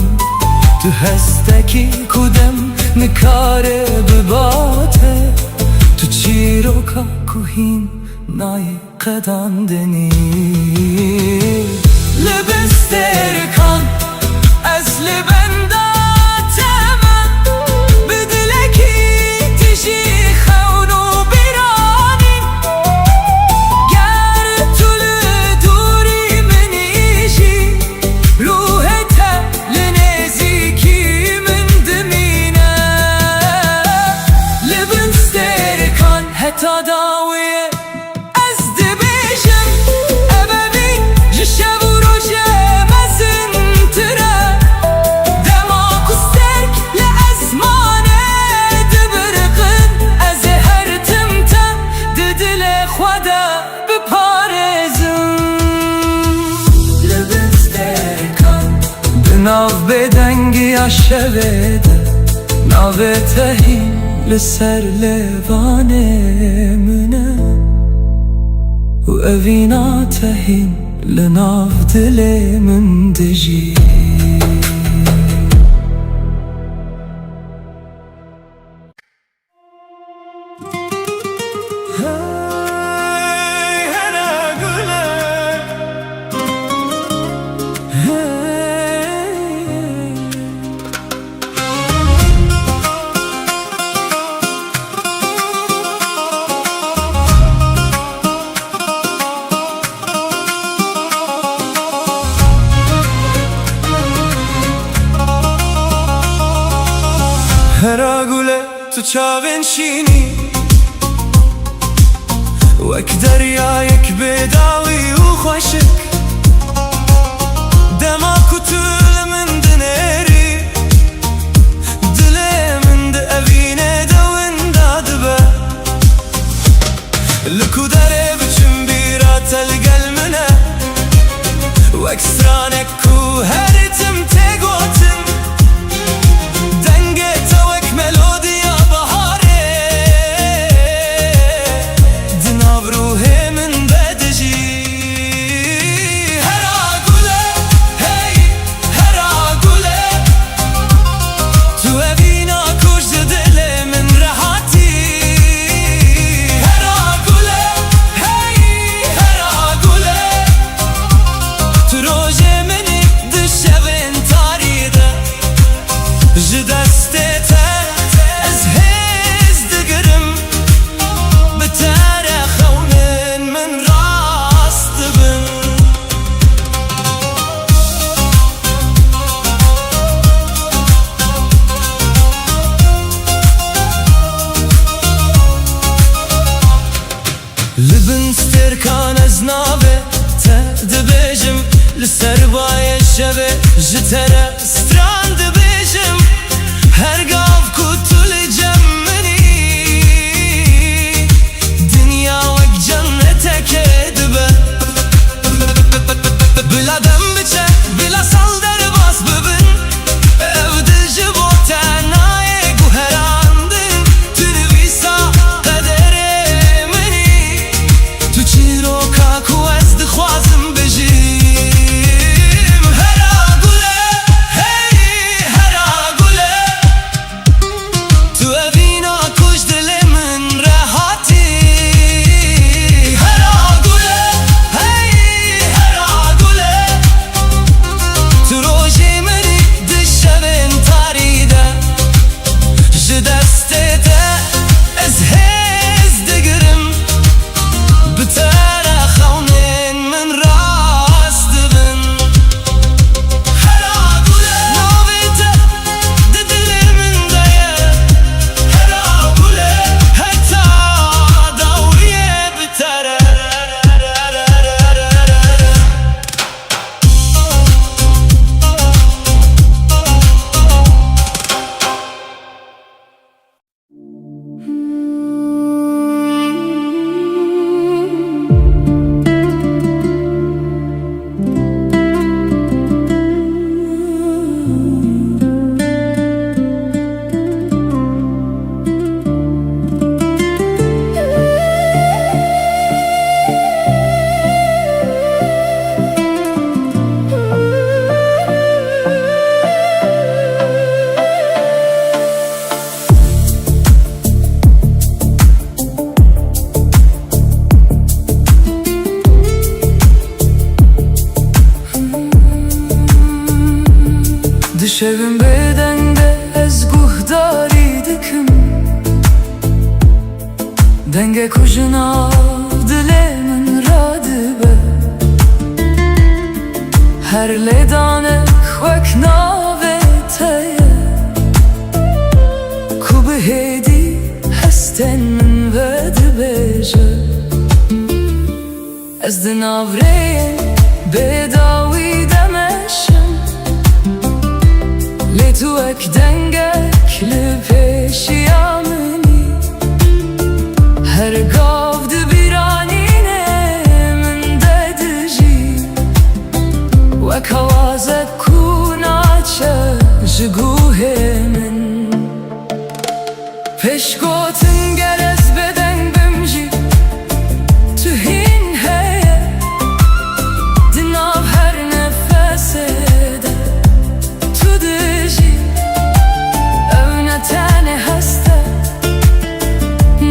تو هستکی کدم نکاره بباته تو چیروکا کوهین نای قداندنی لبن سترکن از لبن داتمه بدلکی تجی خونو بیرانی گر طول دوری منیشی روحتا لنزیکی من دمینه لبن سترکن حتی داویه از دبیجم اببین جشب و روشه مزن تره دماغ و سترک لازمانه دبرقن از هر تمتم دل خدا بپارزم لبن سترکن بناو بدنگی شویده ناو تهی لسر لوانه منه و اوینا تهین لناو دل من دجی هرا گوله تو چاوین شینی وەک دەریایەک بێداوی و خۆشک دەما کوتل من دنێری دلێ من ئەڤینێ دەوندا دبە لکو دەرێ بچم بیراتە لەگەل منە وەک سرانێک و هەرتم تێگۆتن دەنگێتە وەک مەلۆدیا بەهارێ دناو ڕوحێ من بەدژی هەرا گولە هەی هەرا گولە تو ئەڤینا کوژدە دلێ من ڕەهاتی هەرا گولە هەی هەرا گولە تو ڕۆژێ منی دشەوێن تاریدە ji destê te ez hêz digirim bi te re xewnin min rast dibin li bin stêrkan ez navê te dibêjim li ser bayê şevê ji te re stran dibêjim her gav ku tu li cem minî dinya wek cenneteke dibe bila dem biçe bila sal derbas bibin ev dil ji bo te nayê guherandin tu nivîsa qederê minî tu çîroka ku ez dixwazim bijîm hera gule hey hera gule tu evîna kuj dilê min rehatî hera gule hey hera gule tu rojê minî di şevên tarî de ji destê te ez hêz digirim bi te re xewnin min rast dibin hera gule navê te di dilê min de ye hera gule heta dawiyê bi te re Dişevim bedende ez guhdarî dikim denge kujina dilê min radibe her lêdanek wek navê te ye ku bi hêdî hestên min vedibêje ez di navreyê bêdawî demeşim lê tu wek dengek li pêşiya minî her gav di bîranînê min de dijî wek hewazek ku naçe ji guhê min pêşgotin gel ez bedeng bim jî tu hîn heye di nav her nefesê de tu dijî ew ne tenê hest e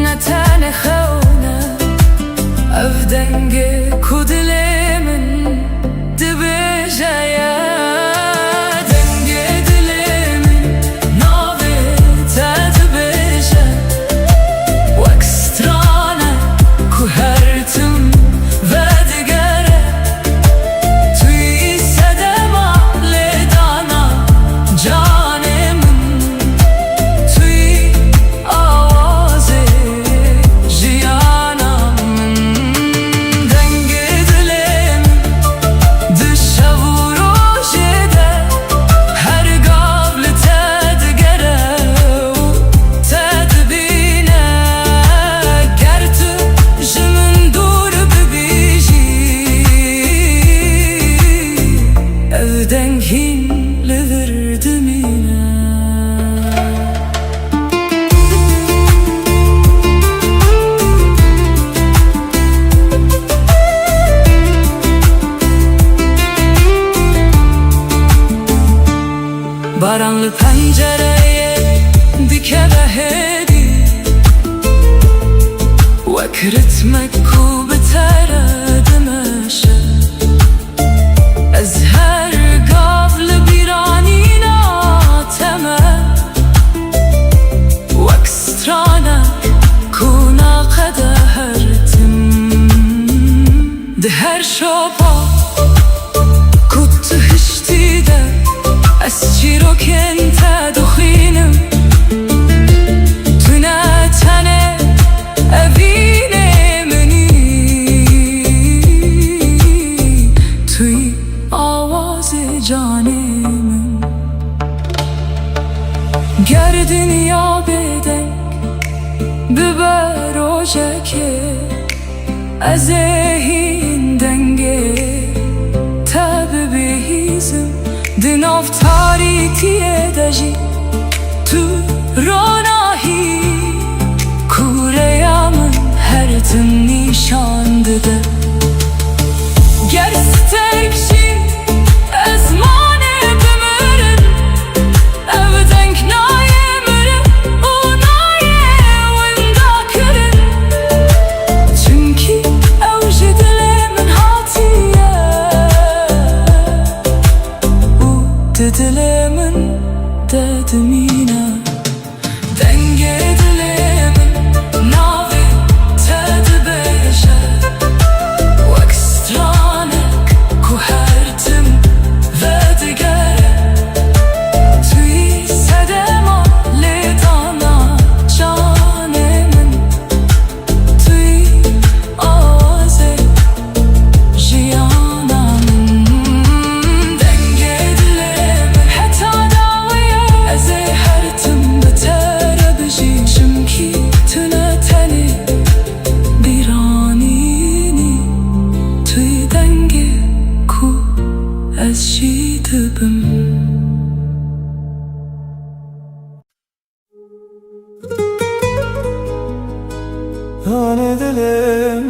ne tenê xewne ev dengê ku dilê min dibêje ye dengê dilê min navê te dibêje pencereye dike ve hedi وكرتمك وبترد ماشي أزهر قبل بيرانينا تمام وكسترانك كونا قدهرتم دهر شوبا كنت هشتيدا أسجيرو كنت دخينم تناتني أبيني مني توي آواز جانمم گر دنیا بدنگ ببر روژکه از این دنگه تب بهیزم دناف تاریکیه دجی تو روناهی کوریامın her tüm nişandıdı Gerçekçi ezmane bümürün Evdenk nayemürün Unaye vindakürün Çünkü evji dilemin hatiye U dilemin dedim yine Denge dilemin navi tedi beşe Vakstranek kuhertim ve digere Tüy sedema lidana canemin Tüy aze jiyanamın Denge dilemin heta daviye Eze hertim betere biji Çünkü tüneteli biranini Tüy denge ku ez şidibim Hane dilim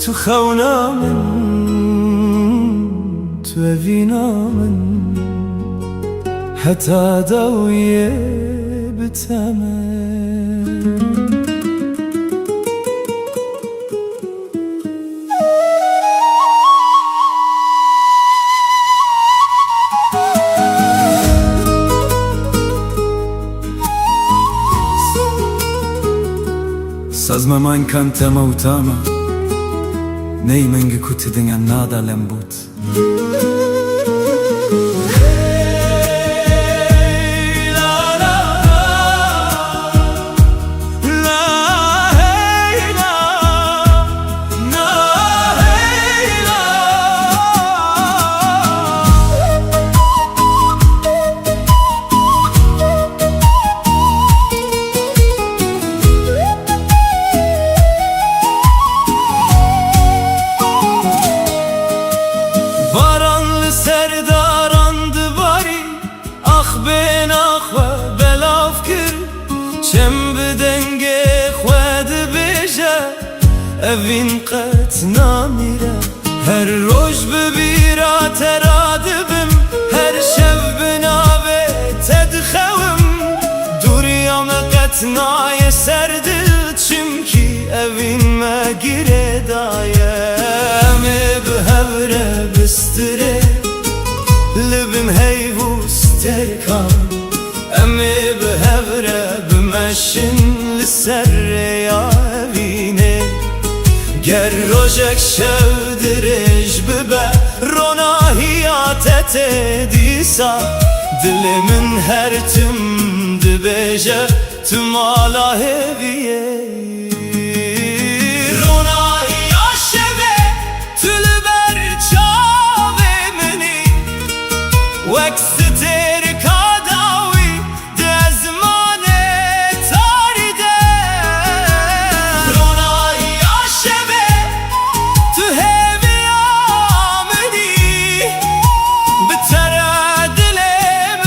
Tu khawna min Tu evina min Hatta dawiye bitamen Sazma man kanta mautama Nei mengi kutidinga nada lembut Varanlı serdarandı bari Ah ben ah ve belaf kir Çem bedenge khwed beje Evin qet namire Her roj bebira teradibim Her şev binave tedxevim Duriyam qet naye serdil Çünkü evin me gire daye Emi behevre bistire Libim heyvus terkan Emi behevre bimeşin Lisserre ya evine Ger rojek şevdirej bibe Ronahiyat etedisa Dilimin her tüm dibeje Tüm ala heviye وكستر كاداوي دزمانه تاريده روناي عشبه تو هبي آمدي بترى دلم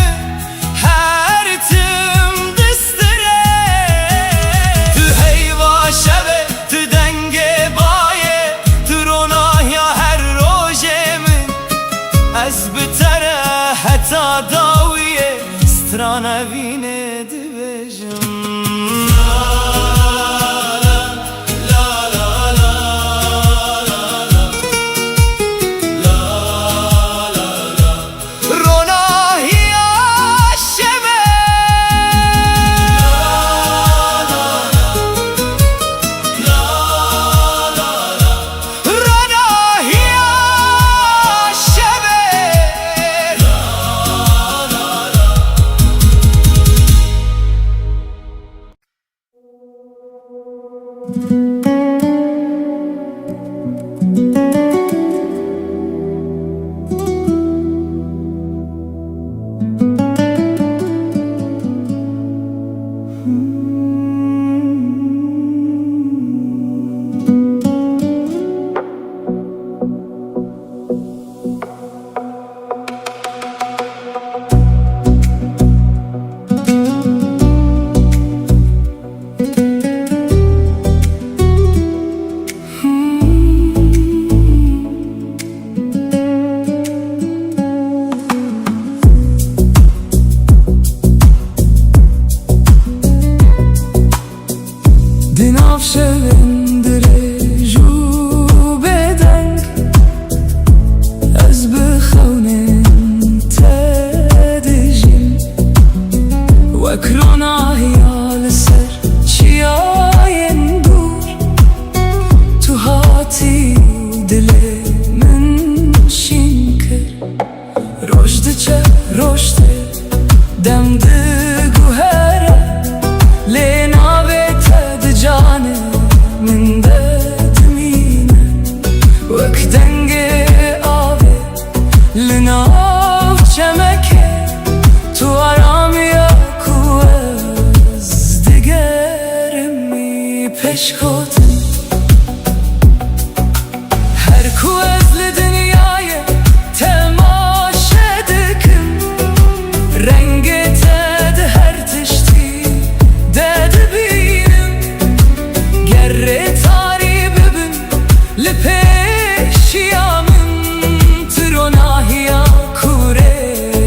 هر تم دستره تو هيوا ترانه وینه دبیجم Roşte, dem